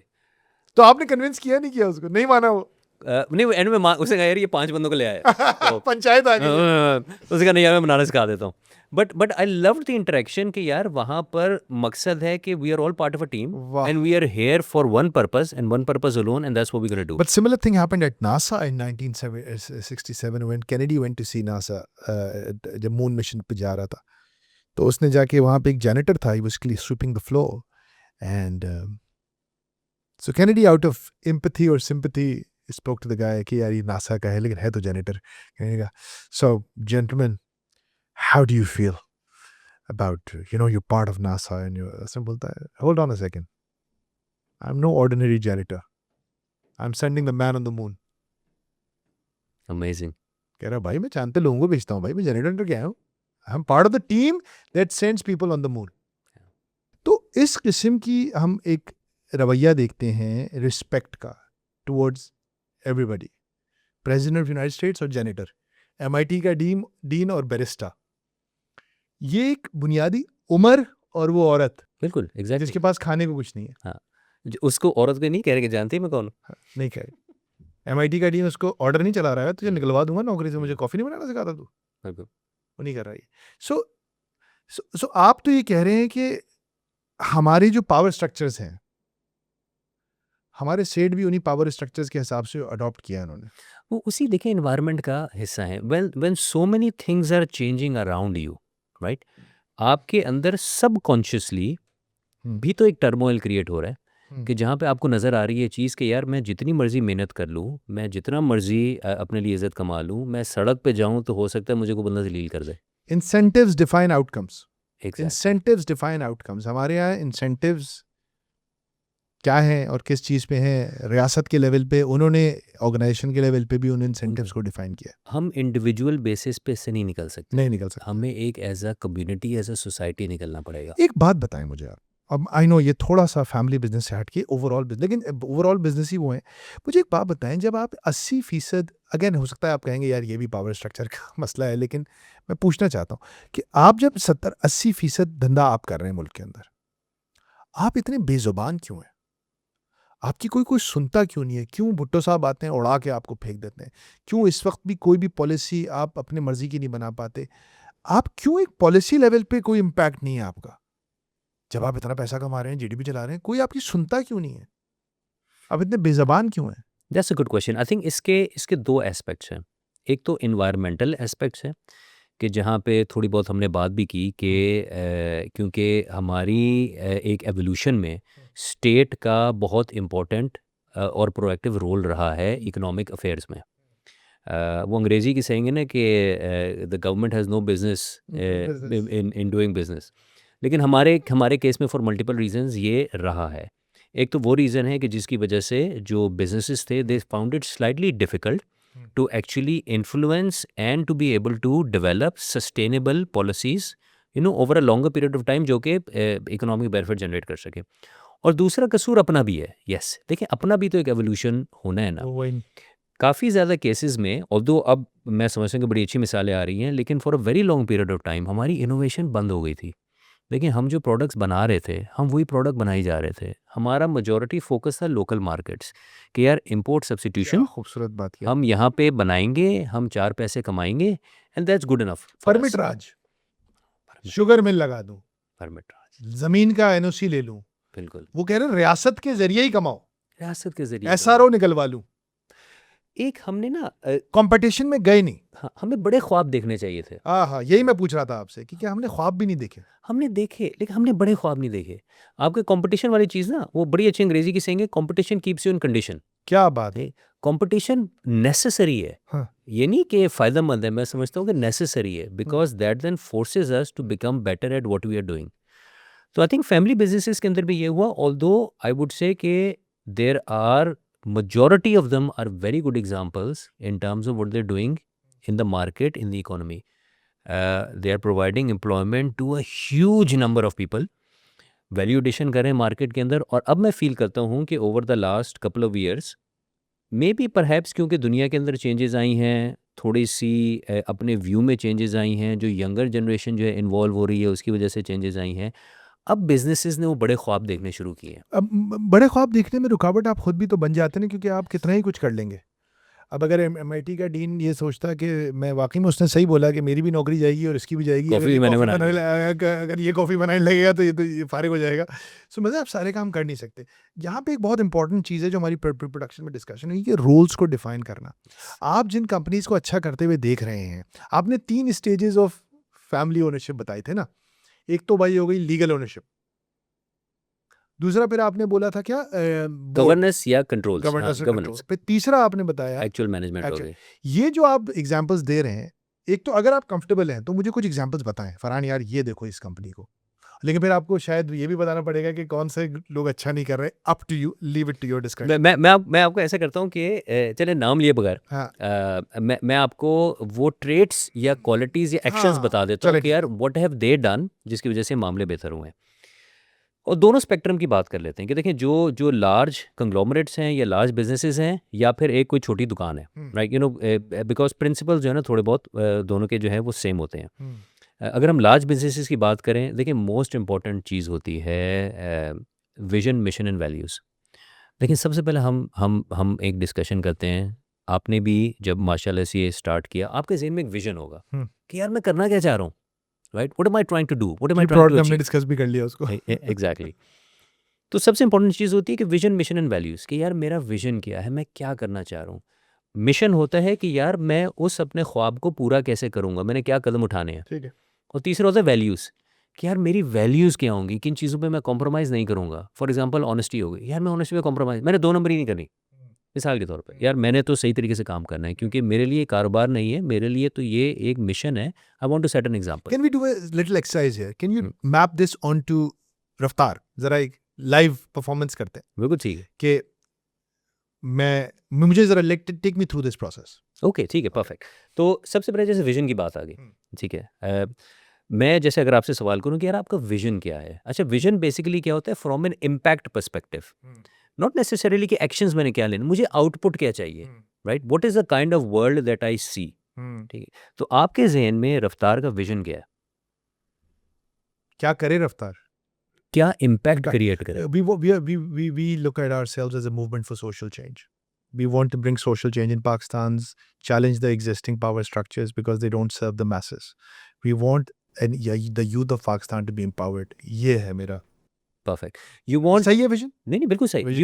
तो आपने कन्विंस किया नहीं किया उसको? नहीं माना वो? नहीं, वो एंड में उसने कहा यार ये 5 बंदों को ले आया। तो पंचायत आ गई। उसने कहा नहीं यार मैं बनाना सिखा देता हूँ। But I loved the interaction कि यार वहाँ पर मकसद है कि we are all part of a team वाह। And we are here for one purpose and one purpose alone and that's what we gonna do. But similar thing happened at NASA in 1967 when Kennedy went to see NASA, जब मून मिशन पे जा रहा था। तो उसने जाके वहाँ पे एक जैनिटर था, he was sweeping the floor and so Kennedy out of empathy और sympathy spoke to the guy कि यार ये नासा का है लेकिन है तो जैनिटर। कहने लगा, so gentleman, how do you feel about you're part of NASA and you ऐसे बोलता है, hold on a second, I am no ordinary janitor, I am sending the man on the moon. Amazing. कह रहा भाई मैं चांदते लोगों को भेजता हूँ भाई, मैं जैनिटर तो क्या हूँ, I am part of the team that sends people on the moon. तो इस किस्म की हम एक रवैया देखते हैं रिस्पेक्ट का towards everybody, president of United states और जैनिटर, MIT का डीन और बैरिस्टा, ये एक बुनियादी उम्र और वो औरत बिल्कुल एग्जैक्टली। जिसके पास खाने को कुछ नहीं है। हाँ, उसको औरत को नहीं कह रहे कि जानती है मैं कौन हूँ। हाँ, नहीं कहे MIT का डीन उसको ऑर्डर नहीं चला रहा है, तुझे निकलवा दूंगा नौकरी से, मुझे कॉफ़ी नहीं बनाना सिखाता तू, बिल्कुल। वो नहीं कर रहा है। सो आप तो ये कह रहे हैं कि हमारे जो पावर स्ट्रक्चर्स हैं, हमारे स्टेट भी उन्हीं पावर स्ट्रक्चर्स के हिसाब से अडॉप्ट किया है उन्होंने। वो उसी देखें इन्वायरमेंट का हिस्सा है। When so many things are changing around you, right, आपके अंदर सबकॉन्शियसली भी तो एक टर्मोइल क्रिएट हो रहा है कि जहाँ पे आपको नज़र आ रही है चीज़ कि यार मैं जितनी मर्जी मेहनत कर लूँ, मैं जितना मर्जी अपने लिए इज्जत कमा लूँ, मैं सड़क पे जाऊँ तो हो सकता है मुझे को बंदा जलील कर दे। Incentives define outcomes, Exactly. Incentives define outcomes. हमारे यहाँ इंसेंटिव्स क्या हैं और किस चीज़ पे हैं, रियासत के लेवल पे उन्होंने, ऑर्गेनाइजेशन के लेवल पे भी उन इंसेंटिव्स को डिफाइन किया। हम इंडिविजुअल बेसिस पे से नहीं निकल सकते, नहीं निकल सकता। हमें एक as a community, as a society निकलना पड़ेगा। एक बात बताएं मुझे आप, अब आई नो ये थोड़ा सा फैमिली बिजनेस से हट के ओवरऑल बिजनेस, लेकिन ओवरऑल बिजनेस ही वो है। मुझे एक बात बताएं, जब आप 80%, अगेन हो सकता है आप कहेंगे यार ये भी पावर स्ट्रक्चर का मसला है, लेकिन मैं पूछना चाहता हूँ कि आप जब 70-80% धंधा आप कर रहे हैं मुल्क के अंदर, आप इतने बेजुबान क्यों हैं? आपकी कोई सुनता क्यों नहीं है? क्यों भुट्टो साहब आते हैं उड़ा के आपको फेंक देते हैं? क्यों इस वक्त भी कोई भी पॉलिसी आप अपने मर्जी की नहीं बना पाते? आप क्यों, एक पॉलिसी लेवल पे कोई इम्पैक्ट नहीं है आपका? जब आप इतना पैसा कमा रहे हैं, GDP चला रहे हैं, कोई आपकी सुनता क्यों नहीं है? आप इतने बेज़बान क्यों हैं? That's a good question. I think इसके दो एस्पेक्ट्स हैं। एक तो इन्वायरमेंटल एस्पेक्ट्स है कि जहाँ पे थोड़ी बहुत हमने बात भी की कि क्योंकि हमारी एक एवोल्यूशन में स्टेट का बहुत इम्पोर्टेंट और प्रोएक्टिव रोल रहा है इकोनॉमिक अफेयर्स में। वो अंग्रेज़ी की सेइंग है ना कि the government has no business in doing business, लेकिन हमारे केस में फॉर मल्टीपल रीजंस ये रहा है। एक तो वो रीज़न है कि जिसकी वजह से जो बिजनेसेस थे they found it slightly difficult to actually influence and to be able to develop sustainable policies over a longer period of time जो कि इकोनॉमिक बेनिफिट जनरेट कर सके। और दूसरा कसूर अपना भी है। यस, देखिए अपना भी तो एक एवोल्यूशन होना है ना। काफ़ी ज़्यादा केसेस में, ऑल्दो अब मैं समझता हूँ कि बड़ी अच्छी मिसालें आ रही हैं, लेकिन for a very long period of time हमारी इनोवेशन बंद हो गई थी। लेकिन हम जो प्रोडक्ट्स बना रहे थे, हम वही प्रोडक्ट बनाई जा रहे थे। हमारा मेजॉरिटी फोकस था लोकल मार्केट्स कि यार इंपोर्ट सब्स्टिट्यूशन, खूबसूरत बात की। हम यहाँ पे बनाएंगे, हम 4 पैसे कमाएंगे and that's good enough. Permit Raj, sugar mill लगा दूं, परमिट राज, जमीन का NOC ले लूं, बिल्कुल वो कह रहे हैं रियासत के जरिए ही कमाओ, रियासत के जरिए SRO निकलवा लूं। एक हमने ना कंपटीशन में गए नहीं। हाँ, हमें बड़े ख्वाब देखने चाहिए थे। हाँ, यही मैं पूछ रहा था आपसे कि क्या हमने ख्वाब भी नहीं देखे? हमने देखे, लेकिन हमने बड़े ख्वाब नहीं देखे। आपके कंपटीशन वाली चीज़ ना, वो बड़ी अच्छी अंग्रेजी की सेइंग है, competition keeps you in condition. क्या बात है। कंपटीशन नेसेसरी है। हाँ। ये नहीं कि फ़ायदेमंद है, मैं समझता हूँ कि नेसेसरी है, because that then forces us to become better at what we are doing. तो आई थिंक फैमिली बिजनेसेस के अंदर भी ये हुआ, ऑल्दो आई वुड से कि there are majority of them are very good examples in terms of what they're doing in the market, in the economy. They are providing employment to a huge number of people. Value addition कर रहे हैं मार्केट के अंदर। और अब मैं फील करता हूँ कि over the last couple of years, may be perhaps क्योंकि दुनिया के अंदर चेंजेस आई हैं, थोड़ी सी अपने व्यू में चेंजेस आई हैं, जो यंगर जनरेशन जो है इन्वॉल्व हो रही है, उसकी वजह से चेंजेस आई हैं। अब बिजनेसेस ने वो बड़े ख्वाब देखने शुरू किए हैं। अब बड़े ख्वाब देखने में रुकावट आप खुद भी तो बन जाते हैं, क्योंकि आप कितना ही कुछ कर लेंगे। अब अगर MIT का डीन ये सोचता कि मैं वाकई में, उसने सही बोला कि मेरी भी नौकरी जाएगी और इसकी भी जाएगी, कॉफ़ी भी मैंने बनाई, अगर ये कॉफ़ी बनाने लगेगा तो ये फारिग हो जाएगा। सो मतलब आप सारे काम कर नहीं सकते। यहाँ पे एक बहुत इंपॉर्टेंट चीज़ है जो हमारी प्रोडक्शन में डिस्कशन हुई कि रोल्स को डिफाइन करना। आप जिन कंपनीज को अच्छा करते हुए देख रहे हैं, आपने 3 स्टेजेस ऑफ फैमिली ओनरशिप बताए थे ना, एक तो भाई हो गई लीगल ओनरशिप, दूसरा फिर आपने बोला था क्या, गवर्नेंस या कंट्रोल्स, गवर्नेंस, गवर्नेंस, फिर तीसरा आपने बताया एक्चुअल मैनेजमेंट हो Actual- गई। ये जो आप एग्जांपल्स दे रहे हैं, एक तो अगर आप कंफर्टेबल हैं तो मुझे कुछ एग्जांपल्स बताएं, फरहान यार ये देखो इस कंपनी को, लेकिन फिर आपको शायद ये भी बताना पड़ेगा कि कौन से लोग अच्छा नहीं कर रहे। Up to you, leave it to your discussion. मैं आपको ऐसा करता हूँ कि चले नाम लिए बगैर हाँ मैं आपको वो ट्रेट्स या क्वालिटीज़ या एक्शंस हाँ, बता देता हूँ चले कि यार व्हाट हैव दे डन जिसकी वजह से मामले बेहतर हुए हैं। और दोनों स्पेक्ट्रम की बात कर लेते हैं कि देखें जो जो लार्ज कंग्लोमरेट्स हैं या लार्ज बिजनेसेस हैं या फिर एक कोई छोटी दुकान है, right, you know, because principle जो है ना थोड़े बहुत दोनों के जो है वो सेम होते हैं। अगर हम लार्ज बिजनेसेस की बात करें, देखिए मोस्ट इम्पॉर्टेंट चीज़ होती है विजन, मिशन एंड वैल्यूज़। लेकिन सबसे पहले हम एक डिस्कशन करते हैं। आपने भी जब माशाल्लाह से ये स्टार्ट किया, आपके ज़हन में एक विजन होगा कि यार मैं करना क्या चाह रहा हूँ, right, what am I trying to do, what am I trying plot to हमने अचीव। डिस्कस भी कर लिया उसको। एग्जैक्टली। तो सबसे इंपॉर्टेंट चीज़ होती है कि विजन, मिशन एंड वैल्यूज़, कि यार मेरा विजन क्या है, मैं क्या करना चाह रहा हूँ। मिशन होता है कि यार मैं उस अपने ख्वाब को पूरा कैसे करूँगा, मैंने क्या कदम उठाने हैं। ठीक है। और तीसरा होता है वैल्यूज़, कि यार मेरी वैल्यूज़ क्या होंगी, किन चीज़ों पे मैं कॉम्प्रोमाइज़ नहीं करूँगा। फॉर एग्जांपल ऑनेस्टी हो गई, यार मैं ऑनेस्टी में कॉम्प्रोमाइज़, मैंने 2 नंबरी नहीं करनी। मिसाल के तौर पे, यार मैंने तो सही तरीके से काम करना है क्योंकि मेरे लिए कारोबार नहीं है, मेरे लिए तो ये एक मिशन है। I want to set an example. Can we do a little exercise here? Can you map this on to Raftaar? जरा एक लाइव परफॉर्मेंस करते हैं बिल्कुल ठीक है। कि मुझे जरा take me through this process. Okay ठीक है, परफेक्ट। तो सबसे पहले जैसे विजन की बात आ गई, ठीक है। मैं जैसे अगर आपसे सवाल करूं कि यार आपका विजन क्या है, अच्छा विजन बेसिकली क्या होता है, from an impact perspective, not necessarily कि एक्शंस मैंने क्या लेने, मुझे आउटपुट क्या चाहिए, right, what is the kind of world that I see. ठीक है, तो आपके जहन में रफ्तार का विजन क्या है, क्या करे रफ्तार? क्या इम्पैक्ट Impact. क्रिएट करे। We look at ourselves as a movement for social change. We want to bring social change in Pakistan's, challenge the existing power structures because they don't serve the masses. We want the youth of Pakistan to be empowered. ये है मेरा। परफेक्ट। यू वांट, सही है विजन? नहीं नहीं बिल्कुल सही, Vision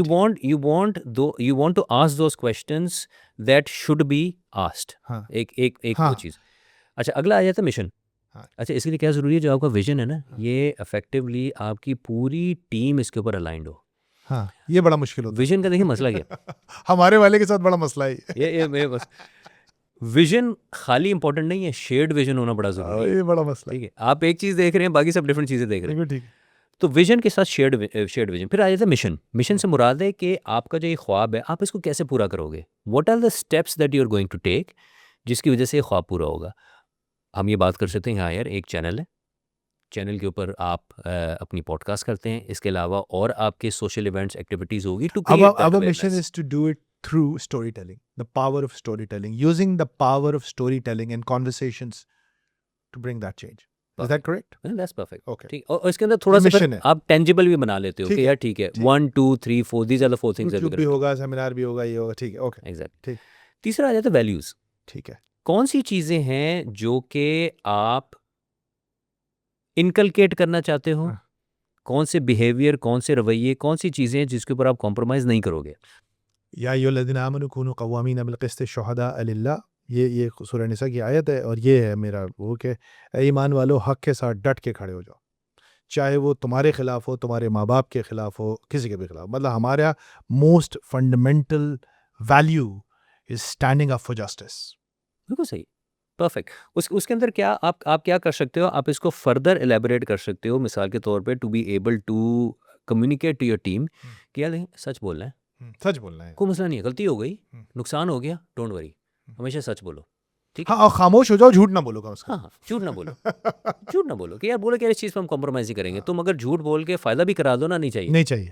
you want to ask those questions that should be asked. हाँ एक हाँ वो चीज़। अच्छा अगला आ जाता है मिशन। हाँ। अच्छा इसके लिए क्या ज़रूरी है, जो आपका विजन है ना, ये इफेक्टिवली आपकी पूरी टीम इसके ऊपर अलाइंड हो। हाँ, ये बड़ा मुश्किल होता विजन का देखिए मसला क्या है, है। हमारे वाले के साथ बड़ा मसला है ये बस विजन खाली इंपॉर्टेंट नहीं है, शेयर्ड विजन होना बड़ा ज़रूरी है। ये बड़ा मसला है। ठीक है, आप एक चीज़ देख रहे हैं, बाकी सब डिफरेंट चीज़ें देख रहे हैं। बिल्कुल ठीक है। तो विजन के साथ शेयर्ड विजन। फिर आ जाता है मिशन। मिशन से मुराद है कि आपका जो ये ख्वाब है, आप इसको कैसे पूरा करोगे, what are the steps that you are going to take, जिसकी वजह से ये ख्वाब पूरा होगा। हम ये बात कर सकते हैं, हाँ यार एक चैनल है, चैनल के ऊपर आप अपनी पॉडकास्ट करते हैं, इसके अलावा और आपके सोशल इवेंट्स एक्टिविटीज़ होगी to Our mission is to do it through storytelling, the power of storytelling, using the power of storytelling and conversations to bring that change. Is that correct? That's perfect. Okay. ठीक, और इसके अंदर थोड़ा सा mission फिर है। आप टेंजिबल भी बना लेते हो ठीक कि है, यार ठीक है, ठीक। 1 2 3 4 these are the 4 things YouTube भी होगा, सेमिनार भी होगा, ये होगा, ठीक है, ओके, एग्जैक्ट। ठीक। तीसरा आ जाता है वैल्यूज़। ठीक है। कौन सी चीज़ें हैं जो कि आप इनकलकेट करना चाहते हो, हाँ। कौन से बिहेवियर, कौन से रवैये, कौन सी चीज़ें हैं जिसके ऊपर आप कॉम्प्रोमाइज़ नहीं करोगे। या अय्युहल्लज़ीना आमनू कूनू क़व्वामीना बिल क़िस्त शुहदाअ लिल्लाह, ये सूरह निसा की आयत है, और ये है मेरा वो कि ऐ ईमान वालों हक के साथ डट के खड़े हो जाओ, चाहे वो तुम्हारे खिलाफ हो, तुम्हारे माँ बाप के खिलाफ हो, किसी के भी खिलाफ। मतलब हमारा most fundamental value is standing up for justice. बिल्कुल सही, परफेक्ट। उसके अंदर क्या आप क्या कर सकते हो, आप इसको फर्दर एलेबोरेट कर सकते हो, मिसाल के तौर पे to be able to communicate to your team कि यार देखिए, सच बोलना है, सच बोलना है। कोई मसला नहीं है, गलती हो गई, नुकसान हो गया, डोंट वरी, हमेशा सच बोलो। ठीक है, हाँ, और खामोश हो जाओ, झूठ ना बोलो कम से हाँ हाँ, झूठ ना बोलो, झूठ ना बोलो कि यार बोलो कि यार इस चीज़ पर हम कॉम्प्रोमाइज़ नहीं करेंगे। तुम अगर झूठ बोल के फ़ायदा भी करा दो ना, नहीं चाहिए। नहीं चाहिए।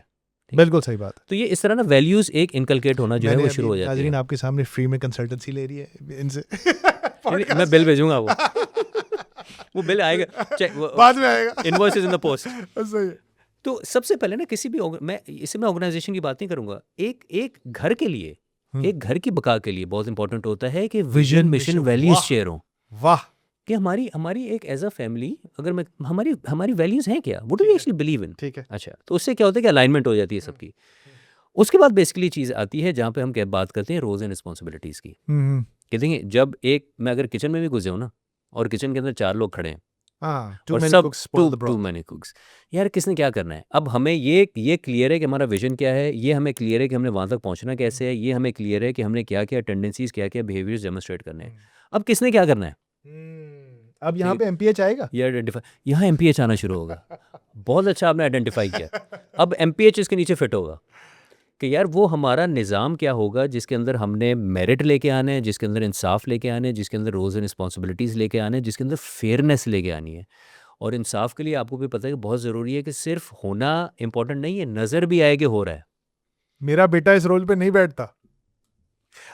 ठीक। बिल्कुल सही बात है। तो ये इस तरह ना वैल्यूज़ एक इनकलकेट होना जो है वो शुरू हो जाती है। नाज़रीन आपके सामने फ्री में कंसल्टेंसी ले रही है इनसे। नहीं, मैं बिल भेजूंगा वो बिल आएगा, बाद में आएगा। Invoices in the post. सही है। तो सबसे पहले ना किसी भी मैं ऑर्गेनाइजेशन की बात नहीं करूंगा, एक घर के लिए, एक घर की बका के लिए बहुत इंपॉर्टेंट होता है कि विजन, मिशन, वैल्यूज शेयर हो। वाह। कि हमारी एक एज अ फैमिली, अगर मैं हमारी वैल्यूज हैं क्या, what do we actually believe in. ठीक है। अच्छा, तो उससे क्या होता है कि अलाइनमेंट हो जाती है सबकी। उसके बाद बेसिकली चीज़ आती है जहाँ पे हम क्या बात करते हैं, रोल्स एंड रिस्पॉन्सिबिलिटीज़ की। कि देखिए, जब मैं अगर किचन में भी घुस जाऊँ ना, और किचन के अंदर 4 लोग खड़े हैं, हाँ, too और many सब cooks spoil the too broth. Many cooks. यार किसने क्या करना है? अब हमें ये क्लियर है कि हमारा विजन क्या है, ये हमें क्लियर है कि हमने वहाँ तक पहुँचना कैसे है, ये हमें क्लियर है कि हमने क्या क्या टेंडेंसीज, क्या क्या बिहेवियर्स डेमोन्स्ट्रेट करने हैं। अब किसने क्या करना है? अब यहाँ ठीक पे MPH आएगा? ये आइडेंटिफाई, यहाँ MPH आना शुरू होगा। बहुत अच्छा आपने आइडेंटिफाई किया। अब MPH इसके नीचे फिट होगा कि यार वो हमारा निज़ाम क्या होगा जिसके अंदर हमने मेरिट लेके आने हैं, जिसके अंदर इंसाफ लेके आने हैं, जिसके अंदर रोज़ एंड रिस्पॉन्सिबिलिटीज़ लेके आने हैं, जिसके अंदर फेयरनेस लेके आनी है। और इंसाफ के लिए आपको भी पता है कि बहुत ज़रूरी है कि सिर्फ होना इम्पोर्टेंट नहीं है, नज़र भी आए कि हो रहा है। मेरा बेटा इस रोल पे नहीं बैठता।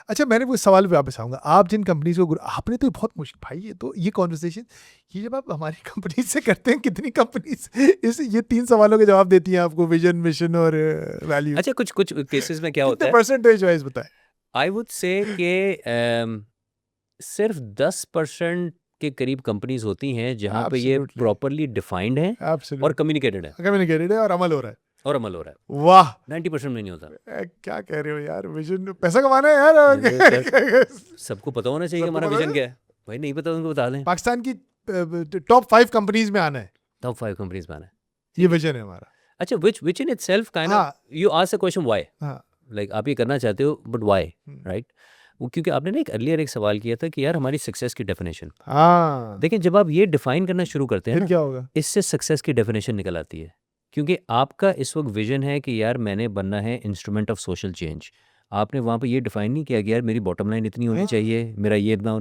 अच्छा, मैंने वो सवाल पे वापस आऊंगा। आप जिन कंपनीज को आपने तो बहुत मुश्किल भाई, ये कॉन्वर्सेशन ये जब आप हमारी कंपनी से करते हैं, कितनी कंपनीज ये 3 सवालों के जवाब देती हैं आपको, विजन, मिशन और वैल्यू? अच्छा, कुछ कुछ केसेस में क्या होता कितने है, परसेंटेज वाइज बताएं? आई वुड से कि सिर्फ 10% के करीब कंपनीज होती हैं जहाँ पे ये Absolutely. प्रॉपरली डिफाइंड है और एब्सोल्युटली कम्युनिकेटेड है कम्युनिकेटेड है और अमल हो रहा है। और अमल हो रहा है। वाह, 90% में नहीं होता। क्या कह रहे हो यार, विजन पैसा कमाना है यार और ये सबको पता होना चाहिए कि सबको हमारा पता विजन है? क्या है। भाई नहीं पता उनको बता दें। पाकिस्तान की टॉप 5 कंपनीज में आना है, टॉप 5 कंपनीज में आना है। ये विजन है हमारा। अच्छा, which in itself kind of हाँ you ask a question why, हाँ like आप ये करना चाहते हो but why, right? वो क्योंकि आपने ना एक अर्लियर एक सवाल किया था कि यार हमारी सक्सेस की डेफिनेशन। हाँ, देखिए जब आप ये डिफाइन करना शुरू करते हैं फिर ना, क्या होगा? इससे सक्सेस की डेफिनेशन निकल आती है। क्योंकि आपका इस वक्त विजन है कि यार मैंने बनना है इंस्ट्रूमेंट ऑफ सोशल चेंज। आपने वहाँ पे ये डिफाइन नहीं किया कि यार मेरी बॉटम लाइन इतनी होनी हाँ। चाहिए, मेरा ये इतना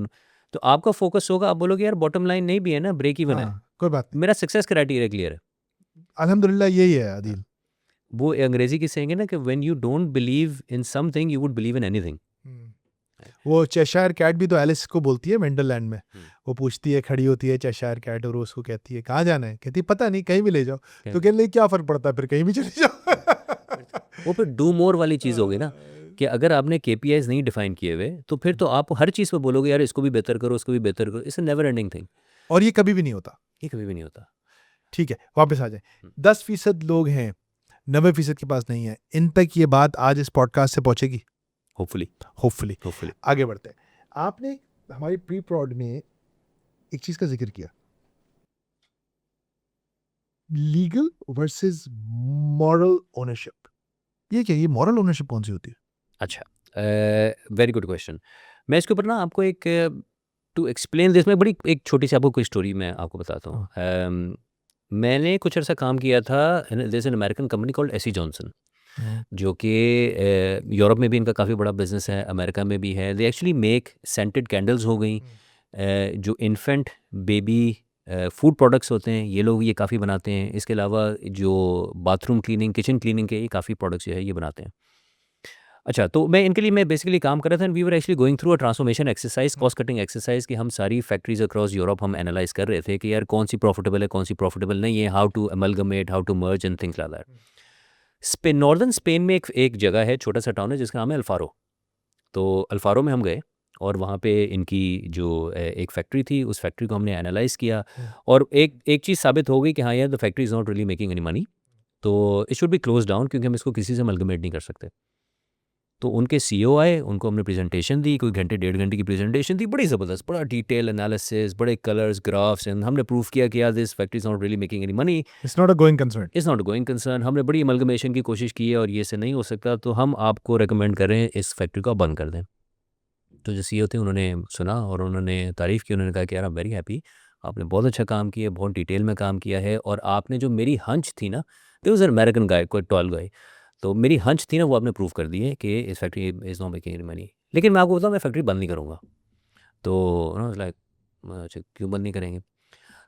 तो आपका फोकस होगा, आप बोलोगे यार बॉटम लाइन नहीं भी है ना, ब्रेक इवन है, हाँ, कोई बात नहीं, मेरा सक्सेस क्राइटेरिया क्लियर है। अल्हम्दुलिल्लाह यही है आदिल। वो अंग्रेजी की सेंगे ना कि when you don't believe in something you would believe in anything. वो चेशायर कैट भी तो एलिस को बोलती है वेंडरलैंड में। वो पूछती है, खड़ी होती है चेशायर कैट और वो उसको कहती है कहाँ जाना है, कहती है पता नहीं, कहीं भी ले जाओ। तो कहने लगी क्या फर्क पड़ता है, फिर कहीं भी चले जाओ। वो फिर डू मोर वाली चीज़ होगी ना कि अगर आपने KPIs नहीं डिफाइन किए हुए तो फिर तो आप हर चीज़ पे बोलोगे यार इसको भी बेहतर करो, उसको भी बेहतर करो। It's a never ending thing. और ये कभी भी नहीं होता। ये कभी भी नहीं होता। ठीक है, वापस आ जाए। 10% लोग हैं, 90% के पास नहीं है। इन तक ये बात आज इस पॉडकास्ट से पहुंचेगी, होपफुली होपफुली। आगे बढ़ते हैं। आपने हमारी प्री प्रॉड में एक चीज का जिक्र किया, लीगल वर्सेस मॉरल ओनरशिप। ये क्या, ये मॉरल ओनरशिप कौन सी होती है? अच्छा, वेरी गुड क्वेश्चन। मैं इसके ऊपर ना आपको एक टू एक्सप्लेन दिस में बड़ी एक छोटी सी आपको कोई स्टोरी मैं आपको बताता हूँ। मैंने कुछ अर्सा काम किया था, there is an American company called SC Johnson, जो कि यूरोप में भी इनका काफ़ी बड़ा बिजनेस है, अमेरिका में भी है। They actually make scented candles हो गई, जो इन्फेंट बेबी फूड प्रोडक्ट्स होते हैं ये लोग ये काफ़ी बनाते हैं। इसके अलावा जो बाथरूम क्लीनिंग, किचन क्लीनिंग के ये काफ़ी प्रोडक्ट्स जो है ये बनाते हैं। अच्छा, तो मैं इनके लिए मैं बेसिकली काम कर रहा था and we were actually going through a transformation exercise, cost cutting exercise कि हम सारी फैक्ट्रीज अक्रॉस यूरोप हम एनालाइज कर रहे थे कि यार कौन सी प्रॉफिटेबल है, कौन सी प्रॉफिटेबल नहीं है, how to amalgamate, how to merge and things like that. Northern Spain में एक जगह है, छोटा सा टाउन है जिसका नाम है अल्फारो। तो अल्फारो में हम गए और वहाँ पे इनकी जो एक फैक्ट्री थी, उस फैक्ट्री को हमने एनालाइज किया और एक चीज़ साबित हो गई कि हाँ यार the factory is not really making any money, तो it should be close down क्योंकि हम इसको किसी से अमलगमेट नहीं कर सकते। तो उनके CEO आए, उनको हमने प्रेजेंटेशन दी, कोई घंटे 1.5 घंटे की प्रेजेंटेशन थी, बड़ी ज़बरदस्त, बड़ा डिटेल एनालिसिस, बड़े कलर्स, ग्राफ्स, एंड हमने प्रूफ किया कि यार this factory is not really making any money, it's not a going concern. Is not going concern. हमने बड़ी अमलगमेशन की कोशिश की है और ये से नहीं हो सकता, तो हम आपको रेकमेंड कर रहे हैं इस फैक्ट्री को आप बंद कर दें। तो जो CEO थे उन्होंने सुना और उन्होंने तारीफ़ की, उन्होंने कहा कि यार आई एम वेरी हैप्पी, आपने बहुत अच्छा काम किया, बहुत डिटेल में काम किया है और आपने जो मेरी हंच थी ना, देयर वाज़ एन अमेरिकन गाय, कोई टॉल गाय, तो मेरी हंच थी ना वो आपने प्रूव कर दी है कि इस factory is not making any money. लेकिन मैं आपको बताऊँ मैं फैक्ट्री बंद नहीं करूँगा। तो लाइक अच्छा क्यों बंद नहीं करेंगे?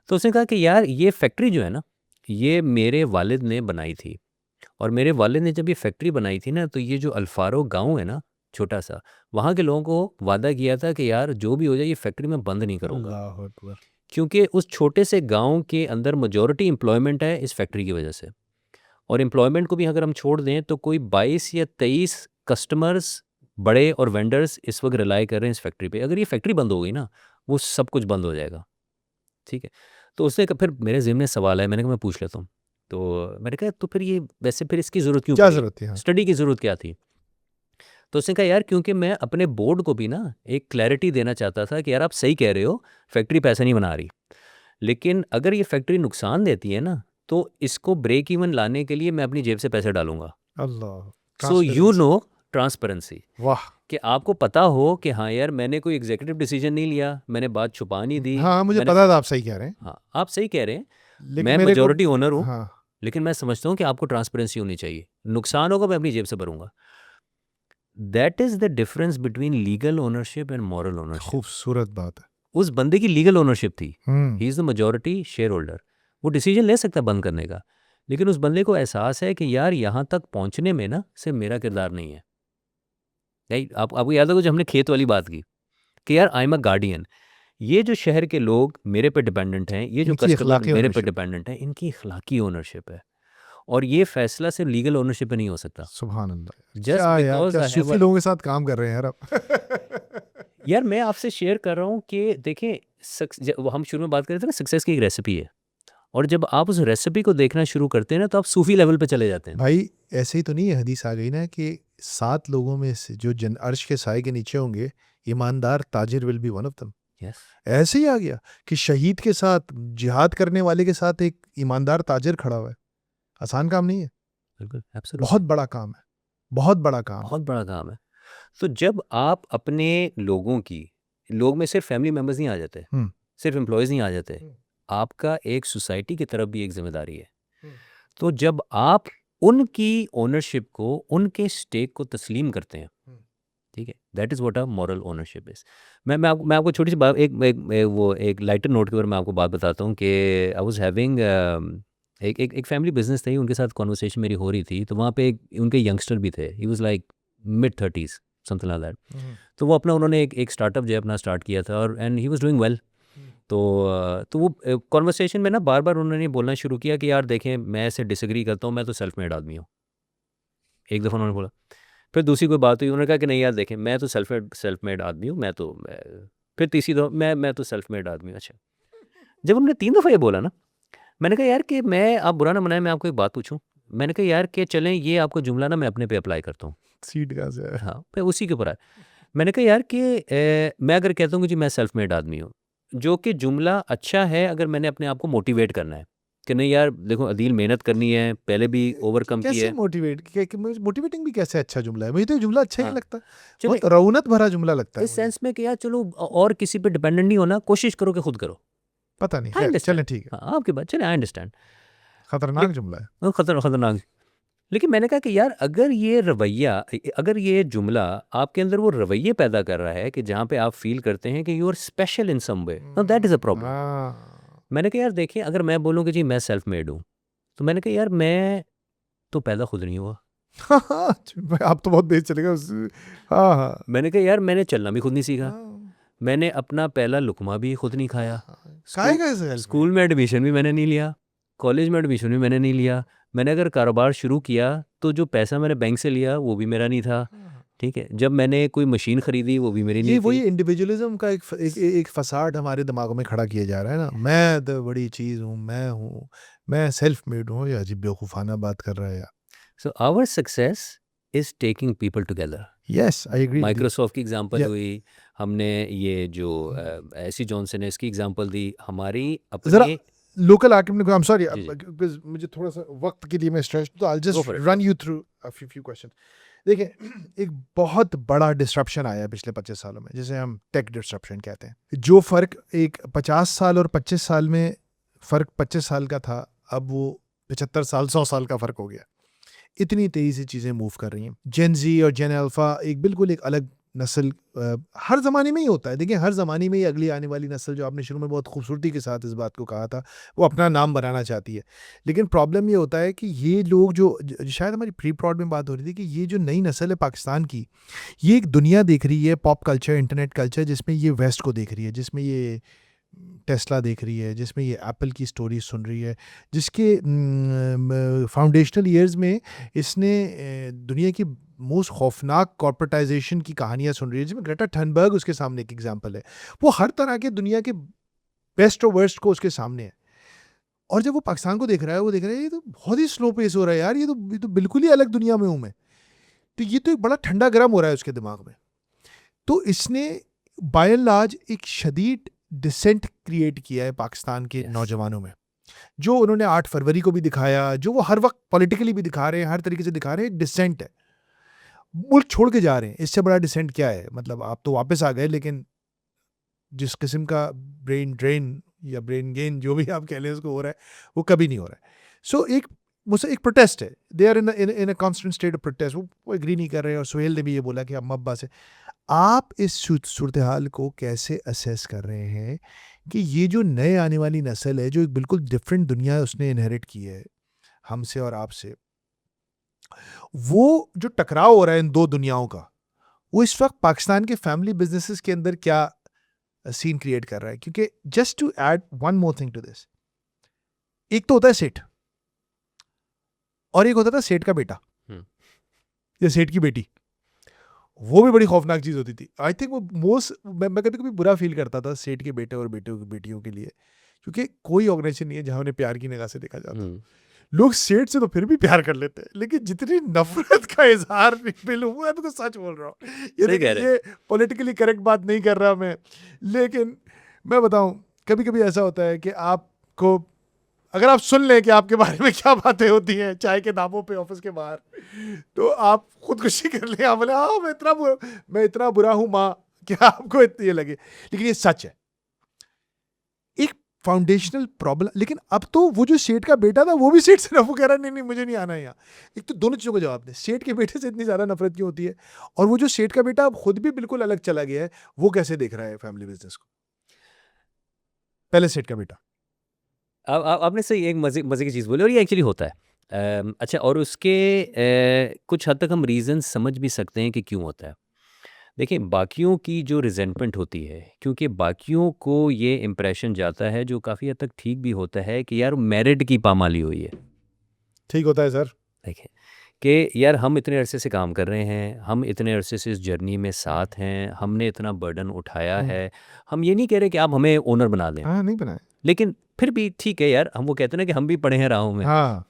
तो उसने कहा कि यार ये फैक्ट्री जो है ना, ये मेरे वालिद ने बनाई थी और मेरे वालिद ने जब ये फैक्ट्री बनाई थी ना, तो ये जो अल्फारो गाँव है ना, छोटा सा, वहाँ के लोगों को वादा किया था कि यार जो भी हो जाए ये फैक्ट्री मैं बंद नहीं करूँगा, अल्लाह अकबर। क्योंकि उस छोटे से गाँव के अंदर मेजॉरिटी एम्प्लॉयमेंट है इस फैक्ट्री की वजह से। और एम्प्लॉयमेंट को भी अगर हम छोड़ दें तो कोई 22 या 23 कस्टमर्स बड़े और वेंडर्स इस वक्त रिलाई कर रहे हैं इस फैक्ट्री पे। अगर ये फैक्ट्री बंद हो गई ना, वो सब कुछ बंद हो जाएगा। ठीक है? तो उसने फिर मेरे ज़हन में सवाल आया, मैंने कहा मैं पूछ लेता हूँ। तो मैंने कहा तो फिर ये वैसे फिर इसकी ज़रूरत क्यों क्या पड़ी? जरूरत थी? हाँ, स्टडी की ज़रूरत क्या थी? तो उसने कहा यार क्योंकि मैं अपने बोर्ड को भी ना एक क्लैरिटी देना चाहता था कि यार आप सही कह रहे हो, फैक्ट्री पैसा नहीं बना रही। लेकिन अगर ये फैक्ट्री नुकसान देती है ना, तो इसको ब्रेक इवन लाने के लिए मैं अपनी जेब से पैसे डालूंगा। अल्लाह, सो यू नो ट्रांसपेरेंसी, वाह, कि आपको पता हो कि हाँ यार मैंने कोई एग्जीक्यूटिव डिसीजन नहीं लिया, मैंने बात छुपा नहीं दी, हाँ मुझे मैंने पता था आप सही कह रहे हैं, हाँ आप सही कह रहे हैं, लेकिन मैं मेरे को मेजोरिटी ओनर हूँ, हाँ लेकिन मैं समझता हूँ कि आपको ट्रांसपेरेंसी होनी चाहिए। नुकसान होगा मैं अपनी जेब से भरूंगा। That is the difference between legal ownership and moral ownership. खूबसूरत बात है। उस बंदे की लीगल ओनरशिप थी, hmm, he is the majority share holder, वो डिसीजन ले सकता है बंद करने का, लेकिन उस बंदे को एहसास है कि यार यहाँ तक पहुँचने में ना सिर्फ मेरा किरदार नहीं है। राइट, आपको याद होगा जब हमने खेत वाली बात की कि यार आई एम अ गार्डियन, ये जो शहर के लोग मेरे पे डिपेंडेंट हैं, ये जो इनकी कस्टमर अखलाकी मेरे पे ownership। डिपेंडेंट हैं, इनकी अखलाकी ओनरशिप है, और ये फैसला सिर्फ लीगल ओनरशिप पे नहीं हो सकता। सुभान अल्लाह, जस्ट क्या यार, बिकॉज क्या आई हैव सूफी लोगों के साथ काम कर रहे हैं यार आप। यार मैं आपसे शेयर कर रहा हूँ कि देखें, हम शुरू में बात कर रहे थे ना, सक्सेस की एक रेसिपी है, और जब आप उस रेसिपी को देखना शुरू करते हैं ना, तो आप सूफी लेवल पे चले जाते हैं। भाई ऐसे ही तो नहीं है, हदीस आ गई ना कि 7 लोगों में से जो जन अर्श के साए के नीचे होंगे, ईमानदार ताजिर will be one of them. Yes, ऐसे ही आ गया कि शहीद के साथ, जिहाद करने वाले के साथ एक ईमानदार ताजिर खड़ा हुआ है। आसान काम नहीं है, बिल्कुल, एब्सोल्युटली, बहुत बड़ा काम है, बहुत बड़ा काम है। बहुत बड़ा काम है। तो जब आप अपने लोगों की, लोग में सिर्फ फैमिली मेम्बर्स नहीं आ जाते, हम्म, सिर्फ एम्प्लॉयज़ नहीं आ जाते, हम्म, आपका एक सोसाइटी की तरफ भी एक जिम्मेदारी है। हम्म। तो जब आप उनकी ओनरशिप को, उनके स्टेक को तस्लीम करते हैं, हम्म। ठीक है, that is what a moral ownership is. मैं आपको छोटी सी बात, एक लाइटर नोट के ऊपर मैं आपको बात बताता हूँ कि आई वाज़ हैविंग एक फैमिली बिजनेस थी, उनके साथ कॉन्वर्सेशन मेरी हो रही थी, तो वहाँ पे एक उनके यंगस्टर भी थे, he was like mid thirties, something like that. तो वो अपना उन्होंने एक स्टार्टअप जो है अपना स्टार्ट किया था, और and he was doing well. तो वो कॉन्वर्सेशन में ना बार-बार उन्होंने बोलना शुरू किया कि यार देखें, मैं इससे डिसएग्री करता हूँ, मैं तो सेल्फ मेड आदमी हूँ। एक दफ़ा उन्होंने बोला, फिर दूसरी कोई बात हुई, उन्होंने कहा कि नहीं यार देखें, मैं तो सेल्फ मेड आदमी हूँ, फिर तीसरी दफ़ा मैं तो सेल्फ मेड आदमी हूँ। अच्छा, जब उन्होंने 3 दफ़ा ये बोला ना, मैंने कहा यार कि मैं, आप बुरा ना मनाएं, मैं आपको एक बात पूछूं। मैंने कहा यार कि चलें, ये आपको जुमला ना मैं अपने पे अप्लाई करता हूँ। सीट कहाँ से है? हाँ, पे उसी के ऊपर आए। मैंने कहा यार कि मैं अगर कहता हूँ कि जी मैं सेल्फ मेड आदमी हूँ, जो कि जुमला अच्छा है अगर मैंने अपने आप को मोटिवेट करना है कि नहीं यार देखो, अदील मेहनत करनी है, पहले भी ओवरकम की कैसे है। मोटिवेट, मोटिवेटिंग भी कैसे अच्छा जुमला है? मुझे तो ये जुमला अच्छा ही हाँ, नहीं लगता, चले बहुत रौनक भरा जुमला लगता है इस मुझे। सेंस में कि यार चलो, और किसी पे डिपेंडेंट नहीं होना, कोशिश करो कि खुद करो। पता नहीं, आई खैर अंडरस्टैंड, चलें, ठीक है, हाँ आपकी बात, चले आई अंडरस्टैंड, खतरनाक जुमला है। खतरनाक। लेकिन मैंने कहा कि यार अगर ये रवैया, अगर ये जुमला आपके अंदर वो रवैये पैदा कर रहा है कि जहाँ पे आप फील करते हैं कि you are special in some way, now that is a problem. हाँ, मैंने कहा यार देखिए, अगर मैं बोलूँ कि जी मैं सेल्फ मेड हूँ, तो मैंने कहा यार मैं तो पैदा खुद नहीं हुआ। आप तो बहुत तेज चलेगा हाँ हाँ मैंने कहा यार मैंने चलना भी खुद नहीं सीखा, हाँ, मैंने अपना पहला लुकमा भी खुद नहीं खाया, स्कूल खाएगा इसे हेल्प स्कूल में एडमिशन भी मैंने नहीं लिया, कॉलेज में एडमिशन भी मैंने नहीं लिया, मैंने अगर कारोबार शुरू किया तो जो पैसा मैंने बैंक से लिया वो भी मेरा नहीं था, ठीक है, जब मैंने कोई मशीन खरीदी वो भी मेरी ये नहीं वही थी। इंडिविजुअलिज्म का एक फसाड हमारे दिमागों में खड़ा किया जा रहा है ना, मैं तो बड़ी चीज़ हूँ, मैं सेल्फ मेड हूँ, या अजीब बेवकूफ़ाना बात कर रहा है यार। So our success is taking people together. Yes, I agree with you. Microsoft की एग्जांपल या हुई, हमने ये जो एसी जॉनसन है इसकी एग्जांपल दी, हमारी ज़रा अपनी। Local architect, I am sorry, जी जी, बिकॉज़ मुझे थोड़ा-सा वक्त के लिए मैं स्ट्रेच, तो I will go just for it. Run you through a few question. देखिए, एक बहुत बड़ा डिस्रप्शन आया है पिछले 25 सालों में, जिसे हम टेक डिस्रप्शन कहते हैं। जो फ़र्क एक 50 साल और 25 साल में फ़र्क 25 साल का था, अब वो 75 साल, 100 साल का फ़र्क हो गया। इतनी तेज़ी से चीज़ें मूव कर रही हैं। जेन ज़ी और जेन अल्फ़ा एक बिल्कुल एक अलग नस्ल, हर ज़माने में ही होता है। देखिए, हर ज़माने में ही अगली आने वाली नस्ल, जो आपने शुरू में बहुत खूबसूरती के साथ इस बात को कहा था, वो अपना नाम बनाना चाहती है। लेकिन प्रॉब्लम ये होता है कि ये लोग जो शायद हमारी प्री प्रॉड में बात हो रही थी कि ये जो नई नस्ल है पाकिस्तान की, ये एक दुनिया देख रही है, पॉप कल्चर, इंटरनेट कल्चर, जिसमें ये वेस्ट को देख रही है, जिसमें ये टेस्ला देख रही है, जिसमें ये एप्पल की स्टोरी सुन रही है, जिसके फाउंडेशनल ईयर्स में इसने दुनिया की मोस्ट खौफनाक कॉर्पोरेटाइजेशन की कहानियाँ सुन रही है, जिसमें ग्रेटा थनबर्ग उसके सामने एक एग्जांपल है। वो हर तरह के दुनिया के बेस्ट और वर्स्ट को उसके सामने है। और जब वो पाकिस्तान को देख रहा है, वो देख रहा है ये तो बहुत ही स्लो पेस हो रहा है यार, ये तो बिल्कुल ही अलग दुनिया में हूँ मैं। तो ये तो एक बड़ा ठंडा गर्म हो रहा है उसके दिमाग में। तो इसने बाय एंड लार्ज एक शदीद डिसेंट क्रिएट किया है पाकिस्तान के Yes. नौजवानों में, जो उन्होंने 8 फरवरी को भी दिखाया, जो वो हर वक्त पॉलिटिकली भी दिखा रहे हैं, हर तरीके से दिखा रहे हैं, डिसेंट है। मुल्क छोड़ के जा रहे हैं, इससे बड़ा डिसेंट क्या है? मतलब आप तो वापस आ गए, लेकिन जिस किस्म का ब्रेन ड्रेन या ब्रेन गेन जो भी आप कह लें उसको हो रहा है, वो कभी नहीं हो रहा है। सो एक मुझसे एक प्रोटेस्ट है, they are in a constant state of protest, वो एग्री नहीं कर रहे हैं। और सुहेल ने भी ये बोला कि अब मब्बा से आप इस सूरत हाल को कैसे असेस कर रहे हैं कि ये जो नए आने वाली नस्ल है, जो एक बिल्कुल डिफरेंट दुनिया उसने इनहेरिट की है हमसे और आपसे, वो जो टकराव हो रहा है इन दो दुनियाओं का, वो इस वक्त पाकिस्तान के फैमिली बिजनेसेस के अंदर क्या सीन क्रिएट कर रहा है? क्योंकि just to add one more thing to this, एक तो होता है सेठ और एक होता था सेठ का बेटा या सेठ की बेटी। वो भी बड़ी खौफनाक चीज होती थी। आई थिंक वो मैं कभी कभी बुरा फील करता था सेठ के बेटे और बेटियों के लिए, क्योंकि कोई ऑर्गेनाइजेशन नहीं है जहां उन्हें प्यार की निगाह से देखा जाता। लोग सेठ से तो फिर भी प्यार कर लेते हैं, लेकिन जितनी नफरत का इजहार बिल हुआ है, मैं तो सच बोल रहा हूँ, सही कह रहे हैं। ये पॉलिटिकली करेक्ट बात नहीं कर रहा मैं, लेकिन मैं बताऊं, कभी कभी ऐसा होता है कि आपको, अगर आप सुन लें कि आपके बारे में क्या बातें होती हैं चाय के दामों पे ऑफिस के बाहर, तो आप खुदकुशी कर लें, आप बोले हाँ मैं इतना बुरा हूं माँ, क्या आपको ये लगे, लेकिन ये सच है, एक फाउंडेशनल प्रॉब्लम। लेकिन अब तो वो जो सेठ का बेटा था वो भी सेठ से वो कह रहा नहीं मुझे नहीं आना है यहाँ। एक तो दोनों चीज़ों का जवाब दें, सेठ के बेटे से इतनी ज़्यादा नफरत क्यों होती है, और वो जो सेठ का बेटा अब खुद भी बिल्कुल अलग चला गया है, वो कैसे देख रहा है फैमिली बिजनेस को? पहले सेठ का बेटा। आपने सही एक मज़े की चीज़ बोली और ये एक्चुअली होता है। अच्छा और उसके कुछ हद तक हम रीज़न्स समझ भी सकते हैं कि क्यों होता है। देखिए बाकियों की जो रिज़ेंटमेंट होती है, क्योंकि बाकियों को ये इम्प्रेशन जाता है जो काफ़ी हद तक ठीक भी होता है कि यार मेरिट की पामाली हुई है। ठीक होता है सर। देखिए कि यार हम इतने अरसे से काम कर रहे हैं, हम इतने अरसे से इस जर्नी में साथ हैं, हमने इतना बर्डन उठाया है। हम ये नहीं कह रहे कि आप हमें ओनर बना दें, हाँ नहीं बनाए। लेकिन फिर भी ठीक है यार, हम वो कहते हैं ना कि हम भी पढ़े हैं राहों में। हाँ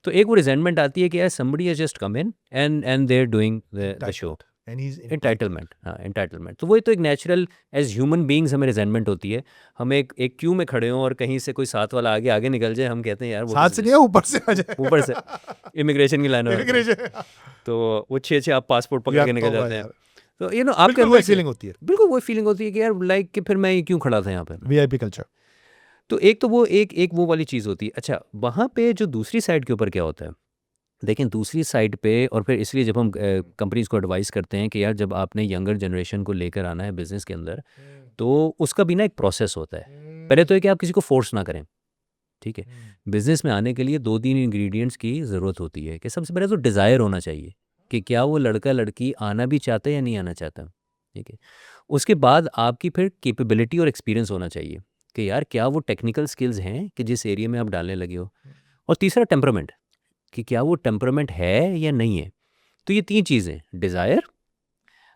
तो एक वो रिजेंटमेंट आती है कि यार somebody has just come in and they're doing the show. and he's entitlement, हाँ एंटाइटलमेंट। तो वही तो एक नेचुरल एज ह्यूमन बींग्स हमें रिजेंटमेंट होती है। हम एक क्यू में खड़े हों और कहीं से कोई साथ वाला आगे निकल जाए, हम कहते हैं यार वो साथ से नहीं है, ऊपर से आ जाए, ऊपर से इमिग्रेशन की लाइन में Immigration। तो वो छे आप पासपोर्ट पकड़ के याद निकल तो होगा जाते हैं। यार। तो यू नो आपके बिल्कुल अंदर वही फीलिंग होती है, बिल्कुल वही फीलिंग होती है कि यार लाइक कि फिर मैं क्यों खड़ा था यहाँ पे। VIP culture. तो एक तो वो एक वो वाली चीज़ होती है। अच्छा वहाँ पे जो दूसरी साइड के ऊपर क्या होता है, देखें दूसरी साइड पे, और फिर इसलिए जब हम कंपनीज़ को एडवाइस करते हैं कि यार जब आपने यंगर जनरेशन को लेकर आना है बिज़नेस के अंदर, तो उसका भी ना एक प्रोसेस होता है। पहले तो है कि आप किसी को फोर्स ना करें, ठीक है। बिज़नेस में आने के लिए 2-3 इंग्रेडिएंट्स की ज़रूरत होती है कि सबसे पहले तो डिज़ायर होना चाहिए कि क्या वो लड़का लड़की आना भी चाहता है या नहीं आना चाहता, ठीक है। उसके बाद आपकी फिर कैपेबिलिटी और एक्सपीरियंस होना चाहिए कि यार क्या वो टेक्निकल स्किल्स हैं कि जिस एरिया में आप डालने लगे हो। और तीसरा टेम्परामेंट, कि क्या वो टेम्परामेंट है या नहीं है। तो ये 3 चीज़ें, डिज़ायर,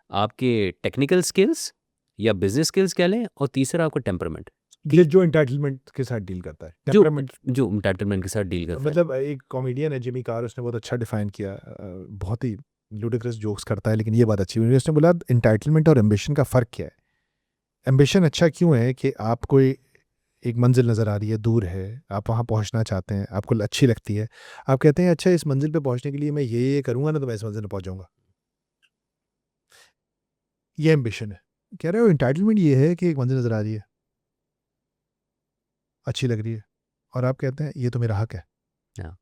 आपके टेक्निकल स्किल्स या बिज़नेस स्किल्स कह लें, और तीसरा आपका टेम्परामेंट, ये जो एंटाइटलमेंट के साथ डील करता है, जो टेम्परामेंट। जो एंटाइटलमेंट के साथ डील करता है। मतलब एक कॉमेडियन है जिमी कार, उसने बहुत अच्छा डिफाइन किया, बहुत ही लुडिक्रस जोक्स करता है, लेकिन ये बात अच्छी हुई। उसने बोला एंटाइटलमेंट और एम्बिशन का फ़र्क क्या है। एम्बिशन अच्छा क्यों है कि आपको एक मंजिल नज़र आ रही है, दूर है, आप वहाँ पहुँचना चाहते हैं, आपको अच्छी लगती है, आप कहते हैं अच्छा इस मंजिल पे पहुँचने के लिए मैं ये करूँगा ना तो मैं इस मंजिल पे पहुँच जाऊँगा, ये एम्बिशन है। कह रहे हो एंटाइटलमेंट ये है कि एक मंजिल नज़र आ रही है, अच्छी लग रही है, और आप कहते हैं ये तो मेरा हक है, हाँ।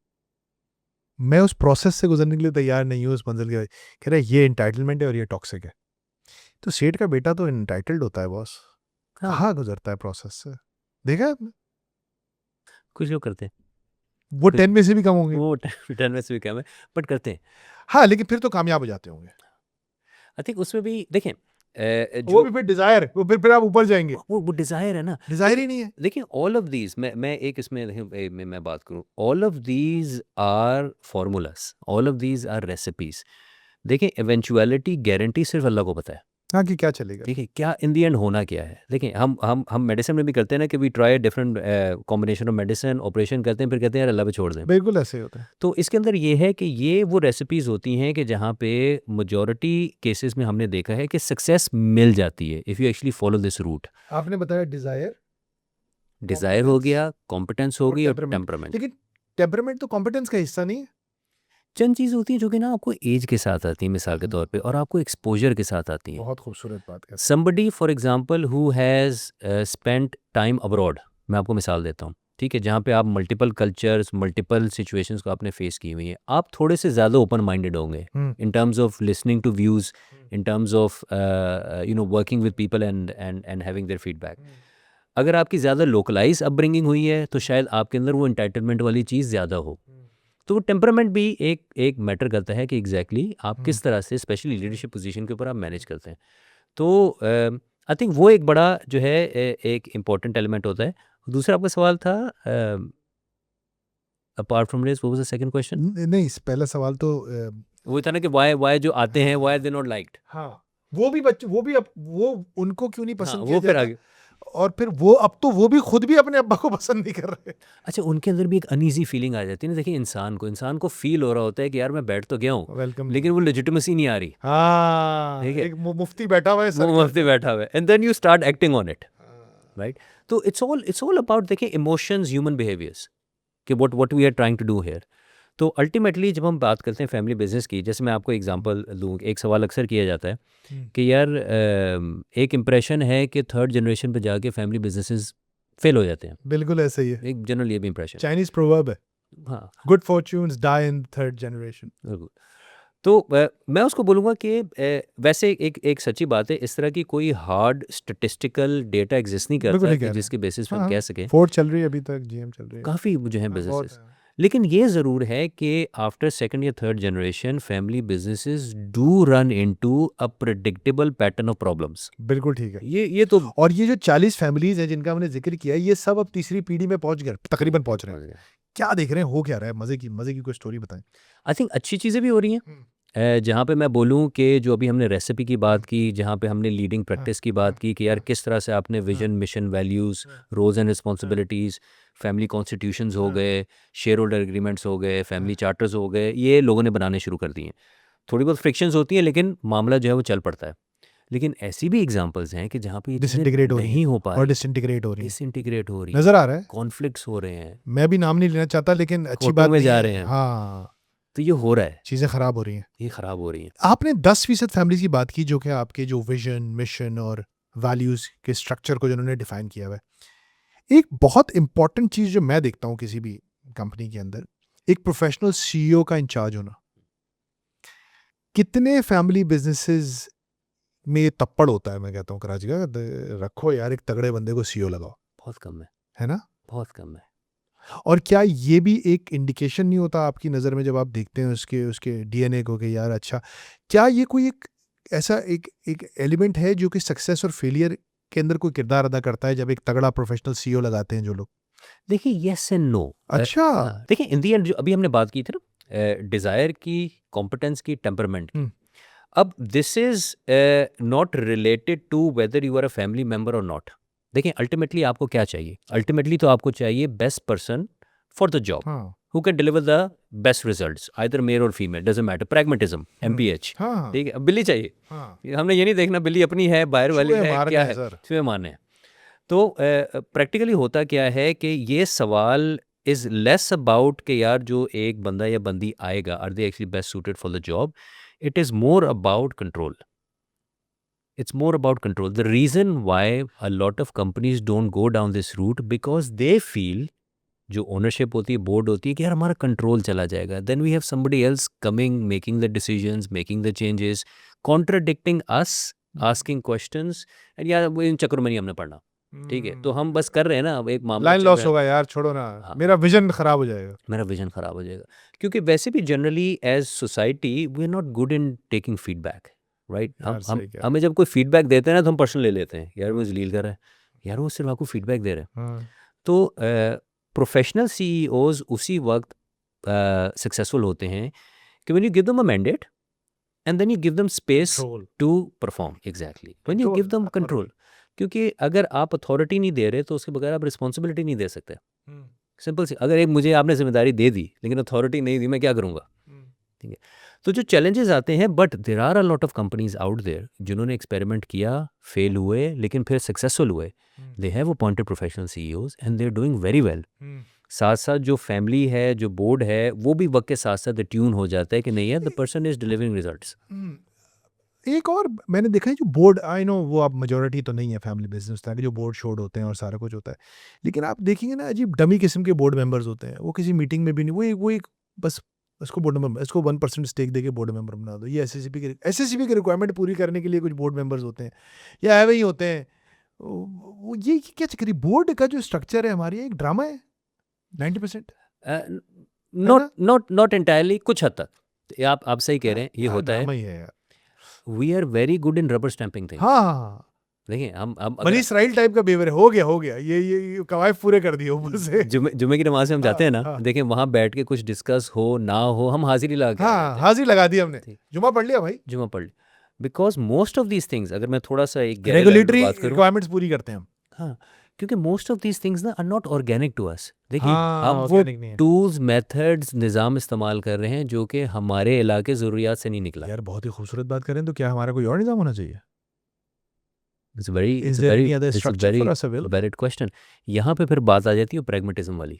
मैं उस प्रोसेस से गुजरने के लिए तैयार नहीं हूँ उस मंजिल के। कह रहे हैं ये एंटाइटलमेंट है और ये टॉक्सिक है। तो सेठ का बेटा तो एंटाइटल्ड होता है बॉस, हाँ। कहाँ गुजरता है प्रोसेस से, देखा है आपने? कुछ लोग करते हैं, वो 10 में से भी कम होंगे। वो 10 में से भी कम है, बट करते हैं। हाँ, लेकिन फिर तो कामयाब हो जाते होंगे। आई थिंक उसमें भी देखें वो जो भी फिर डिजायर, वो फिर आप ऊपर जाएंगे, वो डिज़ायर है ना। डिजायर ही नहीं है। देखिए ऑल ऑफ दीज, मैं एक इसमें देखिए मैं बात करूं, all of these are formulas, all of these are recipes. देखिए इवेंचुअलिटी गारंटी सिर्फ अल्लाह को पता है, हाँ कि क्या चलेगा। ठीक है, क्या इन दी एंड होना क्या है। देखिए हम मेडिसिन में भी करते हैं ना कि we try different combination of medicine, operation करते हैं, फिर कहते हैं यार अल्लाह पे छोड़ दें। बिल्कुल ऐसे ही होता है। तो इसके अंदर ये है कि ये वो रेसिपीज़ होती हैं कि जहाँ पे मेजॉरिटी केसेस में हमने देखा है कि सक्सेस मिल जाती है if you actually follow this route. आपने बताया डिजायर, डिज़ायर हो कॉम्पिटेंस गया, कॉम्पिटेंस हो और गई और टेम्परामेंट। टेम्परामेंट। लेकिन टेम्परामेंट तो कॉम्पिटेंस का हिस्सा नहीं है। चंद चीज़ होती हैं जो कि ना आपको एज के साथ आती हैं मिसाल के तौर पे, और आपको एक्सपोजर के साथ आती हैं। बहुत खूबसूरत बात कहते somebody for example who has spent time abroad, मैं आपको मिसाल देता हूँ, ठीक है, जहाँ पे आप मल्टीपल कल्चर्स, मल्टीपल सिचुएशंस को आपने फेस की हुई हैं, आप थोड़े से ज़्यादा ओपन माइंडेड होंगे हैं। In terms of listening to views, in terms of working with people and having their feedback. अगर आपकी ज़्यादा लोकलाइज अपब्रिंगिंग हुई है तो शायद आपके अंदर वो एंटाइटलमेंट वाली चीज़ ज़्यादा हो। तो वो टेम्परामेंट भी एक मैटर करता है कि एग्जैक्टली आप किस तरह से स्पेशली लीडरशिप पोजीशन के ऊपर आप मैनेज करते हैं। तो आई थिंक वो एक बड़ा जो है एक इम्पॉर्टेंट एलिमेंट होता है। दूसरा आपका सवाल था apart from this, what was the second question? नहीं, पहला सवाल तो वो था ना कि वाई जो आते हैं वाई दे नॉट लाइक्ड। हाँ, वो भी बच्चे, वो भी वो उनको क्यों नहीं हाँ, पसंद वो किया फिर जाता, आगे। और फिर वो अब तो वो भी खुद भी अपने अब्बा को पसंद नहीं कर रहे। अच्छा, उनके अंदर भी एक अनईजी फीलिंग आ जाती है ना। देखिए इंसान को फील हो रहा होता है कि यार मैं बैठ तो गया हूँ, वेलकम। लेकिन वो लेजिटिमेसी नहीं आ रही। हाँ, ठीक है, एक मुफ्ती बैठा हुआ है वो सर मफ्ती बैठा हुआ है and then you start acting on it, right? तो इट्स ऑल अबाउट, देखिए, इमोशंस, ह्यूमन बिहेवियर्स, कि what we are trying to do here. तो अल्टीमेटली जब हम बात करते हैं फैमिली बिजनेस की, जैसे मैं आपको एग्जांपल दूं, एक सवाल अक्सर किया जाता है कि यार एक इम्प्रेशन है कि थर्ड जनरेशन पे जाके फैमिली बिजनेसेस फेल हो जाते हैं। बिल्कुल ऐसे ही है। एक जनरल ये भी इम्प्रेशन। चाइनीज प्रोवर्ब है, हाँ, good fortunes die in third generation. बिल्कुल। तो मैं उसको बोलूँगा कि वैसे एक सच्ची बात है, इस तरह की कोई हार्ड स्टैटिस्टिकल डेटा एग्जिस्ट नहीं बिल्कुल करता नहीं कि कह रहे जिसके हैं। बेसिस पे हाँ हम हाँ, कह सकें। फोर्ड चल रही है अभी तक, जीएम चल रही है। काफ़ी जो हैं हाँ, बहुत बिजनेसेस, है। लेकिन ये ज़रूर है कि आफ्टर सेकंड या third generation family businesses do run into a predictable pattern of problems. बिल्कुल ठीक है। ये तो और ये जो 40 फैमिलीज हैं जिनका हमने जिक्र किया, ये सब अब तीसरी पीढ़ी में पहुंच गए, तकरीबन पहुंच रहे हैं। क्या देख रहे हैं, हो क्या रहा है, मजे की कोई स्टोरी बताएं। आई थिंक अच्छी चीज़ें भी हो रही हैं। जहाँ पे मैं बोलूँ कि जो अभी हमने रेसिपी की बात की, जहाँ पे हमने लीडिंग प्रैक्टिस की बात की कि यार किस तरह से आपने vision, mission, values, roles and responsibilities, family constitutions हो गए, शेयर होल्डर एग्रीमेंट्स हो गए, फैमिली चार्टर्स हो गए, ये लोगों ने बनाने शुरू कर दिए हैं। थोड़ी बहुत फ्रिक्शंस होती हैं लेकिन मामला जो है वो चल पड़ता है। लेकिन ऐसी भी एग्जांपल्स हैं कि जहाँ पे ये चीज़ें डिसइंटीग्रेट हो रही नहीं है हो पा और रही, डिसइंटीग्रेट हो रही है, डिसइंटीग्रेट हो रही हैं, नजर आ रहा है। कॉन्फ्लिक्ट्स हो रहे हैं, मैं भी नाम नहीं लेना चाहता, लेकिन अच्छी कोर्टों बात में नहीं जा है। रहे हैं। हाँ, तो ये हो रहा है, चीजें खराब हो रही हैं। ये ख़राब हो रही हैं। आपने 10% फैमिलीज की बात की जो कि आपके जो विजन, मिशन और वैल्यूज के स्ट्रक्चर को जिन्होंने डिफाइन किया हुआ है। एक बहुत इंपॉर्टेंट चीज जो मैं देखता हूँ किसी भी कंपनी के अंदर, एक प्रोफेशनल सीईओ का इंचार्ज होना। कितने फैमिली बिजनेसेस में ये तप्पड़ होता है, मैं कहता हूँ कराची का, रखो यार एक तगड़े बंदे को सीईओ लगाओ, बहुत कम है ना। बहुत कम है। और क्या ये भी एक इंडिकेशन नहीं होता आपकी नज़र में, जब आप देखते हैं उसके उसके डीएनए को, कि यार अच्छा, क्या ये कोई एक ऐसा एक एलिमेंट है जो कि सक्सेस और फेलियर के अंदर कोई किरदार अदा करता है, जब एक तगड़ा प्रोफेशनल सीईओ लगाते हैं जो लोग। देखिए, येस एंड नो। अच्छा। देखिए, इन दी एंड जो अभी हमने बात की थी ना, डिज़ायर की, कॉम्पिटेंस की, टेम्परामेंट की, अब this is not related to whether you are a family member और नॉट। देखिए, अल्टीमेटली आपको क्या चाहिए? अल्टीमेटली तो आपको चाहिए best person for the job, हाँ who can deliver the best results, either male और female, doesn't matter, pragmatism, MPH. हाँ ठीक है, बिल्ली चाहिए। हाँ, हमने ये नहीं देखना बिल्ली अपनी है, बाहर वाली चूहे है, मारने क्या हैं है, सर। चूहे मारने हैं। तो प्रैक्टिकली होता क्या है कि ये सवाल इज़ लेस अबाउट कि यार जो एक बंदा या बंदी आएगा, are they actually best suited for the job? It is more about control. It's more about control. The reason why a lot of companies don't go down this route, because they feel, जो ओनरशिप होती है, बोर्ड होती है, कि यार हमारा कंट्रोल चला जाएगा, then we have somebody else coming, making the decisions, making the changes, contradicting us, asking questions, and यार वो इन चक्करों में नहीं हमने पढ़ना। ठीक है, तो हम बस कर रहे हैं ना, अब एक मामला लाइन चल लॉस रहा है, होगा यार, छोड़ो ना, हाँ, मेरा विजन खराब हो जाएगा। मेरा विजन खराब हो जाएगा। क्योंकि वैसे भी generally as society we are not good in taking feedback, right? यार हम सही कह रहे हमें जब कोई फीडबैक देते हैं ना तो हम पर्सनल ले लेते हैं, यार वो जलील कर रहा है, यार वो सिर्फ आपको फीडबैक दे रहा है। हैं। हाँ, तो प्रोफेशनल सीईओज उसी वक्त सक्सेसफुल होते हैं कि when you give them a mandate and then you give them space Control. to perform. Exactly. When you Control, give them control. क्योंकि अगर आप अथॉरिटी नहीं दे रहे तो उसके बगैर आप रिस्पॉन्सिबिलिटी नहीं दे सकते. सिंपल सी, अगर एक मुझे आपने जिम्मेदारी दे दी लेकिन अथॉरिटी नहीं दी, मैं क्या करूँगा? ठीक है. तो जो चैलेंजेस आते हैं, but there are a lot of companies out there जिन्होंने एक्सपेरिमेंट किया, फेल हुए, लेकिन फिर सक्सेसफुल हुए. They have appointed professional CEOs and they are doing very well. साथ साथ जो फैमिली है, जो बोर्ड है, वो भी वक्त के साथ साथ ट्यून हो जाता है कि नहीं यार, the person is delivering results. एक और मैंने देखा है जो बोर्ड, आई नो वो आप मेजोरिटी तो नहीं है फैमिली बिजनेस था कि जो बोर्ड शोड होते हैं और सारा कुछ होता है, लेकिन आप देखेंगे ना अजीब डमी किस्म के बोर्ड मेंबर्स होते हैं. वो किसी मीटिंग में भी नहीं, वो एक बस इसको बोर्ड मेंबर, इसको 1% स्टेक देके बोर्ड मेंबर बना दो. ये एसएससीबी की रिक्वायरमेंट पूरी करने के लिए कुछ बोर्ड मेंबर्स होते हैं या ऐसे ही होते हैं. वो ये क्या चक्कर है? बोर्ड का जो स्ट्रक्चर है हमारी, एक ड्रामा है 90%. नॉट एंटायरली, कुछ हद तक. आप सही कह रहे हैं, ये होता ड्रामा है. ही है यार. We are very good in rubber stamping thing. हाँ, देखिए हम बनी इसराइल टाइप का बिहेवियर हो गया. ये कवायद पूरे कर दिए ऊपर से. जुमे की नमाज में हम जाते हैं ना, हाँ. देखें वहाँ बैठ के कुछ डिस्कस हो ना हो, हम हाजिरी लगा के आ हाँ, जाते हैं. हाजिर लगा दी हमने, ठीक. जुमा पढ़ लिया भाई. जुमा पढ़ ली. Because most of these things, अगर मैं थोड़ा सा एक गहरे रेगुलेटरी बात करूं, रिक्वायरमेंट्स पूरी करते हैं हम. हाँ, क्योंकि मोस्ट ऑफ दीज थिंग्स ना are not organic to us. देखिए हाँ, हम वो organic नहीं है. टूल्स, मेथड्स, निज़ाम इस्तेमाल कर रहे हैं जो कि हमारे इलाके ज़रूरियात से नहीं निकला. यार बहुत ही खूबसूरत बात करें तो क्या हमारा कोई और निज़ाम होना चाहिए? It's very Is there any other structure for us available? Valid question. यहाँ पे फिर बात आ जाती है प्रैग्मेटिज्म वाली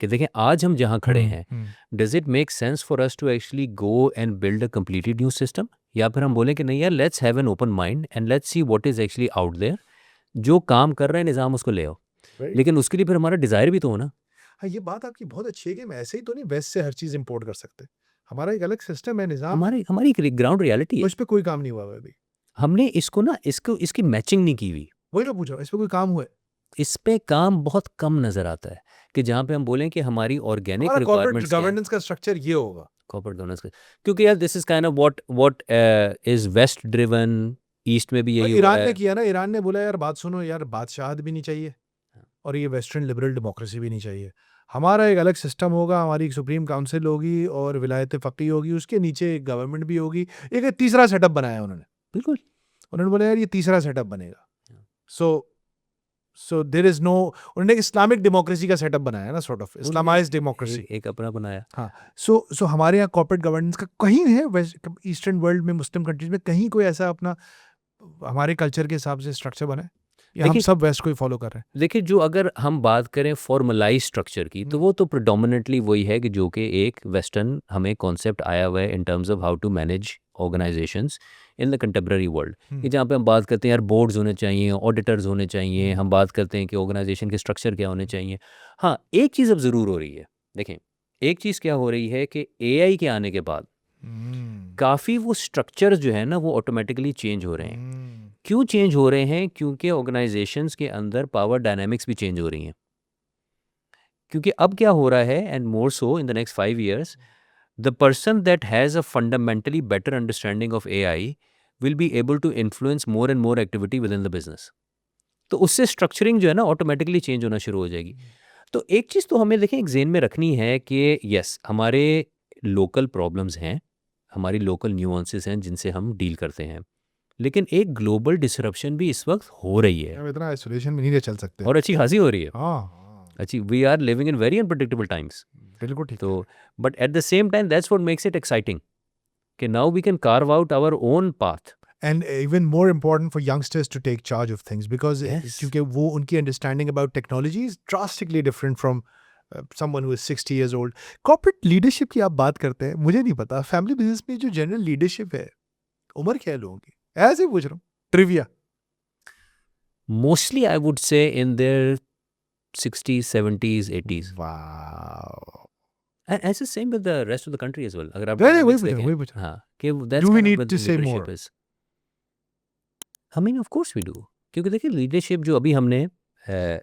कि देखें आज हम जहाँ खड़े हैं, does it make sense for us to actually go and build a completely new system, या फिर हम बोलें कि नहीं यार, let's have an open mind and let's see what is actually out there. जो काम कर रहे हैं निज़ाम, उसको ले आओ. लेकिन उसके लिए फिर हमारा डिज़ायर भी तो हो ना. हाँ, ये बात आपकी बहुत अच्छी है कि हम ऐसे ही तो नहीं वेस्ट से हर चीज़ इंपोर्ट कर सकते. हमारा एक अलग सिस्टम है, निज़ाम. हमारी ग्राउंड रियलिटी है. उस पे कोई काम नहीं हुआ है अभी. हमने इसकी मैचिंग नहीं की हुई. वही तो पूछ रहा हूँ, इस पे कोई काम हुआ है? इस पे काम बहुत कम नज़र आता है कि जहाँ पे हम बोलें कि हमारी ऑर्गेनिक हमारा कॉर्पोरेट रिक्वायरमेंट्स क्या है. गवर्नेंस का स्ट्रक्चर ये होगा. कॉर्पोरेट गवर्नेंस का, क्योंकि यार this is kind of what is west driven. East में भी और यही हुआ ईरान है. ने किया ना, ईरान ने बोला यार बात सुनो यार, बादशाहत भी नहीं चाहिए और ये वेस्टर्न लिबरल डेमोक्रेसी भी नहीं चाहिए. हमारा एक अलग सिस्टम होगा, हमारी एक सुप्रीम काउंसिल होगी और विलायत फ़क़ीह होगी, उसके नीचे एक गवर्नमेंट भी होगी. एक तीसरा सेटअप बनाया उन्होंने. बिल्कुल. उन्होंने बोला यार ये तीसरा सेटअप बनेगा. सो देयर इज नो, उन्होंने इस्लामिक डेमोक्रेसी का सेटअप बनाया ना, सॉर्ट ऑफ इस्लामाइज्ड डेमोक्रेसी. एक अपना बनाया. हाँ. सो हमारे यहाँ कॉर्पोरेट गवर्नेंस का कहीं है वेस्ट ईस्टर्न वर्ल्ड में, मुस्लिम कंट्रीज में कहीं कोई ऐसा अपना हमारे कल्चर के हिसाब से स्ट्रक्चर बना है, या हम देखिए- सब वेस्ट को ही फॉलो कर रहे हैं? देखिए, जो अगर हम बात करें फॉर्मलाइज स्ट्रक्चर की, तो वो तो प्रिडोमिनेटली वही है कि जो कि एक वेस्टर्न हमें कॉन्सेप्ट आया हुआ है in terms of how to manage organizations in the contemporary world. कि जहाँ पे हम बात करते हैं यार बोर्ड्स होने चाहिए, ऑडिटर्स होने चाहिए, हम बात करते हैं कि ऑर्गेनाइजेशन के स्ट्रक्चर क्या होने चाहिए. हाँ, एक चीज़ अब ज़रूर हो रही है. देखें, एक चीज़ क्या हो रही है कि AI के आने के बाद काफ़ी वो स्ट्रक्चर्स जो है ना, वो ऑटोमेटिकली चेंज हो रहे हैं. क्यों चेंज हो रहे हैं? क्योंकि ऑर्गेनाइजेशंस के अंदर पावर डायनामिक्स भी चेंज हो रही हैं. क्योंकि अब क्या हो रहा है, and more so in the next 5 years, the person that has a fundamentally better understanding of AI will be able to influence more and more activity within the business. तो उससे स्ट्रक्चरिंग जो है ना ऑटोमेटिकली चेंज होना शुरू हो जाएगी. तो एक चीज़ तो हमें देखें एक जेन में रखनी है कि यस, हमारे लोकल प्रॉब्लम्स हैं, हमारी लोकल न्यूआंसेस हैं जिनसे हम डील करते हैं, लेकिन एक ग्लोबल डिसरप्शन भी इस वक्त हो रही है हम इतना आइसोलेशन में नहीं चल सकते. और अच्छी खासी हो रही है. हाँ, अच्छी, we are living in very unpredictable times. बिल्कुल ठीक. तो but at the same time that's what makes it exciting कि now we can carve out our own path. And even more important for youngsters to take charge of things, because Yes. क्योंकि वो उनकी understanding about technology is drastically different from someone who is 60 years old. Corporate leadership की आप बात करते हैं, मुझे नहीं पता फैमिली बिजनेस में जो जनरल लीडरशिप है, उम्र क्या है लोगों की? ऐसे ही पूछ रहा हूँ, trivia. Mostly I would say in their 60s, 70s, 80s. Wow. And it's the same with the rest of the country as well. अगर आप वही dynamics पूछ रहा हूँ, देखें, वही पूछ रहा हूँ. हाँ, कि that's Do we kind of need what to say leadership more? is. I mean, of course we do. क्योंकि देखिए लीडरशिप जो अभी हमने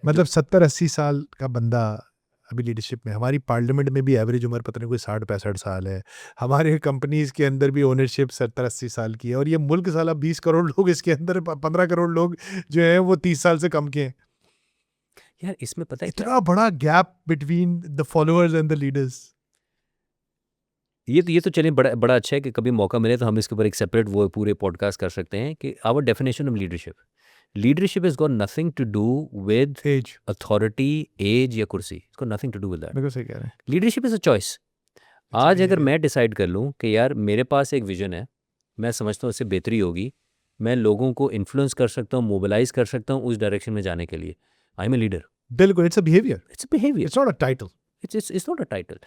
मतलब 70-80 साल का बंदा अभी लीडरशिप में, हमारी पार्लियामेंट में भी एवरेज उम्र पता नहीं कोई 60-65 साल है, हमारे कंपनीज के अंदर भी ओनरशिप 70-80 साल की है, और ये मुल्क साला 20 करोड़ लोग, इसके अंदर 15 करोड़ लोग जो हैं वो 30 साल से कम के हैं. यार इसमें पता है क्या? इतना बड़ा gap between the followers and the leaders. ये तो चलिए बड़ा बड़ा अच्छा है कि कभी मौका मिले तो हम इसके ऊपर एक सेपरेट वो पूरे पॉडकास्ट कर सकते हैं कि our definition of leadership is got nothing to do with age, authority, age या कुर्सी, it's got nothing to do with that. बिल्कुल सही कह रहे हैं। Leadership is a choice. It's a आज अगर behavior. मैं डिसाइड कर लूँ कि यार मेरे पास एक विजन है, मैं समझता हूँ इससे बेहतरी होगी, मैं लोगों को इन्फ्लुएंस कर सकता हूँ, मोबिलाइज कर सकता हूँ उस डायरेक्शन में जाने के लिए, आई एम ए लीडर। बिल्कुल, it's a behaviour, it's behaviour, it's not a title. It's not a title.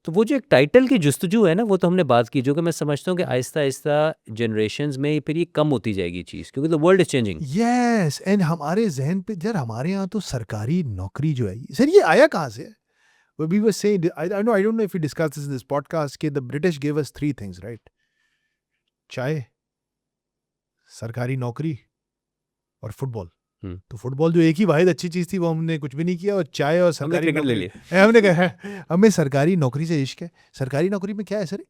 तो वो जो एक टाइटल की जुस्तजू है ना, वो तो हमने बात की, जो कि मैं समझता हूँ कि आहिस्ता आहिस्ता जनरेशंस में फिर ये कम होती जाएगी चीज़, क्योंकि the world is changing. Yes, and हमारे ज़हन पे यार, हमारे यहाँ तो सरकारी नौकरी जो है, सर ये आया कहाँ से है? We were saying, I don't know if we discussed this in this podcast, कि the British gave us 3 things, right? चाय, सरकारी नौकरी और फुटबॉल। हम्म। तो फुटबॉल जो एक ही वाहिद अच्छी चीज़ थी, वो हमने कुछ भी नहीं किया, और चाय और हमने सरकारी क्रिकेट ले नौकरी लिया। हमने कहा है, हमें सरकारी नौकरी से इश्क है। सरकारी नौकरी में क्या है सर?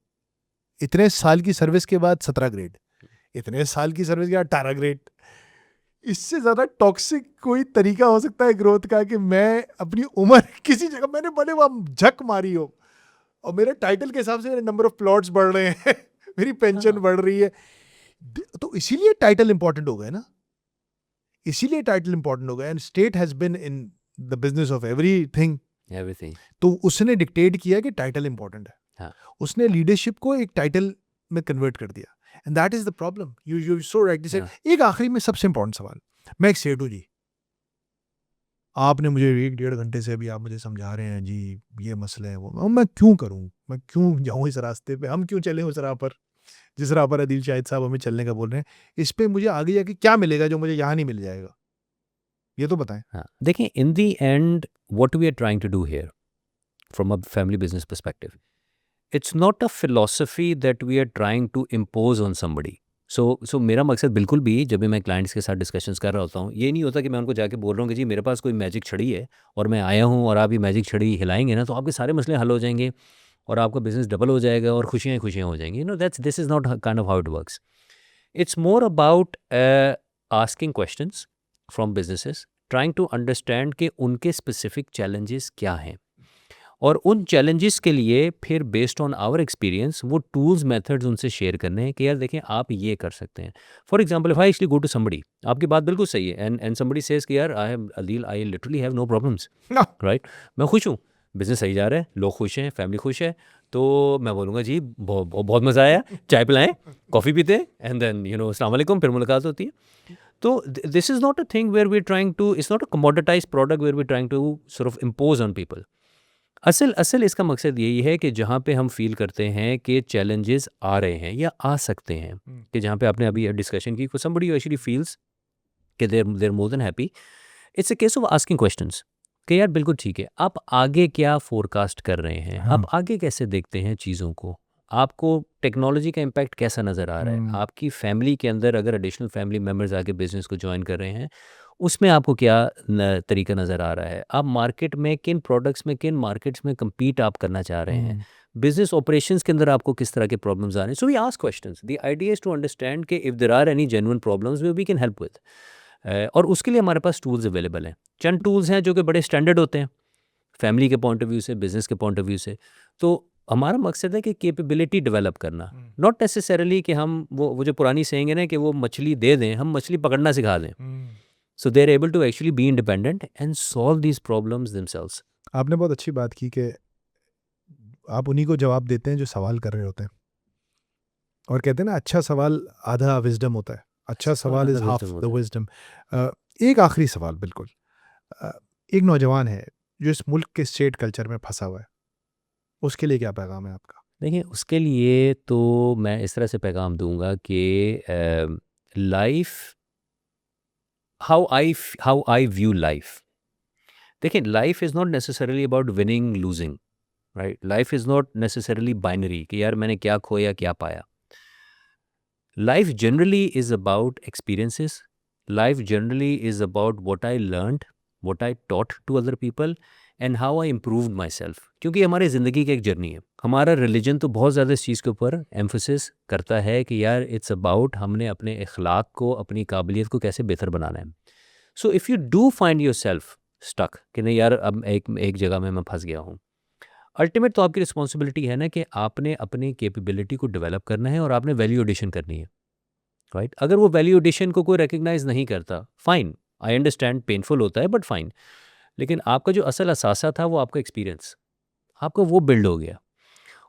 इतने साल की सर्विस के बाद 17 ग्रेड, इतने साल की सर्विस के बाद 18 ग्रेड। इससे ज़्यादा टॉक्सिक कोई तरीका हो सकता है ग्रोथ का कि मैं अपनी उम्र किसी जगह, मैंने बड़े वहाँ झक मारी हो और मेरे टाइटल के हिसाब से मेरे नंबर ऑफ प्लॉट्स बढ़ रहे हैं, मेरी पेंशन हाँ। बढ़ रही है, तो इसीलिए टाइटल इंपॉर्टेंट हो गए ना, इसीलिए टाइटल इंपॉर्टेंट हो गया। And state has been in the business of everything, everything. तो उसने डिक्टेट किया कि टाइटल इंपॉर्टेंट है। हाँ। उसने लीडरशिप को एक टाइटल में कन्वर्ट कर दिया, and that is the problem. You so rightly said. एक आखिरी में सबसे इंपॉर्टेंट सवाल, मैं एक सेठ हूँ जी, आपने मुझे 1-1.5 घंटे से अभी आप मुझे समझा रहे हैं जी ये मसले हैं वो, मैं क्यों करूं, मैं क्यों जाऊं इस रास्ते पे, हम क्यों चलें उस राह पर जिस राह पर अदील शाहिद साहब हमें चलने का बोल रहे हैं, इस पे मुझे आगे जाके क्या मिलेगा जो मुझे यहाँ नहीं मिल जाएगा, ये तो बताएं। हाँ, देखिए, in the end what we are trying to do here from a family business perspective, it's not a philosophy that we are trying to impose on somebody. So मेरा मकसद बिल्कुल भी, जब भी मैं क्लाइंट्स के साथ डिस्कशंस कर रहा होता हूँ, ये नहीं होता कि मैं उनको जाके बोल रहा हूँ कि जी मेरे पास कोई मैजिक छड़ी है और मैं आया हूँ और आप ये मैजिक छड़ी हिलाएंगे ना तो आपके सारे मसले हल हो जाएंगे और आपका बिजनेस डबल हो जाएगा और खुशियाँ ही खुशियाँ हो जाएंगी। This is not kind of how it works. It's more about asking questions from businesses, trying to understand कि उनके स्पेसिफिक चैलेंजेस क्या हैं, और उन चैलेंजेस के लिए फिर बेस्ड ऑन आवर एक्सपीरियंस वो टूल्स मेथड्स उनसे शेयर करने हैं कि यार देखें आप ये कर सकते हैं। For example, if I actually go to somebody, आपकी बात बिल्कुल सही है, एंड समबडी सेज कि यार आई हैव अदील, I literally have no problems, right, मैं खुश हूँ, बिजनेस सही जा रहा है, लोग खुश हैं, फैमिली खुश है, तो मैं बोलूँगा जी बहुत मज़ा आया, चाय पिलाएं, कॉफ़ी पीते, एंड देन अस्सलाम वालेकुम, फिर मुलाकात होती है। तो this is not a thing where we trying to, it's not a commoditize product where we trying to sort of impose on people. असल इसका मकसद यही है कि जहाँ पे हम फील करते हैं कि चैलेंजेस आ रहे हैं या आ सकते हैं, कि जहाँ पे आपने अभी डिस्कशन की, फॉर समबडी एक्चुअली फील्स कि there more than happy, it's a case of asking questions कि यार बिल्कुल ठीक है, आप आगे क्या फोरकास्ट कर रहे हैं, हाँ। आप आगे कैसे देखते हैं चीज़ों को, आपको टेक्नोलॉजी का इम्पैक्ट कैसा नज़र आ रहा है, आपकी फैमिली के अंदर अगर एडिशनल फैमिली मेम्बर्स आके बिजनेस को ज्वाइन कर रहे हैं उसमें आपको क्या तरीका नज़र आ रहा है, आप मार्केट में किन प्रोडक्ट्स में, किन मार्केट्स में compete आप करना चाह रहे हैं, बिजनेस ऑपरेशंस के अंदर आपको किस तरह के प्रॉब्लम्स आ रहे हैं। So we ask questions, the idea is to understand कि if there are any genuine problems we can help with, और उसके लिए हमारे पास टूल्स अवेलेबल हैं। चंद टूल्स हैं जो कि बड़े स्टैंडर्ड होते हैं फैमिली के पॉइंट ऑफ व्यू से, बिजनेस के पॉइंट ऑफ व्यू से। तो हमारा मकसद है कि कैपेबिलिटी डेवलप करना, नॉट नेसेसरली कि हम वो जो पुरानी सेइंग है ना कि वो मछली दे दें, हम मछली पकड़ना सिखा दें। So they're able to actually be independent and solve these problems themselves. आपने बहुत अच्छी बात की कि आप उन्हीं को जवाब देते हैं जो सवाल कर रहे होते हैं, और कहते हैं ना अच्छा सवाल आधा विजडम होता है, अच्छा सवाल इज हाफ द विजडम। एक आखिरी सवाल बिल्कुल, एक नौजवान है जो इस मुल्क के स्टेट कल्चर में फंसा हुआ है, उसके लिए क्या पैगाम है आपका? देखिए, उसके लिए तो मैं इस तरह से पैगाम दूंगा कि life, how I view life, देखिए life is not necessarily about winning losing, right, life is not necessarily binary कि यार मैंने क्या खोया क्या पाया। Life generally is about experiences, life generally is about what I learned, what I taught to other people and how I improved माई सेल्फ, क्योंकि हमारी ज़िंदगी की एक जर्नी है। हमारा रिलीजन तो बहुत ज़्यादा इस चीज़ के ऊपर एम्फोसिस करता है कि यार इट्स अबाउट हमने अपने अखलाक को, अपनी काबिलियत को कैसे बेहतर बनाना है। So if you do find yourself stuck कि नहीं यार अब एक जगह में मैं फंस गया हूँ, अल्टीमेट तो आपकी रिस्पॉन्सिबिलिटी है ना कि आपने अपनी कैपेबिलिटी को डेवलप करना है और आपने वैल्यू एडिशन करनी है, राइट? अगर वो वैल्यू एडिशन को कोई रिकग्नाइज नहीं करता, फाइन, आई अंडरस्टैंड पेनफुल होता है बट फाइन, लेकिन आपका जो असल असासा था वो आपका एक्सपीरियंस, आपका वो बिल्ड हो गया।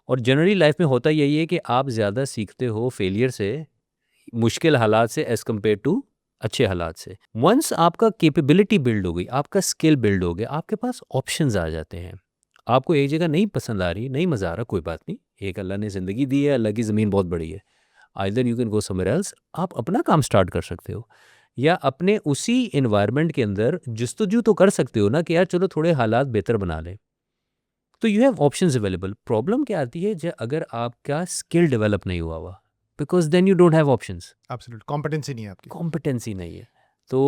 और जनरली लाइफ में होता यही है कि आप ज़्यादा सीखते हो फेलियर से, मुश्किल हालात से, एज़ कम्पेयर टू अच्छे हालात से। वंस आपका कैपेबिलिटी बिल्ड हो गई, आपका स्किल बिल्ड हो गया, आपके पास ऑप्शंस आ जाते हैं। आपको एक जगह नहीं पसंद आ रही, नहीं मज़ा आ रहा, कोई बात नहीं, एक अल्लाह ने ज़िंदगी दी है, अल्लाह की ज़मीन बहुत बड़ी है। Either you can go somewhere else, आप अपना काम स्टार्ट कर सकते हो, या अपने उसी एनवायरनमेंट के अंदर जस्तजू तो कर सकते हो ना कि यार चलो थोड़े हालात बेहतर बना लें। तो you have options available. Problem क्या आती है जब अगर आपका स्किल डेवलप नहीं हुआ हुआ, because then you don't have options, absolute competency नहीं है आपकी। कॉम्पिटेंसी नहीं है। तो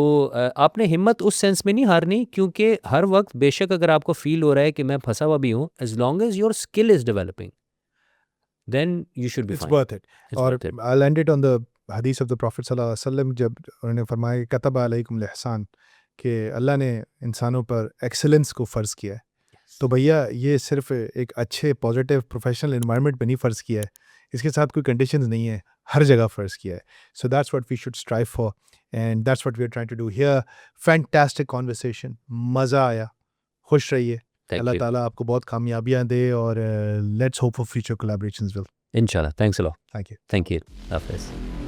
आपने हिम्मत उस सेंस में नहीं हारनी, क्योंकि हर वक्त बेशक अगर आपको फील हो रहा है कि मैं फंसा हुआ भी हूँ, as long as your skill is developing, then you should be it's fine. Worth it. और I land it on the हदीस ऑफ द प्रॉफिट सल्लल्लाहु अलैहि वसल्लम, जब उन्होंने फरमाया कतब अलैकुमुल इहसान, कि अल्लाह ने इंसानों पर एक्सेलेंस को फ़र्ज़ किया है। तो भैया ये सिर्फ एक अच्छे पॉजिटिव प्रोफेशनल एनवायरनमेंट में नहीं फ़र्ज़ किया है, इसके साथ कोई कंडीशंस नहीं है, हर जगह फ़र्ज़ किया है। So that's what we should strive for and that's what we are trying to do here. Fantastic conversation, मज़ा आया, खुश रहिए, थैंक अल्लाह यू। ताला आपको बहुत कामयाबियाँ दे, और let's hope for future collaborations will. इंशाल्लाह, thanks a lot. Thank you. Thank you. हाफिज़।